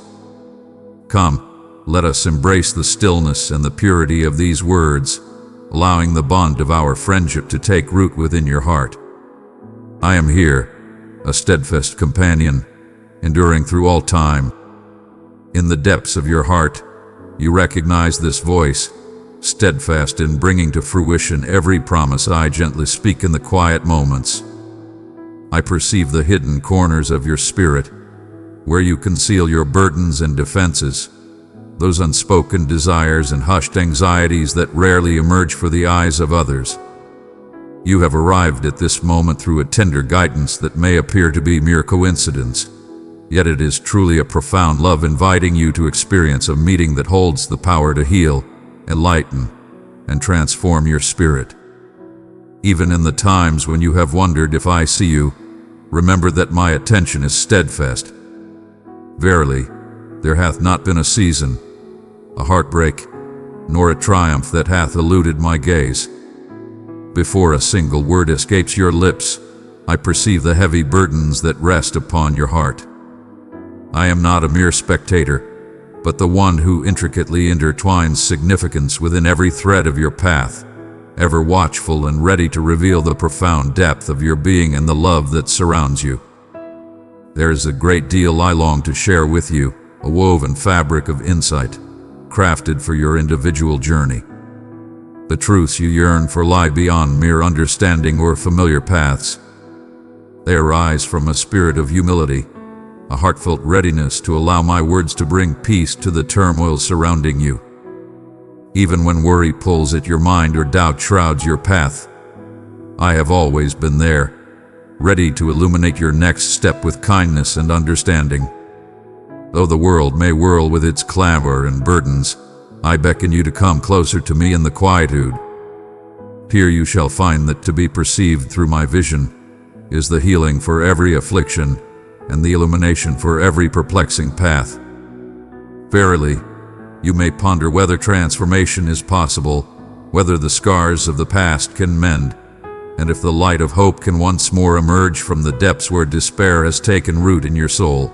Come, let us embrace the stillness and the purity of these words, allowing the bond of our friendship to take root within your heart. I am here, a steadfast companion, enduring through all time. In the depths of your heart, you recognize this voice, steadfast in bringing to fruition every promise I gently speak in the quiet moments. I perceive the hidden corners of your spirit, where you conceal your burdens and defenses, those unspoken desires and hushed anxieties that rarely emerge for the eyes of others. You have arrived at this moment through a tender guidance that may appear to be mere coincidence, yet it is truly a profound love inviting you to experience a meeting that holds the power to heal, enlighten, and transform your spirit. Even in the times when you have wondered if I see you, remember that my attention is steadfast. Verily, there hath not been a season, a heartbreak, nor a triumph that hath eluded my gaze. Before a single word escapes your lips, I perceive the heavy burdens that rest upon your heart. I am not a mere spectator, but the one who intricately intertwines significance within every thread of your path, ever watchful and ready to reveal the profound depth of your being and the love that surrounds you. There is a great deal I long to share with you, a woven fabric of insight, crafted for your individual journey. The truths you yearn for lie beyond mere understanding or familiar paths. They arise from a spirit of humility, a heartfelt readiness to allow my words to bring peace to the turmoil surrounding you. Even when worry pulls at your mind or doubt shrouds your path, I have always been there, ready to illuminate your next step with kindness and understanding. Though the world may whirl with its clamor and burdens, I beckon you to come closer to me in the quietude. Here you shall find that to be perceived through my vision is the healing for every affliction and the illumination for every perplexing path. Verily, you may ponder whether transformation is possible, whether the scars of the past can mend, and if the light of hope can once more emerge from the depths where despair has taken root in your soul.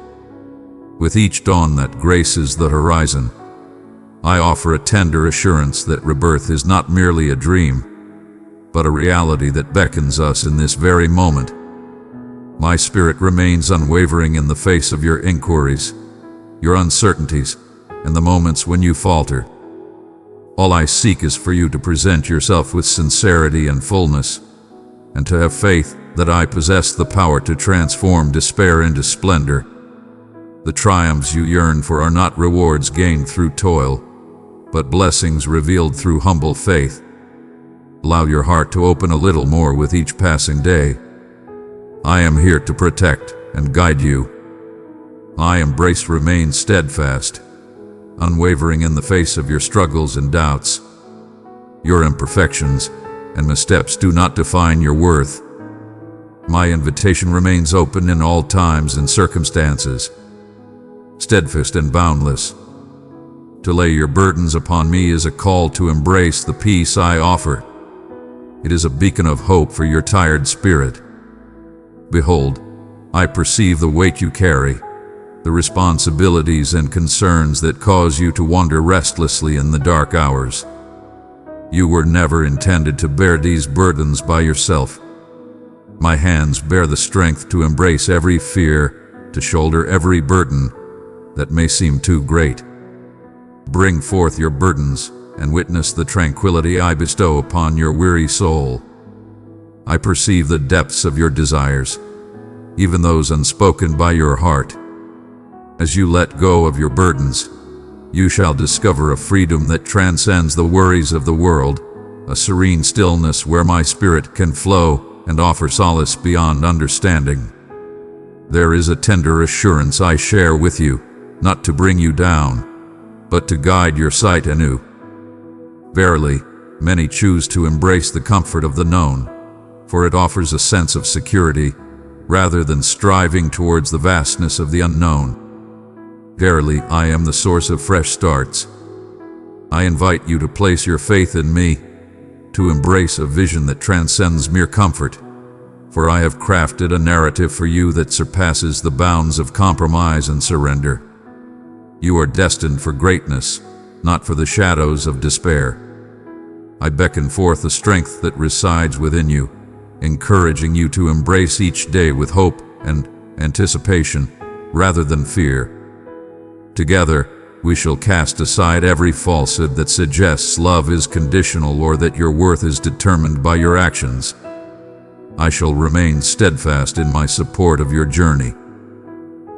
With each dawn that graces the horizon, I offer a tender assurance that rebirth is not merely a dream, but a reality that beckons us in this very moment. My spirit remains unwavering in the face of your inquiries, your uncertainties, and the moments when you falter. All I seek is for you to present yourself with sincerity and fullness, and to have faith that I possess the power to transform despair into splendor. The triumphs you yearn for are not rewards gained through toil, but blessings revealed through humble faith. Allow your heart to open a little more with each passing day. I am here to protect and guide you. I embrace remain steadfast, unwavering in the face of your struggles and doubts. Your imperfections and missteps do not define your worth. My invitation remains open in all times and circumstances, steadfast and boundless. To lay your burdens upon me is a call to embrace the peace I offer. It is a beacon of hope for your tired spirit. Behold, I perceive the weight you carry, the responsibilities and concerns that cause you to wander restlessly in the dark hours. You were never intended to bear these burdens by yourself. My hands bear the strength to embrace every fear, to shoulder every burden that may seem too great. Bring forth your burdens and witness the tranquility I bestow upon your weary soul. I perceive the depths of your desires, even those unspoken by your heart. As you let go of your burdens, you shall discover a freedom that transcends the worries of the world, a serene stillness where my spirit can flow and offer solace beyond understanding. There is a tender assurance I share with you, not to bring you down, but to guide your sight anew. Verily, many choose to embrace the comfort of the known, for it offers a sense of security, rather than striving towards the vastness of the unknown. Verily, I am the source of fresh starts. I invite you to place your faith in me, to embrace a vision that transcends mere comfort, for I have crafted a narrative for you that surpasses the bounds of compromise and surrender. You are destined for greatness, not for the shadows of despair. I beckon forth the strength that resides within you, encouraging you to embrace each day with hope and anticipation rather than fear. Together, we shall cast aside every falsehood that suggests love is conditional or that your worth is determined by your actions. I shall remain steadfast in my support of your journey.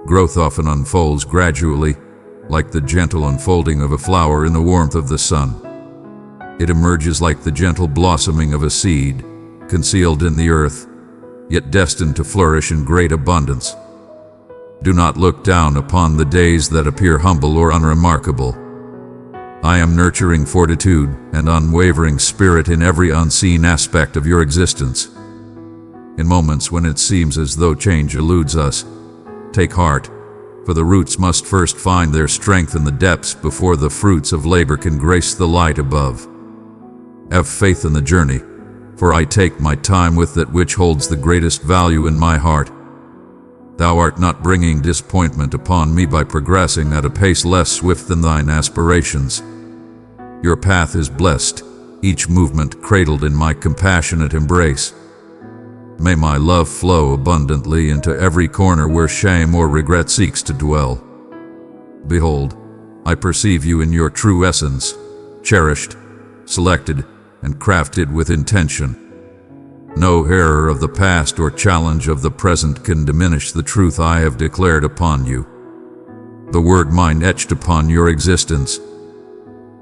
Growth often unfolds gradually, like the gentle unfolding of a flower in the warmth of the sun. It emerges like the gentle blossoming of a seed, concealed in the earth, yet destined to flourish in great abundance. Do not look down upon the days that appear humble or unremarkable. I am nurturing fortitude and unwavering spirit in every unseen aspect of your existence. In moments when it seems as though change eludes us, take heart, for the roots must first find their strength in the depths before the fruits of labor can grace the light above. Have faith in the journey, for I take my time with that which holds the greatest value in my heart. Thou art not bringing disappointment upon me by progressing at a pace less swift than thine aspirations. Your path is blessed, each movement cradled in my compassionate embrace. May my love flow abundantly into every corner where shame or regret seeks to dwell. Behold, I perceive you in your true essence, cherished, selected, and crafted with intention. No error of the past or challenge of the present can diminish the truth I have declared upon you. The word mine etched upon your existence.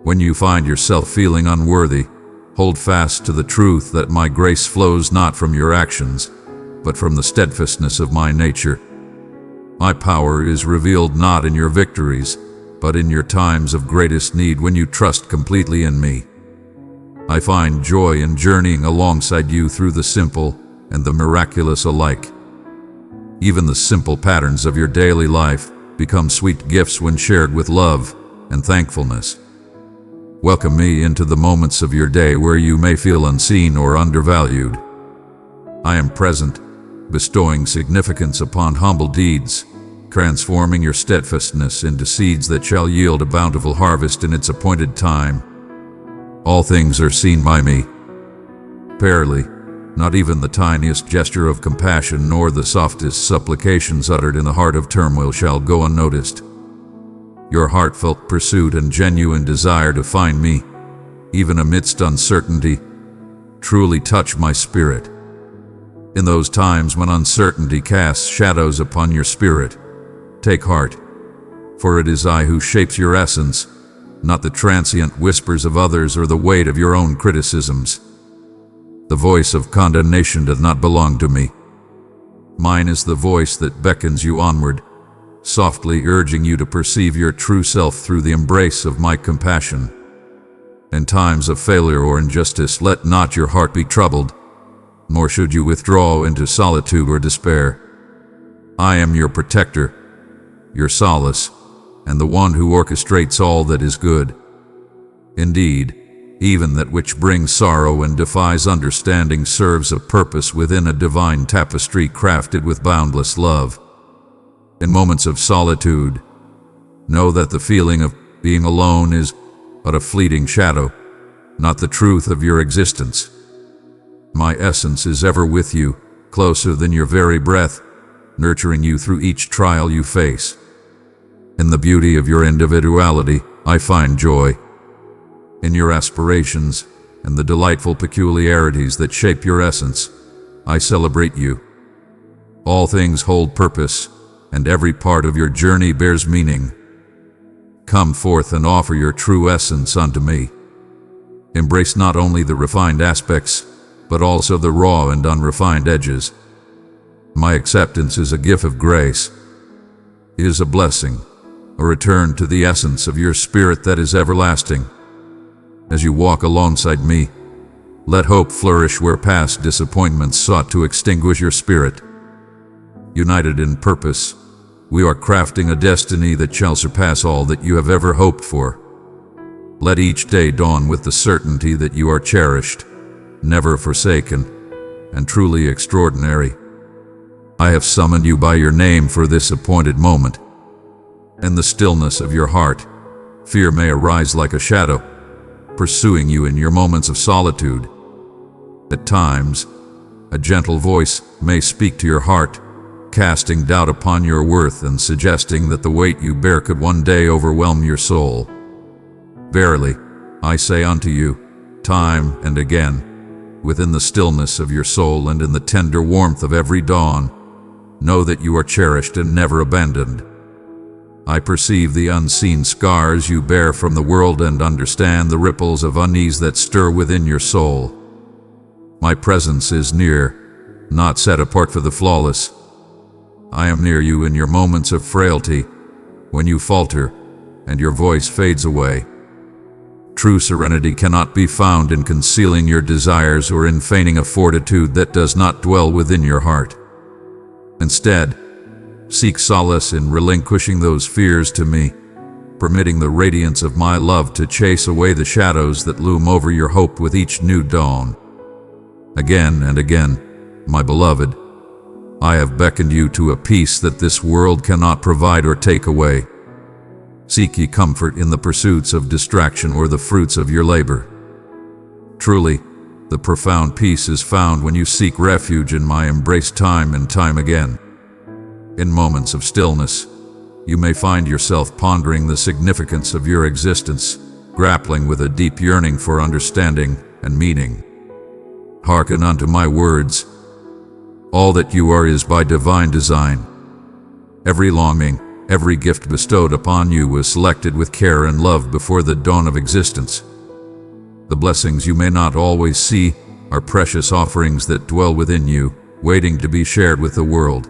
When you find yourself feeling unworthy, hold fast to the truth that my grace flows not from your actions, but from the steadfastness of my nature. My power is revealed not in your victories, but in your times of greatest need when you trust completely in me. I find joy in journeying alongside you through the simple and the miraculous alike. Even the simple patterns of your daily life become sweet gifts when shared with love and thankfulness. Welcome me into the moments of your day where you may feel unseen or undervalued. I am present, bestowing significance upon humble deeds, transforming your steadfastness into seeds that shall yield a bountiful harvest in its appointed time. All things are seen by me. Verily, not even the tiniest gesture of compassion nor the softest supplications uttered in the heart of turmoil shall go unnoticed. Your heartfelt pursuit and genuine desire to find me, even amidst uncertainty, truly touch my spirit. In those times when uncertainty casts shadows upon your spirit, take heart, for it is I who shapes your essence, not the transient whispers of others or the weight of your own criticisms. The voice of condemnation does not belong to me. Mine is the voice that beckons you onward, softly urging you to perceive your true self through the embrace of my compassion. In times of failure or injustice, let not your heart be troubled, nor should you withdraw into solitude or despair. I am your protector, your solace, and the one who orchestrates all that is good. Indeed, even that which brings sorrow and defies understanding serves a purpose within a divine tapestry crafted with boundless love. In moments of solitude, know that the feeling of being alone is but a fleeting shadow, not the truth of your existence. My essence is ever with you, closer than your very breath, nurturing you through each trial you face. In the beauty of your individuality, I find joy. In your aspirations and the delightful peculiarities that shape your essence, I celebrate you. All things hold purpose, and every part of your journey bears meaning. Come forth and offer your true essence unto me. Embrace not only the refined aspects, but also the raw and unrefined edges. My acceptance is a gift of grace. It is a blessing, a return to the essence of your spirit that is everlasting. As you walk alongside me, let hope flourish where past disappointments sought to extinguish your spirit. United in purpose, we are crafting a destiny that shall surpass all that you have ever hoped for. Let each day dawn with the certainty that you are cherished, never forsaken, and truly extraordinary. I have summoned you by your name for this appointed moment. In the stillness of your heart, fear may arise like a shadow, pursuing you in your moments of solitude. At times, a gentle voice may speak to your heart, casting doubt upon your worth and suggesting that the weight you bear could one day overwhelm your soul. Verily, I say unto you, time and again, within the stillness of your soul and in the tender warmth of every dawn, know that you are cherished and never abandoned. I perceive the unseen scars you bear from the world and understand the ripples of unease that stir within your soul. My presence is near, not set apart for the flawless. I am near you in your moments of frailty, when you falter and your voice fades away. True serenity cannot be found in concealing your desires or in feigning a fortitude that does not dwell within your heart. Instead, seek solace in relinquishing those fears to me, permitting the radiance of my love to chase away the shadows that loom over your hope with each new dawn. Again and again, my beloved, I have beckoned you to a peace that this world cannot provide or take away. Seek ye comfort in the pursuits of distraction or the fruits of your labor. Truly, the profound peace is found when you seek refuge in my embrace time and time again. In moments of stillness, you may find yourself pondering the significance of your existence, grappling with a deep yearning for understanding and meaning. Hearken unto my words. All that you are is by divine design. Every longing, every gift bestowed upon you was selected with care and love before the dawn of existence. The blessings you may not always see are precious offerings that dwell within you, waiting to be shared with the world.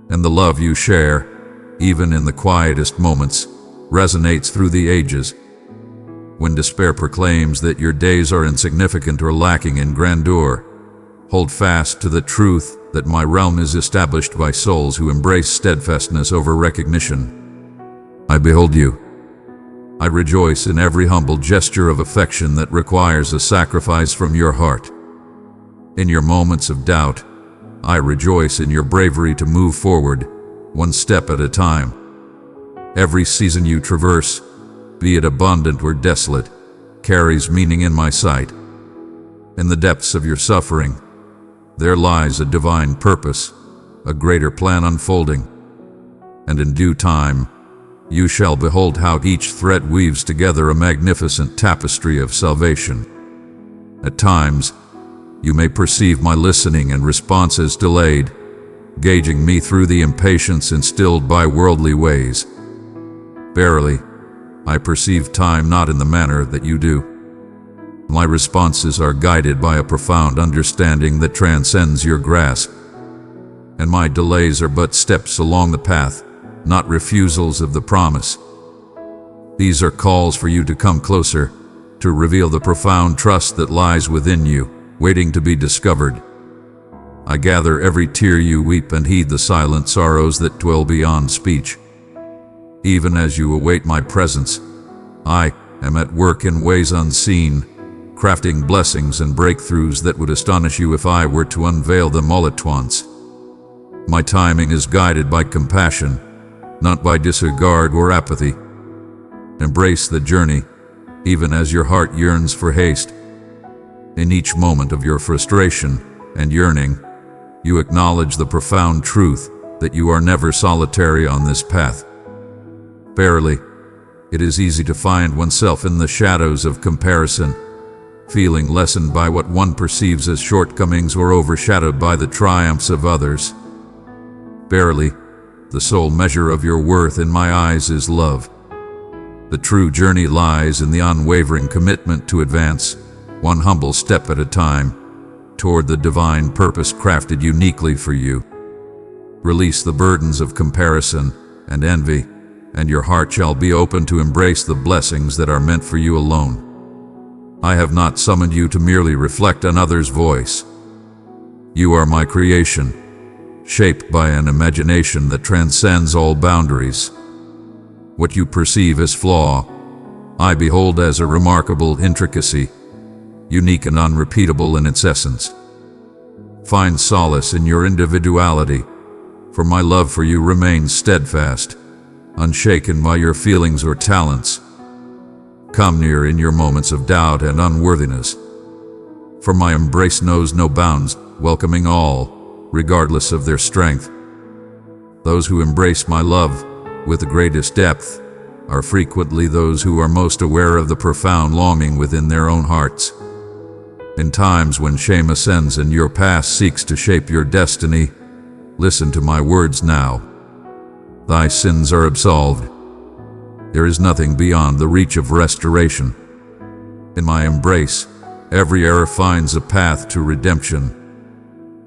And the love you share, even in the quietest moments, resonates through the ages. When despair proclaims that your days are insignificant or lacking in grandeur, hold fast to the truth that my realm is established by souls who embrace steadfastness over recognition. I behold you. I rejoice in every humble gesture of affection that requires a sacrifice from your heart. In your moments of doubt, I rejoice in your bravery to move forward, one step at a time. Every season you traverse, be it abundant or desolate, carries meaning in my sight. In the depths of your suffering, there lies a divine purpose, a greater plan unfolding. And in due time, you shall behold how each thread weaves together a magnificent tapestry of salvation. At times, you may perceive my listening and responses delayed, gauging me through the impatience instilled by worldly ways. Verily, I perceive time not in the manner that you do. My responses are guided by a profound understanding that transcends your grasp. And my delays are but steps along the path, not refusals of the promise. These are calls for you to come closer, to reveal the profound trust that lies within you, waiting to be discovered. I gather every tear you weep and heed the silent sorrows that dwell beyond speech. Even as you await my presence, I am at work in ways unseen, crafting blessings and breakthroughs that would astonish you if I were to unveil them all at once. My timing is guided by compassion, not by disregard or apathy. Embrace the journey, even as your heart yearns for haste. In each moment of your frustration and yearning, you acknowledge the profound truth that you are never solitary on this path. Barely, it is easy to find oneself in the shadows of comparison, feeling lessened by what one perceives as shortcomings or overshadowed by the triumphs of others. Barely, the sole measure of your worth in my eyes is love. The true journey lies in the unwavering commitment to advance, one humble step at a time, toward the divine purpose crafted uniquely for you. Release the burdens of comparison and envy, and your heart shall be open to embrace the blessings that are meant for you alone. I have not summoned you to merely reflect another's voice. You are my creation, shaped by an imagination that transcends all boundaries. What you perceive as flaw, I behold as a remarkable intricacy, unique and unrepeatable in its essence. Find solace in your individuality, for my love for you remains steadfast, unshaken by your feelings or talents. Come near in your moments of doubt and unworthiness, for my embrace knows no bounds, welcoming all, regardless of their strength. Those who embrace my love with the greatest depth are frequently those who are most aware of the profound longing within their own hearts. In times when shame ascends and your past seeks to shape your destiny, listen to my words now. Thy sins are absolved. There is nothing beyond the reach of restoration. In my embrace, every error finds a path to redemption.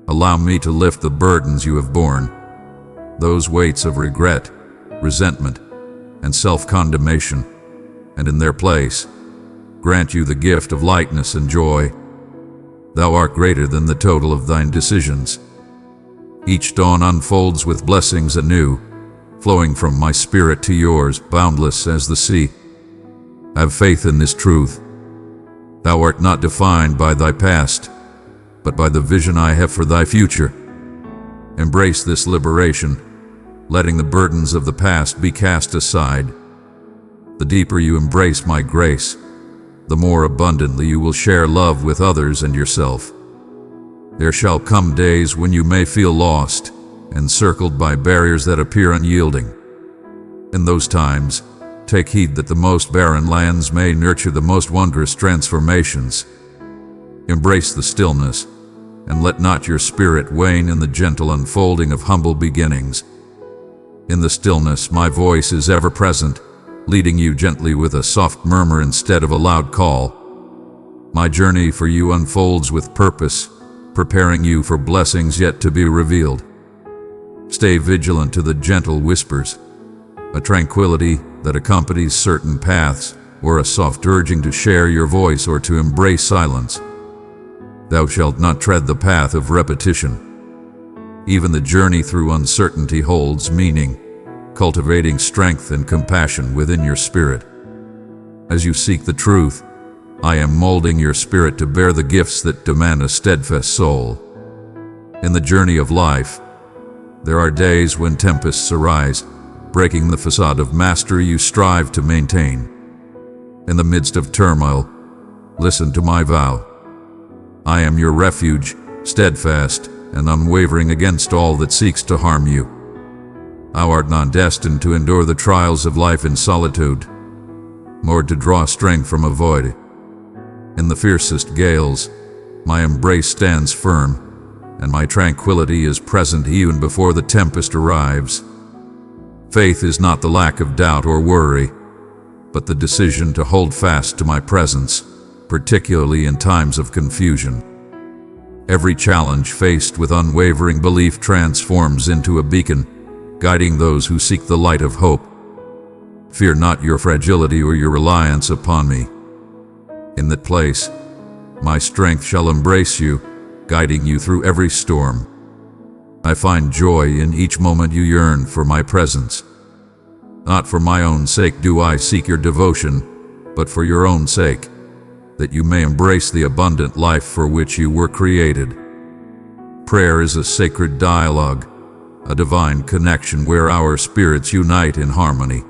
Allow me to lift the burdens you have borne, those weights of regret, resentment, and self-condemnation, and in their place, grant you the gift of lightness and joy. Thou art greater than the total of thine decisions. Each dawn unfolds with blessings anew, flowing from my spirit to yours, boundless as the sea. Have faith in this truth. Thou art not defined by thy past, but by the vision I have for thy future. Embrace this liberation, letting the burdens of the past be cast aside. The deeper you embrace my grace, the more abundantly you will share love with others and yourself. There shall come days when you may feel lost, encircled by barriers that appear unyielding. In those times, take heed that the most barren lands may nurture the most wondrous transformations. Embrace the stillness, and let not your spirit wane in the gentle unfolding of humble beginnings. In the stillness, my voice is ever present, leading you gently with a soft murmur instead of a loud call. My journey for you unfolds with purpose, preparing you for blessings yet to be revealed. Stay vigilant to the gentle whispers, a tranquility that accompanies certain paths, or a soft urging to share your voice or to embrace silence. Thou shalt not tread the path of repetition. Even the journey through uncertainty holds meaning, cultivating strength and compassion within your spirit. As you seek the truth, I am molding your spirit to bear the gifts that demand a steadfast soul. In the journey of life, there are days when tempests arise, breaking the facade of mastery you strive to maintain. In the midst of turmoil, listen to my vow. I am your refuge, steadfast and unwavering against all that seeks to harm you. Thou art not destined to endure the trials of life in solitude, nor to draw strength from a void. In the fiercest gales, my embrace stands firm, and my tranquility is present even before the tempest arrives. Faith is not the lack of doubt or worry, but the decision to hold fast to my presence, particularly in times of confusion. Every challenge faced with unwavering belief transforms into a beacon, guiding those who seek the light of hope. Fear not your fragility or your reliance upon me. In that place, my strength shall embrace you, guiding you through every storm. I find joy in each moment you yearn for my presence. Not for my own sake do I seek your devotion, but for your own sake, that you may embrace the abundant life for which you were created. Prayer is a sacred dialogue, a divine connection where our spirits unite in harmony.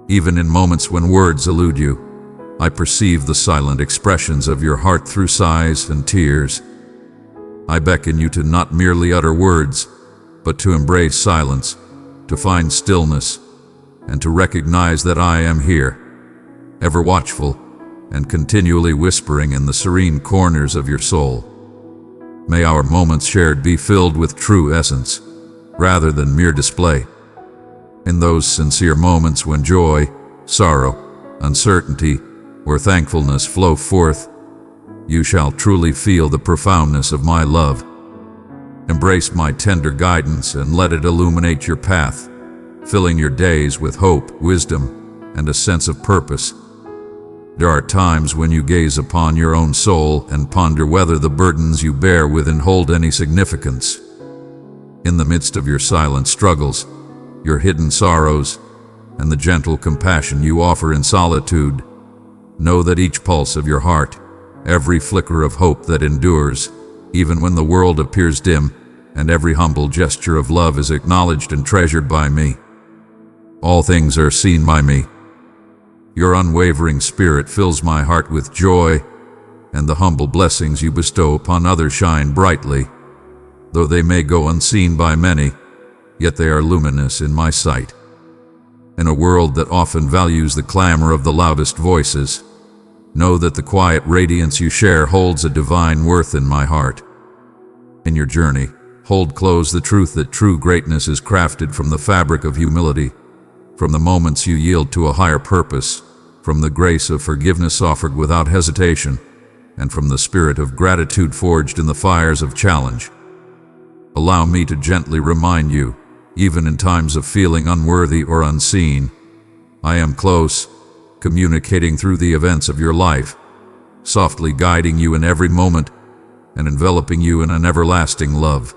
Even in moments when words elude you, I perceive the silent expressions of your heart through sighs and tears. I beckon you to not merely utter words, but to embrace silence, to find stillness, and to recognize that I am here, ever watchful, and continually whispering in the serene corners of your soul. May our moments shared be filled with true essence, rather than mere display. In those sincere moments when joy, sorrow, uncertainty, or thankfulness flow forth, you shall truly feel the profoundness of my love. Embrace my tender guidance and let it illuminate your path, filling your days with hope, wisdom, and a sense of purpose. There are times when you gaze upon your own soul and ponder whether the burdens you bear within hold any significance. In the midst of your silent struggles, your hidden sorrows, and the gentle compassion you offer in solitude, know that each pulse of your heart, every flicker of hope that endures, even when the world appears dim, and every humble gesture of love is acknowledged and treasured by me. All things are seen by me. Your unwavering spirit fills my heart with joy, and the humble blessings you bestow upon others shine brightly. Though they may go unseen by many, yet they are luminous in my sight. In a world that often values the clamor of the loudest voices, know that the quiet radiance you share holds a divine worth in my heart. In your journey, hold close the truth that true greatness is crafted from the fabric of humility, from the moments you yield to a higher purpose, from the grace of forgiveness offered without hesitation, and from the spirit of gratitude forged in the fires of challenge. Allow me to gently remind you, even in times of feeling unworthy or unseen, I am close, communicating through the events of your life, softly guiding you in every moment and enveloping you in an everlasting love.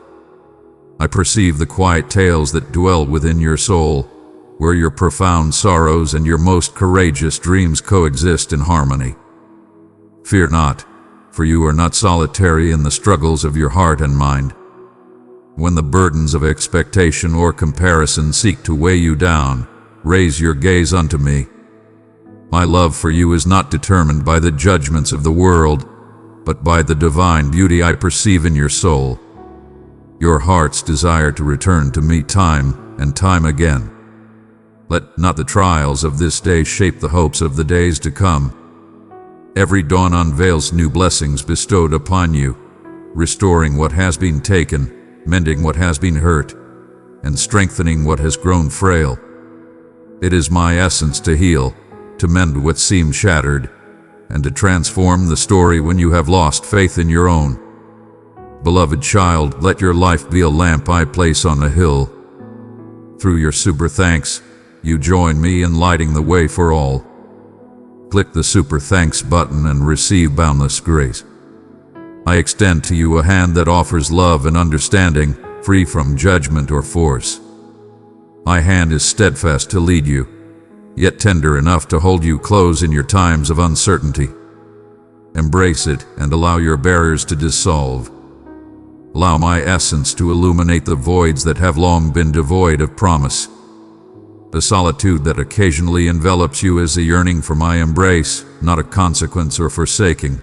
I perceive the quiet tales that dwell within your soul, where your profound sorrows and your most courageous dreams coexist in harmony. Fear not, for you are not solitary in the struggles of your heart and mind. When the burdens of expectation or comparison seek to weigh you down, raise your gaze unto me. My love for you is not determined by the judgments of the world, but by the divine beauty I perceive in your soul. Your heart's desire to return to me time and time again. Let not the trials of this day shape the hopes of the days to come. Every dawn unveils new blessings bestowed upon you, restoring what has been taken, mending what has been hurt, and strengthening what has grown frail. It is my essence to heal, to mend what seemed shattered, and to transform the story when you have lost faith in your own. Beloved child, let your life be a lamp I place on a hill. Through your super thanks, you join me in lighting the way for all. Click the super thanks button and receive boundless grace. I extend to you a hand that offers love and understanding, free from judgment or force. My hand is steadfast to lead you, yet tender enough to hold you close in your times of uncertainty. Embrace it and allow your barriers to dissolve. Allow my essence to illuminate the voids that have long been devoid of promise. The solitude that occasionally envelops you is a yearning for my embrace, not a consequence or forsaking.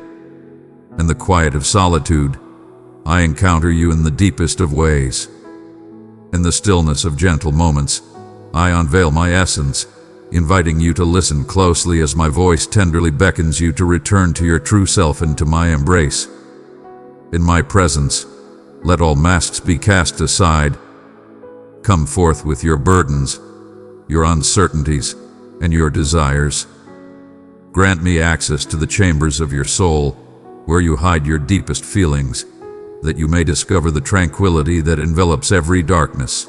In the quiet of solitude, I encounter you in the deepest of ways. In the stillness of gentle moments, I unveil my essence, inviting you to listen closely as my voice tenderly beckons you to return to your true self and to my embrace. In my presence, let all masks be cast aside. Come forth with your burdens, your uncertainties, and your desires. Grant me access to the chambers of your soul, where you hide your deepest feelings, that you may discover the tranquility that envelops every darkness.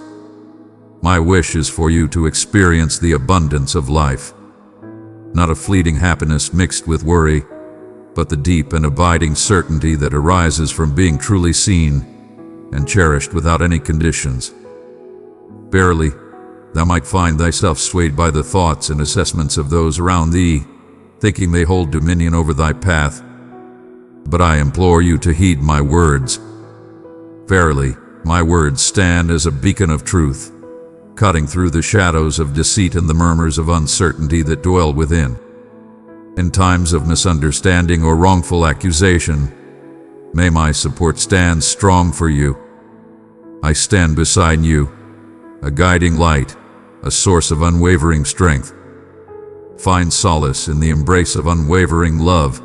My wish is for you to experience the abundance of life, not a fleeting happiness mixed with worry, but the deep and abiding certainty that arises from being truly seen and cherished without any conditions. Barely, thou might find thyself swayed by the thoughts and assessments of those around thee, thinking they hold dominion over thy path. But I implore you to heed my words. Verily, my words stand as a beacon of truth, cutting through the shadows of deceit and the murmurs of uncertainty that dwell within. In times of misunderstanding or wrongful accusation, may my support stand strong for you. I stand beside you, a guiding light, a source of unwavering strength. Find solace in the embrace of unwavering love,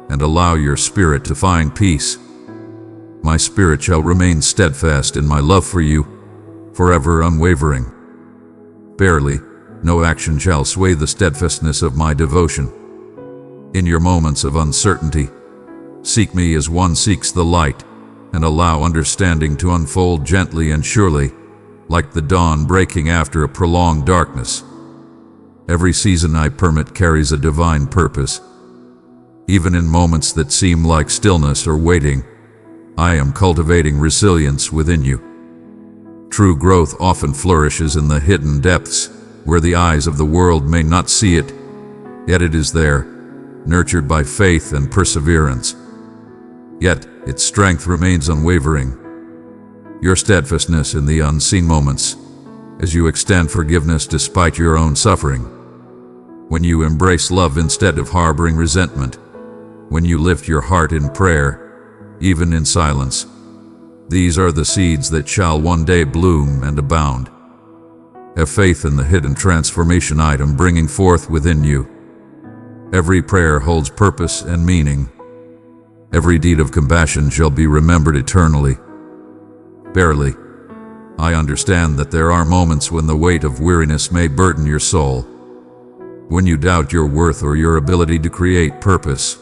and allow your spirit to find peace. My spirit shall remain steadfast in my love for you, forever unwavering. Barely, no action shall sway the steadfastness of my devotion. In your moments of uncertainty, seek me as one seeks the light, and allow understanding to unfold gently and surely, like the dawn breaking after a prolonged darkness. Every season I permit carries a divine purpose. Even in moments that seem like stillness or waiting, I am cultivating resilience within you. True growth often flourishes in the hidden depths, where the eyes of the world may not see it, yet it is there, nurtured by faith and perseverance. Yet its strength remains unwavering. Your steadfastness in the unseen moments, as you extend forgiveness despite your own suffering, when you embrace love instead of harboring resentment, when you lift your heart in prayer, even in silence, these are the seeds that shall one day bloom and abound. Have faith in the hidden transformation item bringing forth within you. Every prayer holds purpose and meaning. Every deed of compassion shall be remembered eternally. Barely, I understand that there are moments when the weight of weariness may burden your soul. When you doubt your worth or your ability to create purpose,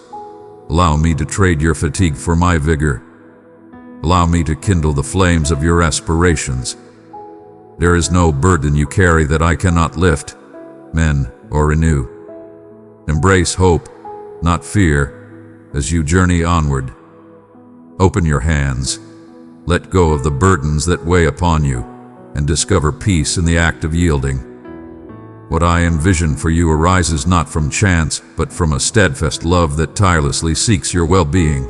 allow me to trade your fatigue for my vigor. Allow me to kindle the flames of your aspirations. There is no burden you carry that I cannot lift, mend, or renew. Embrace hope, not fear, as you journey onward. Open your hands, let go of the burdens that weigh upon you, and discover peace in the act of yielding. What I envision for you arises not from chance, but from a steadfast love that tirelessly seeks your well-being.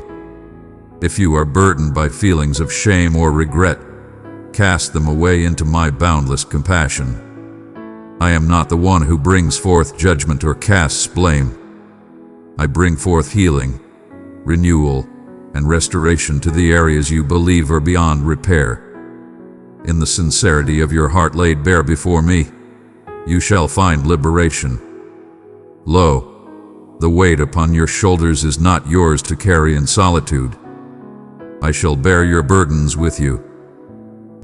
If you are burdened by feelings of shame or regret, cast them away into my boundless compassion. I am not the one who brings forth judgment or casts blame. I bring forth healing, renewal, and restoration to the areas you believe are beyond repair. In the sincerity of your heart laid bare before me, you shall find liberation. Lo, the weight upon your shoulders is not yours to carry in solitude. I shall bear your burdens with you.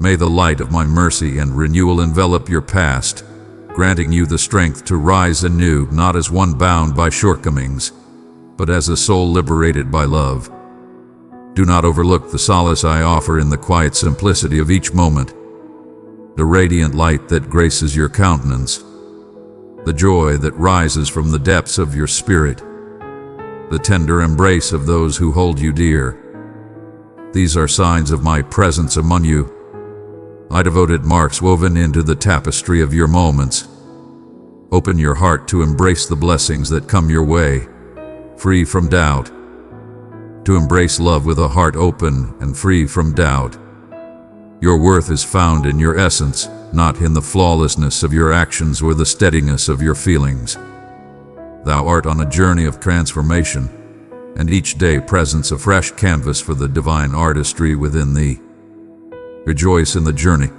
May the light of my mercy and renewal envelop your past, granting you the strength to rise anew, not as one bound by shortcomings, but as a soul liberated by love. Do not overlook the solace I offer in the quiet simplicity of each moment, the radiant light that graces your countenance, the joy that rises from the depths of your spirit, the tender embrace of those who hold you dear. These are signs of my presence among you. I devoted marks woven into the tapestry of your moments. Open your heart to embrace the blessings that come your way, free from doubt. To embrace love with a heart open and free from doubt. Your worth is found in your essence, not in the flawlessness of your actions or the steadiness of your feelings. Thou art on a journey of transformation, and each day presents a fresh canvas for the divine artistry within thee. Rejoice in the journey,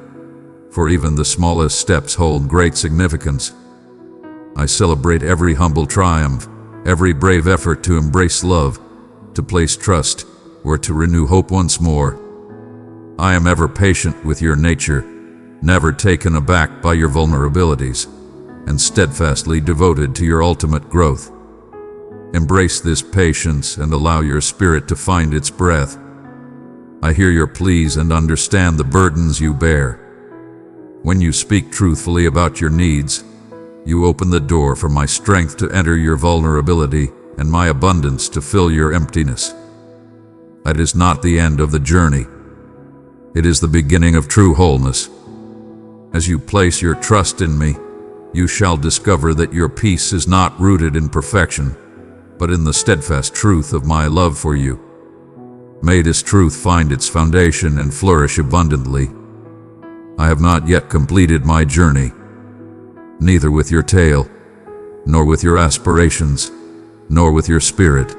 for even the smallest steps hold great significance. I celebrate every humble triumph, every brave effort to embrace love, to place trust, or to renew hope once more. I am ever patient with your nature, never taken aback by your vulnerabilities, and steadfastly devoted to your ultimate growth. Embrace this patience and allow your spirit to find its breath. I hear your pleas and understand the burdens you bear. When you speak truthfully about your needs, you open the door for my strength to enter your vulnerability and my abundance to fill your emptiness. It is not the end of the journey. It is the beginning of true wholeness. As you place your trust in me, you shall discover that your peace is not rooted in perfection, but in the steadfast truth of my love for you. May this truth find its foundation and flourish abundantly. I have not yet completed my journey, neither with your tale, nor with your aspirations, nor with your spirit.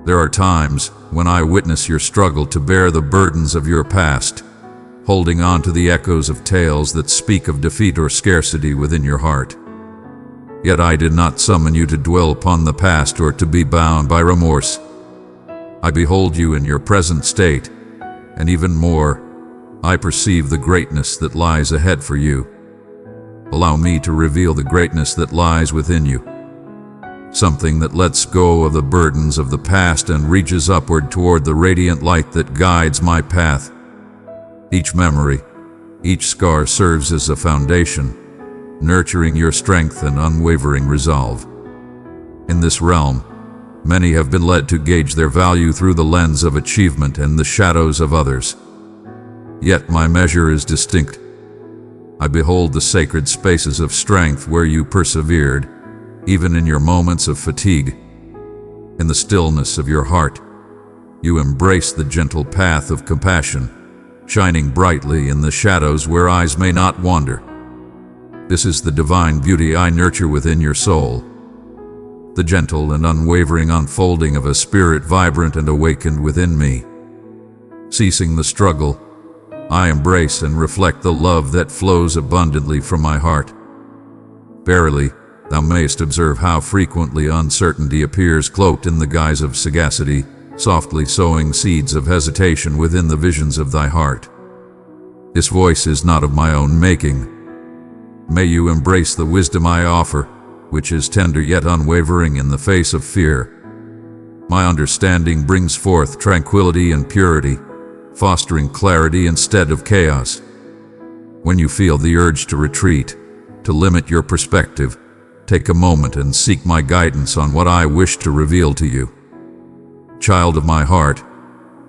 There are times when I witness your struggle to bear the burdens of your past, holding on to the echoes of tales that speak of defeat or scarcity within your heart. Yet I did not summon you to dwell upon the past or to be bound by remorse. I behold you in your present state, and even more, I perceive the greatness that lies ahead for you. Allow me to reveal the greatness that lies within you, something that lets go of the burdens of the past and reaches upward toward the radiant light that guides my path. Each memory, each scar serves as a foundation, nurturing your strength and unwavering resolve. In this realm, many have been led to gauge their value through the lens of achievement and the shadows of others. Yet my measure is distinct. I behold the sacred spaces of strength where you persevered, even in your moments of fatigue. In the stillness of your heart, you embrace the gentle path of compassion, shining brightly in the shadows where eyes may not wander. This is the divine beauty I nurture within your soul, the gentle and unwavering unfolding of a spirit vibrant and awakened within me. Ceasing the struggle, I embrace and reflect the love that flows abundantly from my heart. Verily, thou mayst observe how frequently uncertainty appears cloaked in the guise of sagacity, softly sowing seeds of hesitation within the visions of thy heart. This voice is not of my own making. May you embrace the wisdom I offer, which is tender yet unwavering in the face of fear. My understanding brings forth tranquility and purity, fostering clarity instead of chaos. When you feel the urge to retreat, to limit your perspective, take a moment and seek my guidance on what I wish to reveal to you. Child of my heart,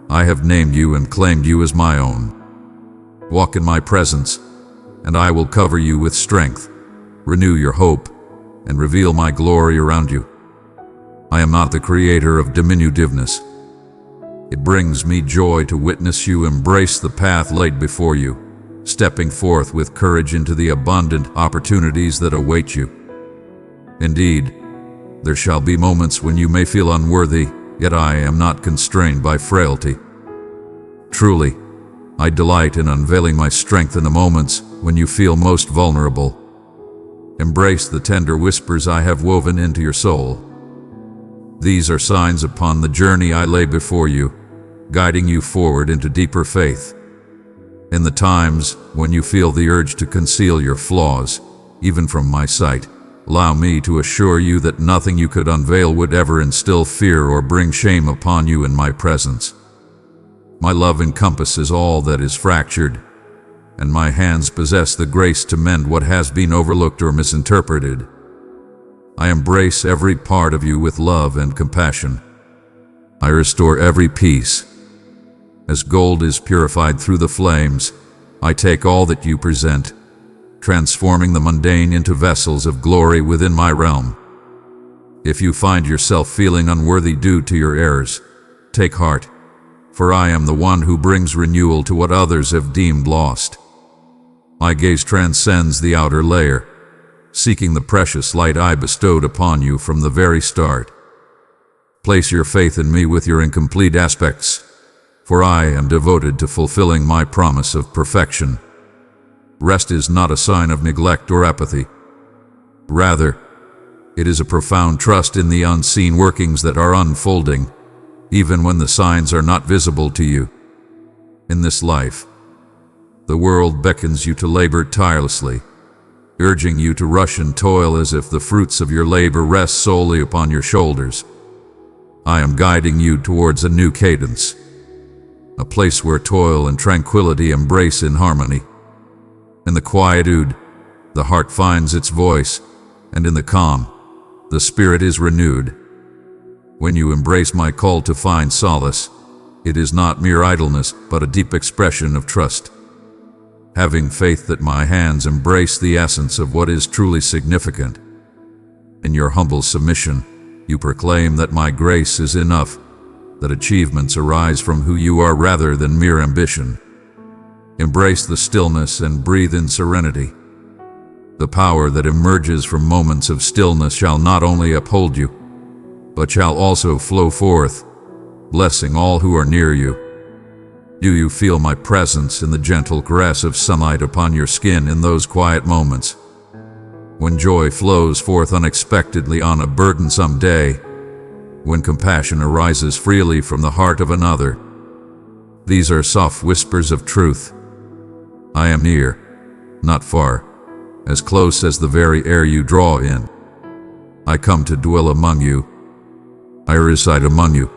I have named you and claimed you as my own. Walk in my presence, and I will cover you with strength, renew your hope, and reveal my glory around you. I am not the creator of diminutiveness. It brings me joy to witness you embrace the path laid before you, stepping forth with courage into the abundant opportunities that await you. Indeed, there shall be moments when you may feel unworthy, yet I am not constrained by frailty. Truly, I delight in unveiling my strength in the moments when you feel most vulnerable. Embrace the tender whispers I have woven into your soul. These are signs upon the journey I lay before you, guiding you forward into deeper faith. In the times when you feel the urge to conceal your flaws, even from my sight, allow me to assure you that nothing you could unveil would ever instill fear or bring shame upon you in my presence. My love encompasses all that is fractured, and my hands possess the grace to mend what has been overlooked or misinterpreted. I embrace every part of you with love and compassion. I restore every piece. As gold is purified through the flames, I take all that you present, transforming the mundane into vessels of glory within my realm. If you find yourself feeling unworthy due to your errors, take heart, for I am the one who brings renewal to what others have deemed lost. My gaze transcends the outer layer, seeking the precious light I bestowed upon you from the very start. Place your faith in me with your incomplete aspects, for I am devoted to fulfilling my promise of perfection. Rest is not a sign of neglect or apathy. Rather, it is a profound trust in the unseen workings that are unfolding, even when the signs are not visible to you. In this life, the world beckons you to labor tirelessly, urging you to rush and toil as if the fruits of your labor rest solely upon your shoulders. I am guiding you towards a new cadence, a place where toil and tranquility embrace in harmony. In the quietude, the heart finds its voice, and in the calm, the spirit is renewed. When you embrace my call to find solace, it is not mere idleness, but a deep expression of trust. Having faith that my hands embrace the essence of what is truly significant. In your humble submission, you proclaim that my grace is enough, that achievements arise from who you are rather than mere ambition. Embrace the stillness and breathe in serenity. The power that emerges from moments of stillness shall not only uphold you, but shall also flow forth, blessing all who are near you. Do you feel my presence in the gentle caress of sunlight upon your skin in those quiet moments? When joy flows forth unexpectedly on a burdensome day, when compassion arises freely from the heart of another, these are soft whispers of truth. I am near, not far, as close as the very air you draw in. I come to dwell among you. I reside among you,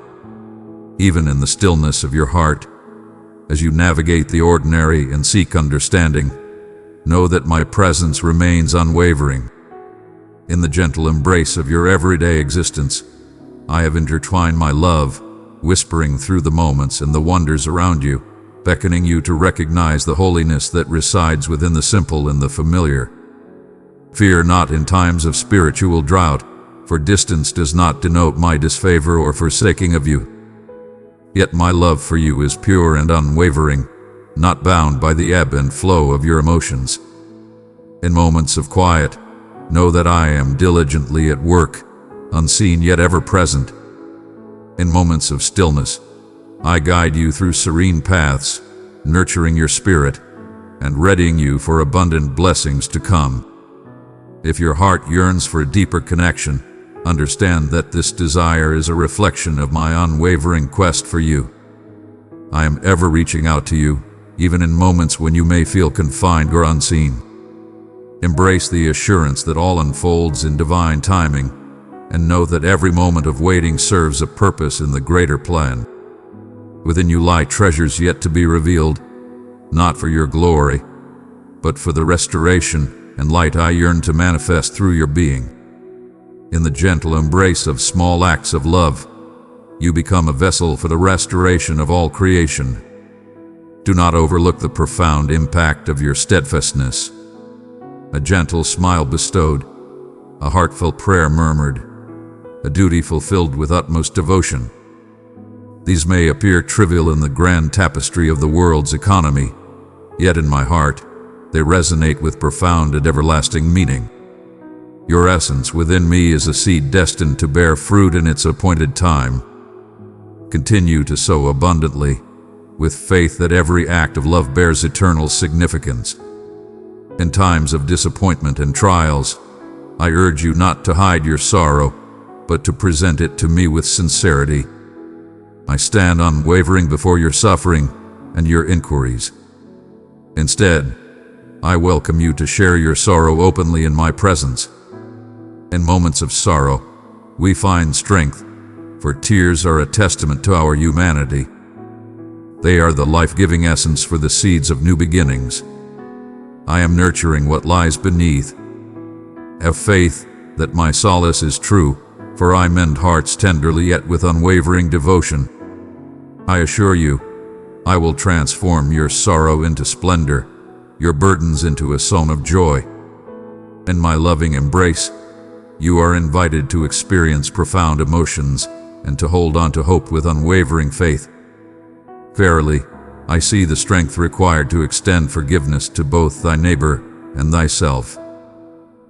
even in the stillness of your heart. As you navigate the ordinary and seek understanding, know that my presence remains unwavering. In the gentle embrace of your everyday existence, I have intertwined my love, whispering through the moments and the wonders around you, beckoning you to recognize the holiness that resides within the simple and the familiar. Fear not in times of spiritual drought, for distance does not denote my disfavor or forsaking of you. Yet my love for you is pure and unwavering, not bound by the ebb and flow of your emotions. In moments of quiet, know that I am diligently at work, unseen yet ever present. In moments of stillness, I guide you through serene paths, nurturing your spirit and readying you for abundant blessings to come. If your heart yearns for a deeper connection, understand that this desire is a reflection of my unwavering quest for you. I am ever reaching out to you, even in moments when you may feel confined or unseen. Embrace the assurance that all unfolds in divine timing, and know that every moment of waiting serves a purpose in the greater plan. Within you lie treasures yet to be revealed, not for your glory, but for the restoration and light I yearn to manifest through your being. In the gentle embrace of small acts of love, you become a vessel for the restoration of all creation. Do not overlook the profound impact of your steadfastness. A gentle smile bestowed, a heartfelt prayer murmured, a duty fulfilled with utmost devotion. These may appear trivial in the grand tapestry of the world's economy, yet in my heart, they resonate with profound and everlasting meaning. Your essence within me is a seed destined to bear fruit in its appointed time. Continue to sow abundantly, with faith that every act of love bears eternal significance. In times of disappointment and trials, I urge you not to hide your sorrow, but to present it to me with sincerity. I stand unwavering before your suffering and your inquiries. Instead, I welcome you to share your sorrow openly in my presence. In moments of sorrow, we find strength, for tears are a testament to our humanity. They are the life-giving essence for the seeds of new beginnings. I am nurturing what lies beneath. Have faith that my solace is true, for I mend hearts tenderly yet with unwavering devotion. I assure you, I will transform your sorrow into splendor, your burdens into a song of joy. In my loving embrace, you are invited to experience profound emotions and to hold on to hope with unwavering faith. Verily, I see the strength required to extend forgiveness to both thy neighbor and thyself.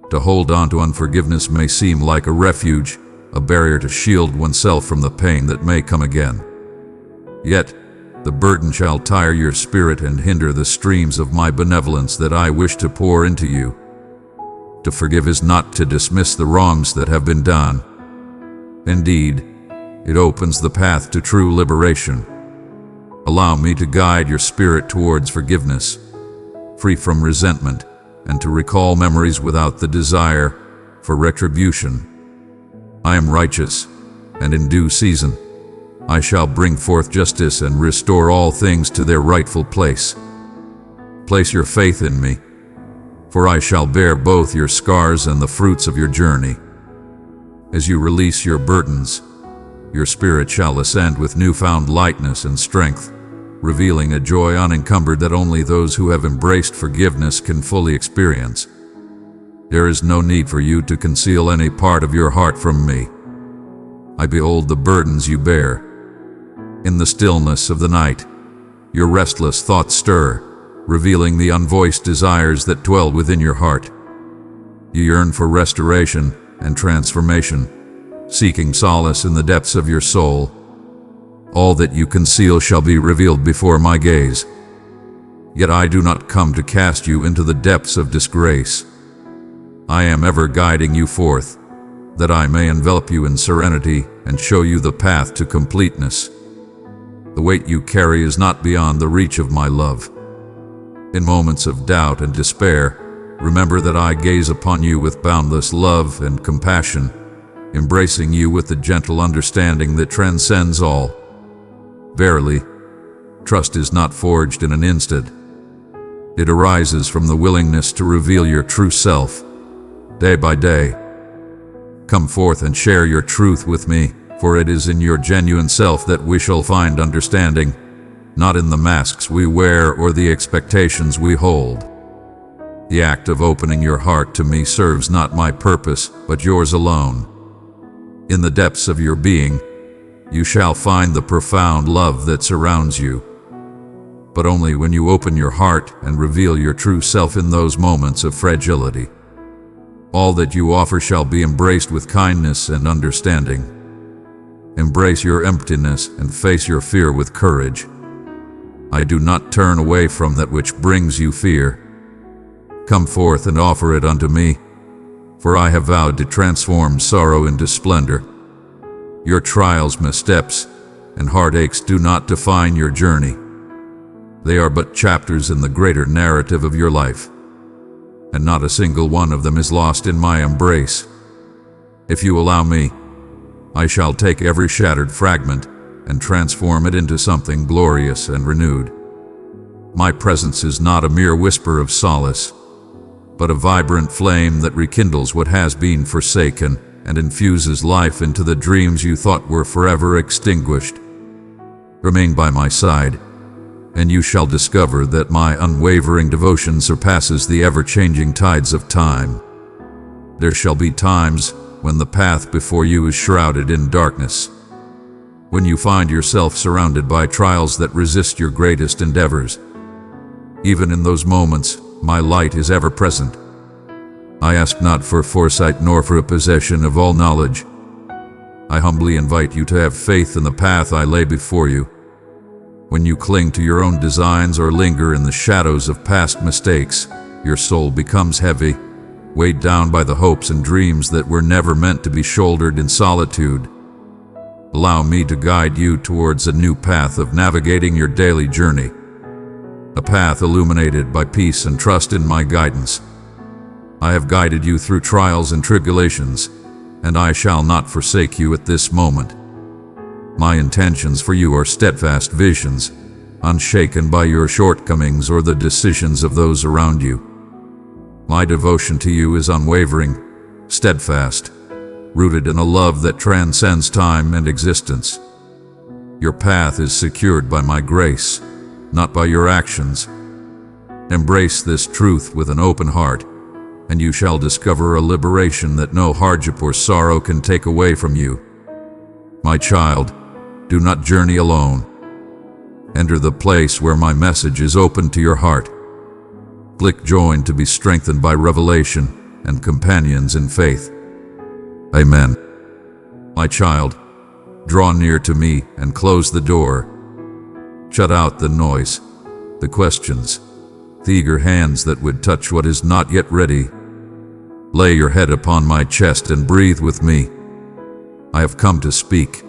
To hold on to unforgiveness may seem like a refuge, a barrier to shield oneself from the pain that may come again. Yet, the burden shall tire your spirit and hinder the streams of my benevolence that I wish to pour into you. To forgive is not to dismiss the wrongs that have been done. Indeed, it opens the path to true liberation. Allow me to guide your spirit towards forgiveness, free from resentment, and to recall memories without the desire for retribution. I am righteous, and in due season, I shall bring forth justice and restore all things to their rightful place. Place your faith in me, for I shall bear both your scars and the fruits of your journey. As you release your burdens, your spirit shall ascend with newfound lightness and strength, revealing a joy unencumbered that only those who have embraced forgiveness can fully experience. There is no need for you to conceal any part of your heart from me. I behold the burdens you bear. In the stillness of the night, your restless thoughts stir, revealing the unvoiced desires that dwell within your heart. You yearn for restoration and transformation, seeking solace in the depths of your soul. All that you conceal shall be revealed before my gaze. Yet I do not come to cast you into the depths of disgrace. I am ever guiding you forth, that I may envelop you in serenity and show you the path to completeness. The weight you carry is not beyond the reach of my love. In moments of doubt and despair, remember that I gaze upon you with boundless love and compassion, embracing you with the gentle understanding that transcends all. Verily, trust is not forged in an instant. It arises from the willingness to reveal your true self, day by day. Come forth and share your truth with me, for it is in your genuine self that we shall find understanding, not in the masks we wear or the expectations we hold. The act of opening your heart to me serves not my purpose, but yours alone. In the depths of your being, you shall find the profound love that surrounds you. But only when you open your heart and reveal your true self in those moments of fragility. All that you offer shall be embraced with kindness and understanding. Embrace your emptiness and face your fear with courage. I do not turn away from that which brings you fear. Come forth and offer it unto me, for I have vowed to transform sorrow into splendor. Your trials, missteps, and heartaches do not define your journey. They are but chapters in the greater narrative of your life, and not a single one of them is lost in my embrace. If you allow me, I shall take every shattered fragment and transform it into something glorious and renewed. My presence is not a mere whisper of solace, but a vibrant flame that rekindles what has been forsaken and infuses life into the dreams you thought were forever extinguished. Remain by my side, and you shall discover that my unwavering devotion surpasses the ever-changing tides of time. There shall be times when the path before you is shrouded in darkness, when you find yourself surrounded by trials that resist your greatest endeavors. Even in those moments, my light is ever present. I ask not for foresight nor for a possession of all knowledge. I humbly invite you to have faith in the path I lay before you. When you cling to your own designs or linger in the shadows of past mistakes, your soul becomes heavy, weighed down by the hopes and dreams that were never meant to be shouldered in solitude. Allow me to guide you towards a new path of navigating your daily journey, a path illuminated by peace and trust in my guidance. I have guided you through trials and tribulations, and I shall not forsake you at this moment. My intentions for you are steadfast visions, unshaken by your shortcomings or the decisions of those around you. My devotion to you is unwavering, steadfast, rooted in a love that transcends time and existence. Your path is secured by my grace, not by your actions. Embrace this truth with an open heart, and you shall discover a liberation that no hardship or sorrow can take away from you. My child, do not journey alone. Enter the place where my message is open to your heart. Click join to be strengthened by revelation and companions in faith. Amen. My child, draw near to me and close the door. Shut out the noise, the questions, the eager hands that would touch what is not yet ready. Lay your head upon my chest and breathe with me. I have come to speak,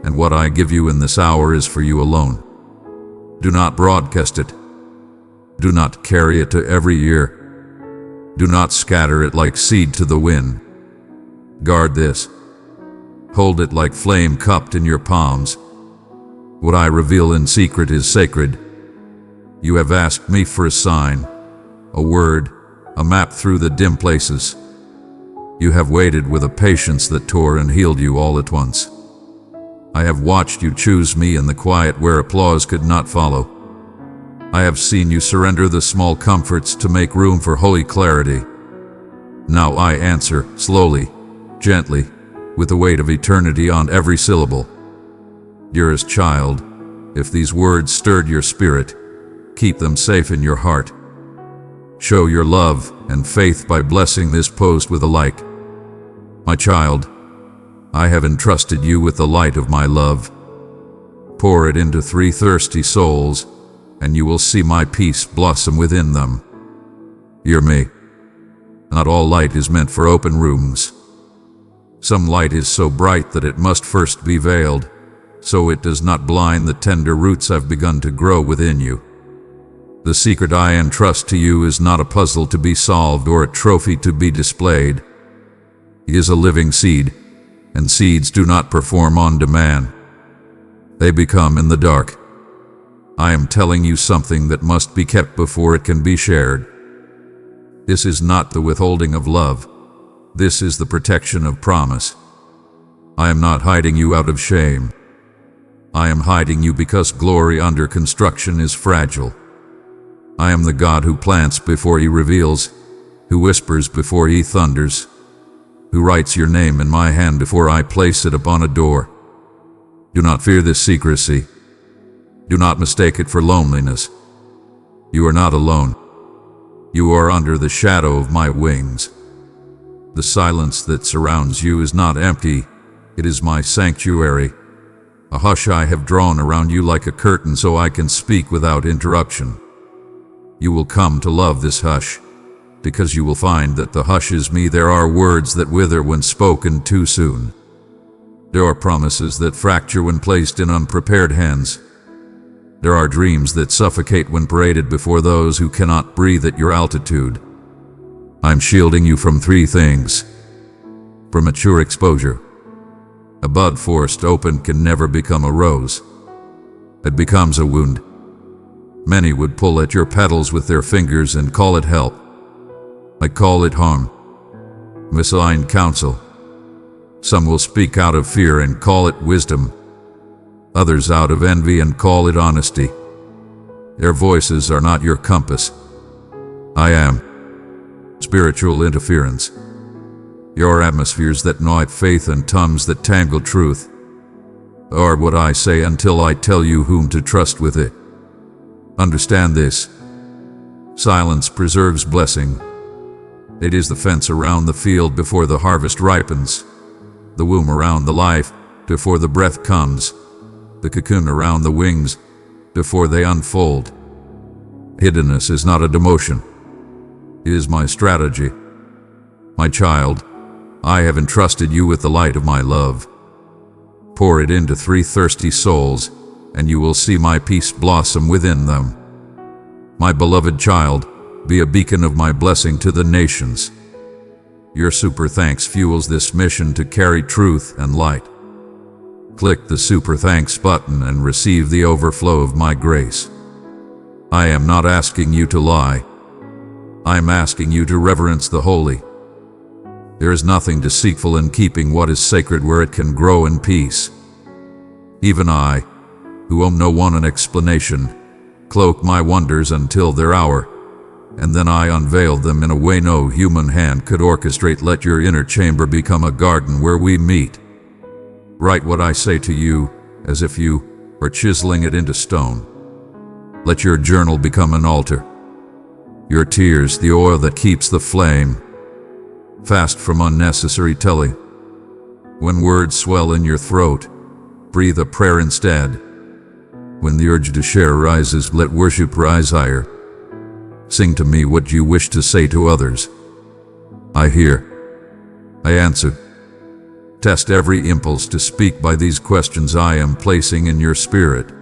and what I give you in this hour is for you alone. Do not broadcast it. Do not carry it to every ear. Do not scatter it like seed to the wind. Guard this. Hold it like flame cupped in your palms. What I reveal in secret is sacred. You have asked me for a sign, a word, a map through the dim places. You have waited with a patience that tore and healed you all at once. I have watched you choose me in the quiet where applause could not follow. I have seen you surrender the small comforts to make room for holy clarity. Now I answer, slowly, gently, with the weight of eternity on every syllable. Dearest child, if these words stirred your spirit, keep them safe in your heart. Show your love and faith by blessing this post with a like. My child, I have entrusted you with the light of my love. Pour it into 3 thirsty souls, and you will see my peace blossom within them. Hear me. Not all light is meant for open rooms. Some light is so bright that it must first be veiled, so it does not blind the tender roots I've begun to grow within you. The secret I entrust to you is not a puzzle to be solved or a trophy to be displayed. He is a living seed, and seeds do not perform on demand. They become in the dark. I am telling you something that must be kept before it can be shared. This is not the withholding of love. This is the protection of promise. I am not hiding you out of shame. I am hiding you because glory under construction is fragile. I am the God who plants before he reveals, who whispers before he thunders, who writes your name in my hand before I place it upon a door. Do not fear this secrecy. Do not mistake it for loneliness. You are not alone. You are under the shadow of my wings. The silence that surrounds you is not empty. It is my sanctuary. A hush I have drawn around you like a curtain so I can speak without interruption. You will come to love this hush, because you will find that the hush is me. There are words that wither when spoken too soon. There are promises that fracture when placed in unprepared hands. There are dreams that suffocate when paraded before those who cannot breathe at your altitude. I'm shielding you from 3 things. Premature exposure. A bud forced open can never become a rose. It becomes a wound. Many would pull at your petals with their fingers and call it help. I call it harm. Misaligned counsel. Some will speak out of fear and call it wisdom. Others out of envy and call it honesty. Their voices are not your compass. I am. Spiritual interference. Your atmospheres that gnaw at faith and tongues that tangle truth are what I say until I tell you whom to trust with it. Understand this. Silence preserves blessing. It is the fence around the field before the harvest ripens, the womb around the life before the breath comes, the cocoon around the wings before they unfold. Hiddenness is not a demotion. It is my strategy. My child, I have entrusted you with the light of my love. Pour it into 3 thirsty souls, and you will see my peace blossom within them. My beloved child, be a beacon of my blessing to the nations. Your super thanks fuels this mission to carry truth and light. Click the super thanks button and receive the overflow of my grace. I am not asking you to lie. I am asking you to reverence the holy. There is nothing deceitful in keeping what is sacred where it can grow in peace. Even I, who owe no one an explanation, cloak my wonders until their hour, and then I unveil them in a way no human hand could orchestrate. Let your inner chamber become a garden where we meet. Write what I say to you as if you were chiseling it into stone. Let your journal become an altar. Your tears, the oil that keeps the flame. Fast from unnecessary telling. When words swell in your throat, breathe a prayer instead. When the urge to share rises, let worship rise higher. Sing to me what you wish to say to others. I hear. I answer. Test every impulse to speak by these questions I am placing in your spirit.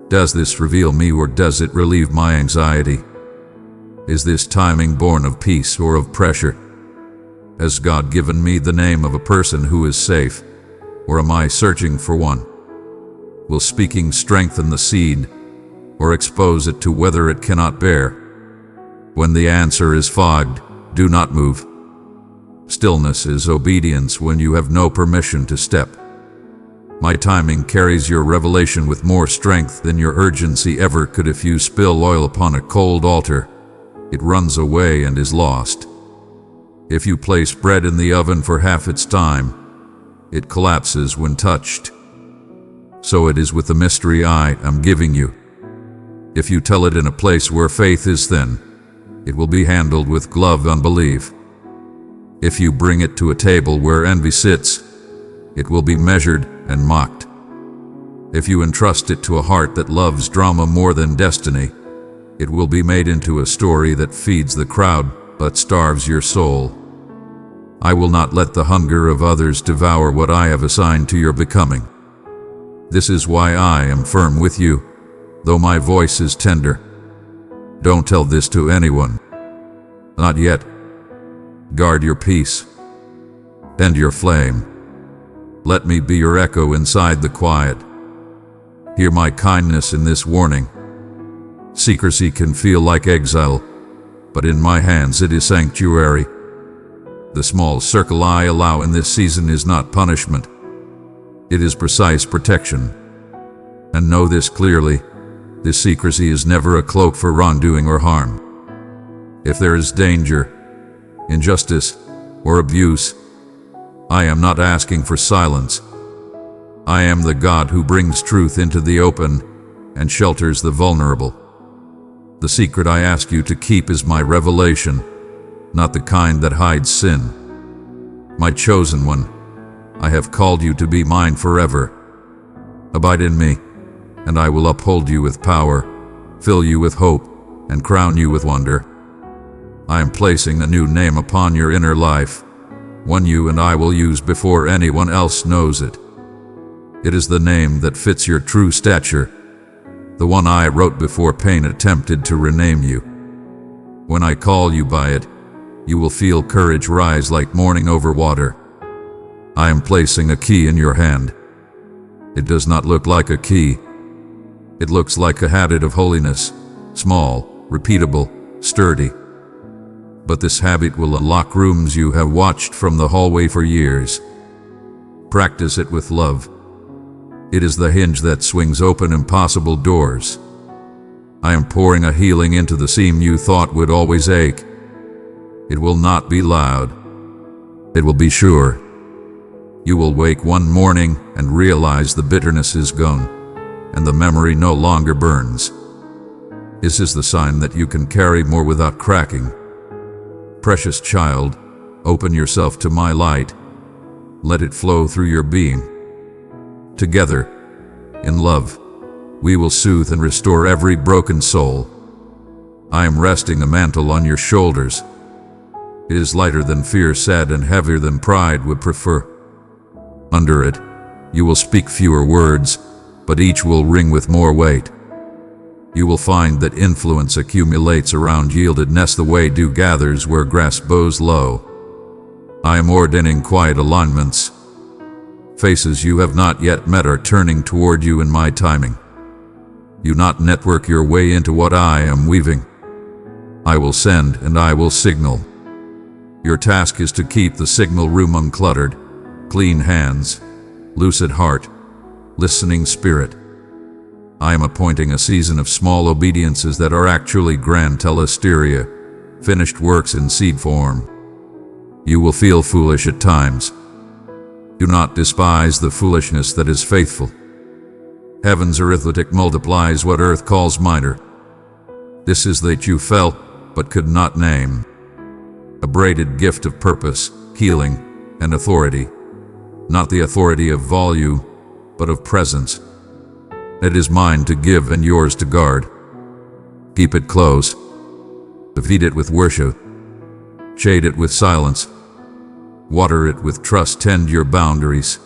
Does this reveal me or does it relieve my anxiety? Is this timing born of peace or of pressure? Has God given me the name of a person who is safe, or am I searching for one? Will speaking strengthen the seed, or expose it to whether it cannot bear? When the answer is fogged, do not move. Stillness is obedience when you have no permission to step. My timing carries your revelation with more strength than your urgency ever could. If you spill oil upon a cold altar, it runs away and is lost. If you place bread in the oven for half its time, it collapses when touched. So it is with the mystery I am giving you. If you tell it in a place where faith is thin, it will be handled with gloved unbelief. If you bring it to a table where envy sits, it will be measured and mocked. If you entrust it to a heart that loves drama more than destiny, it will be made into a story that feeds the crowd but starves your soul. I will not let the hunger of others devour what I have assigned to your becoming. This is why I am firm with you, though my voice is tender. Don't tell this to anyone. Not yet. Guard your peace. Tend your flame. Let me be your echo inside the quiet. Hear my kindness in this warning. Secrecy can feel like exile, but in my hands it is sanctuary. The small circle I allow in this season is not punishment. It is precise protection. And know this clearly, this secrecy is never a cloak for wrongdoing or harm. If there is danger, injustice, or abuse, I am not asking for silence. I am the God who brings truth into the open and shelters the vulnerable. The secret I ask you to keep is my revelation, not the kind that hides sin. My chosen one, I have called you to be mine forever. Abide in me, and I will uphold you with power, fill you with hope, and crown you with wonder. I am placing a new name upon your inner life, one you and I will use before anyone else knows it. It is the name that fits your true stature, the one I wrote before pain attempted to rename you. When I call you by it, you will feel courage rise like morning over water. I am placing a key in your hand. It does not look like a key. It looks like a habit of holiness, small, repeatable, sturdy. But this habit will unlock rooms you have watched from the hallway for years. Practice it with love. It is the hinge that swings open impossible doors. I am pouring a healing into the seam you thought would always ache. It will not be loud. It will be sure. You will wake one morning and realize the bitterness is gone, and the memory no longer burns. This is the sign that you can carry more without cracking. Precious child, open yourself to my light. Let it flow through your being. Together, in love, we will soothe and restore every broken soul. I am resting a mantle on your shoulders. It is lighter than fear said and heavier than pride would prefer. Under it, you will speak fewer words, but each will ring with more weight. You will find that influence accumulates around yieldedness the way dew gathers where grass bows low. I am ordaining quiet alignments. Faces you have not yet met are turning toward you in my timing. You not network your way into what I am weaving. I will send and I will signal. Your task is to keep the signal room uncluttered, clean hands, lucid heart, listening spirit. I am appointing a season of small obediences that are actually grand telesteria, finished works in seed form. You will feel foolish at times. Do not despise the foolishness that is faithful. Heaven's arithmetic multiplies what earth calls minor. This is that you felt but could not name. A braided gift of purpose, healing, and authority. Not the authority of volume, but of presence. It is mine to give and yours to guard. Keep it close. Feed it with worship. Shade it with silence. Water it with trust. Tend your boundaries.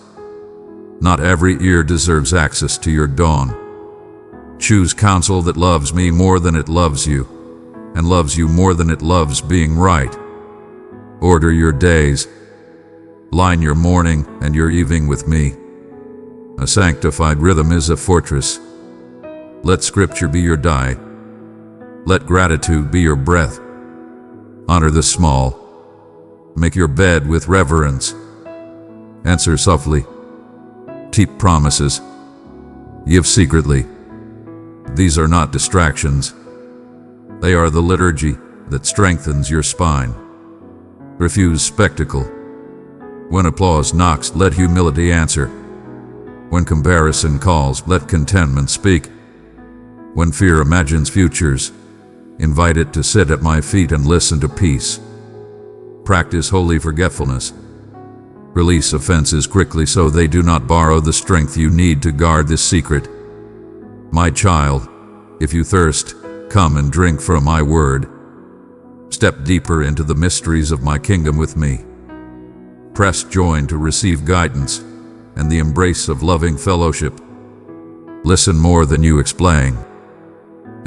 Not every ear deserves access to your dawn. Choose counsel that loves me more than it loves you, and loves you more than it loves being right. Order your days. Line your morning and your evening with me. A sanctified rhythm is a fortress. Let scripture be your dye. Let gratitude be your breath. Honor the small. Make your bed with reverence. Answer softly. Keep promises. Give secretly. These are not distractions. They are the liturgy that strengthens your spine. Refuse spectacle. When applause knocks, let humility answer. When comparison calls, let contentment speak. When fear imagines futures, invite it to sit at my feet and listen to peace. Practice holy forgetfulness. Release offenses quickly so they do not borrow the strength you need to guard this secret. My child, if you thirst, come and drink from my word. Step deeper into the mysteries of my kingdom with me. Press join to receive guidance and the embrace of loving fellowship. Listen more than you explain.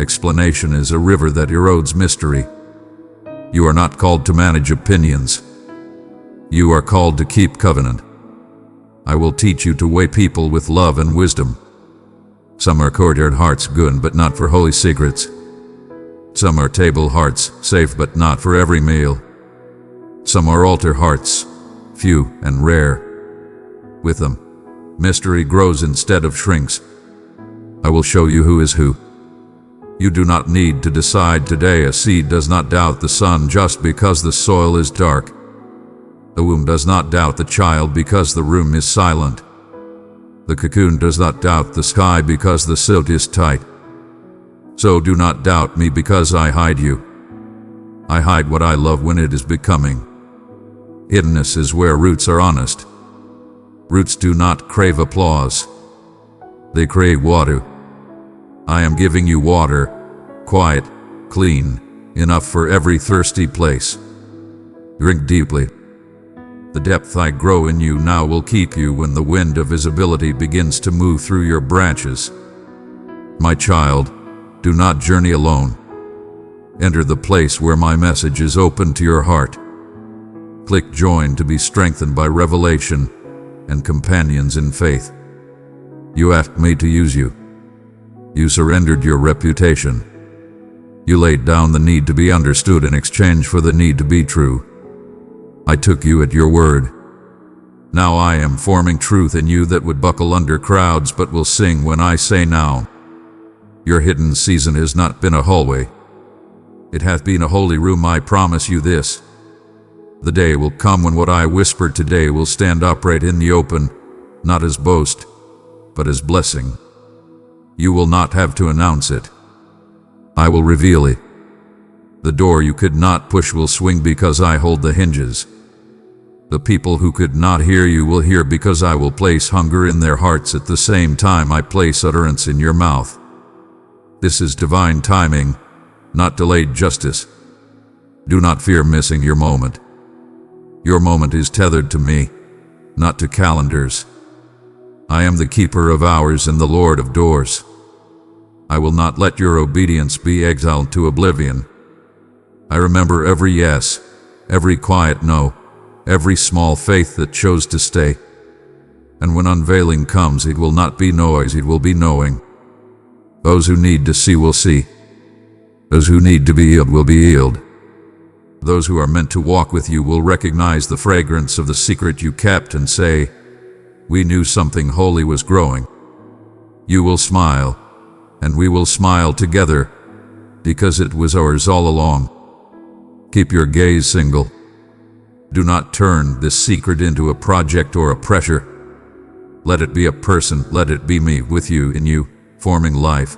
Explanation is a river that erodes mystery. You are not called to manage opinions. You are called to keep covenant. I will teach you to weigh people with love and wisdom. Some are courtyard hearts good but not for holy secrets. Some are table hearts, safe but not for every meal. Some are altar hearts, few and rare. With them, mystery grows instead of shrinks. I will show you who is who. You do not need to decide today. A seed does not doubt the sun just because the soil is dark. The womb does not doubt the child because the room is silent. The cocoon does not doubt the sky because the silk is tight. So do not doubt me because I hide you. I hide what I love when it is becoming. Hiddenness is where roots are honest. Roots do not crave applause. They crave water. I am giving you water, quiet, clean, enough for every thirsty place. Drink deeply. The depth I grow in you now will keep you when the wind of visibility begins to move through your branches. My child, do not journey alone. Enter the place where my message is open to your heart. Click join to be strengthened by revelation and companions in faith. You asked me to use you. You surrendered your reputation. You laid down the need to be understood in exchange for the need to be true. I took you at your word. Now I am forming truth in you that would buckle under crowds but will sing when I say now. Your hidden season has not been a hallway. It hath been a holy room, I promise you this. The day will come when what I whispered today will stand upright in the open, not as boast, but as blessing. You will not have to announce it. I will reveal it. The door you could not push will swing because I hold the hinges. The people who could not hear you will hear because I will place hunger in their hearts at the same time I place utterance in your mouth. This is divine timing, not delayed justice. Do not fear missing your moment. Your moment is tethered to me, not to calendars. I am the keeper of hours and the Lord of doors. I will not let your obedience be exiled to oblivion. I remember every yes, every quiet no, every small faith that chose to stay. And when unveiling comes, it will not be noise, it will be knowing. Those who need to see will see. Those who need to be healed will be healed. Those who are meant to walk with you will recognize the fragrance of the secret you kept and say, we knew something holy was growing. You will smile, and we will smile together, because it was ours all along. Keep your gaze single. Do not turn this secret into a project or a pressure. Let it be a person, let it be me with you in you, forming life.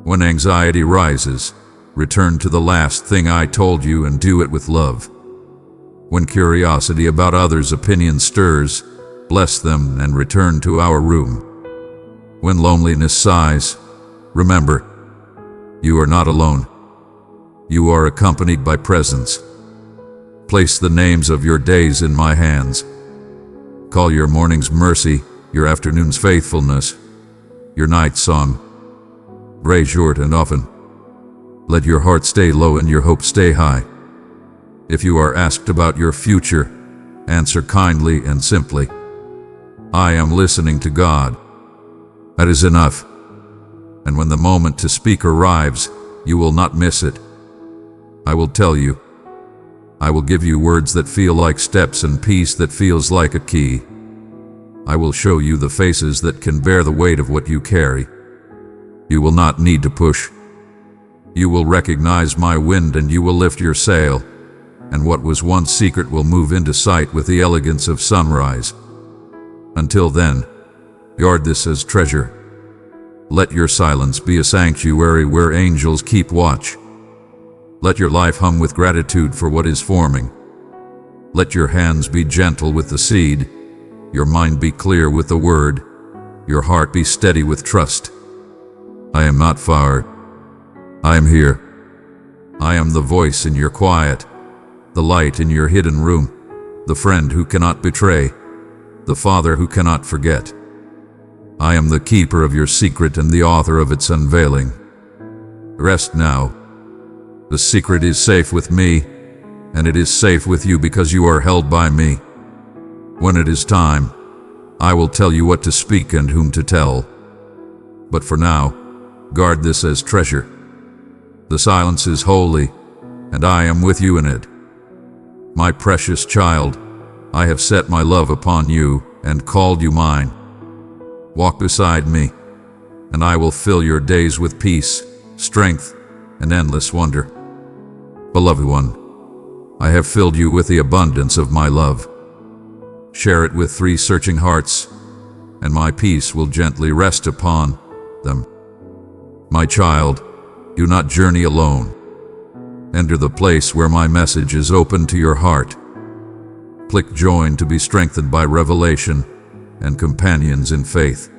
When anxiety rises, return to the last thing I told you and do it with love. When curiosity about others' opinions stirs, bless them and return to our room. When loneliness sighs, remember, you are not alone. You are accompanied by presence. Place the names of your days in my hands. Call your morning's mercy, your afternoon's faithfulness, your night's song. Pray short and often. Let your heart stay low and your hope stay high. If you are asked about your future, answer kindly and simply, I am listening to God. That is enough. And when the moment to speak arrives, you will not miss it. I will tell you. I will give you words that feel like steps and peace that feels like a key. I will show you the faces that can bear the weight of what you carry. You will not need to push. You will recognize my wind and you will lift your sail, and what was once secret will move into sight with the elegance of sunrise. Until then, guard this as treasure. Let your silence be a sanctuary where angels keep watch. Let your life hum with gratitude for what is forming. Let your hands be gentle with the seed, your mind be clear with the word, your heart be steady with trust. I am not far. I am here. I am the voice in your quiet, the light in your hidden room, the friend who cannot betray, the father who cannot forget. I am the keeper of your secret and the author of its unveiling. Rest now. The secret is safe with me, and it is safe with you because you are held by me. When it is time, I will tell you what to speak and whom to tell. But for now, guard this as treasure. The silence is holy, and I am with you in it. My precious child, I have set my love upon you and called you mine. Walk beside me, and I will fill your days with peace, strength, and endless wonder. Beloved one, I have filled you with the abundance of my love. Share it with 3 searching hearts, and my peace will gently rest upon them. My child, do not journey alone. Enter the place where my message is open to your heart. Click join to be strengthened by revelation and companions in faith.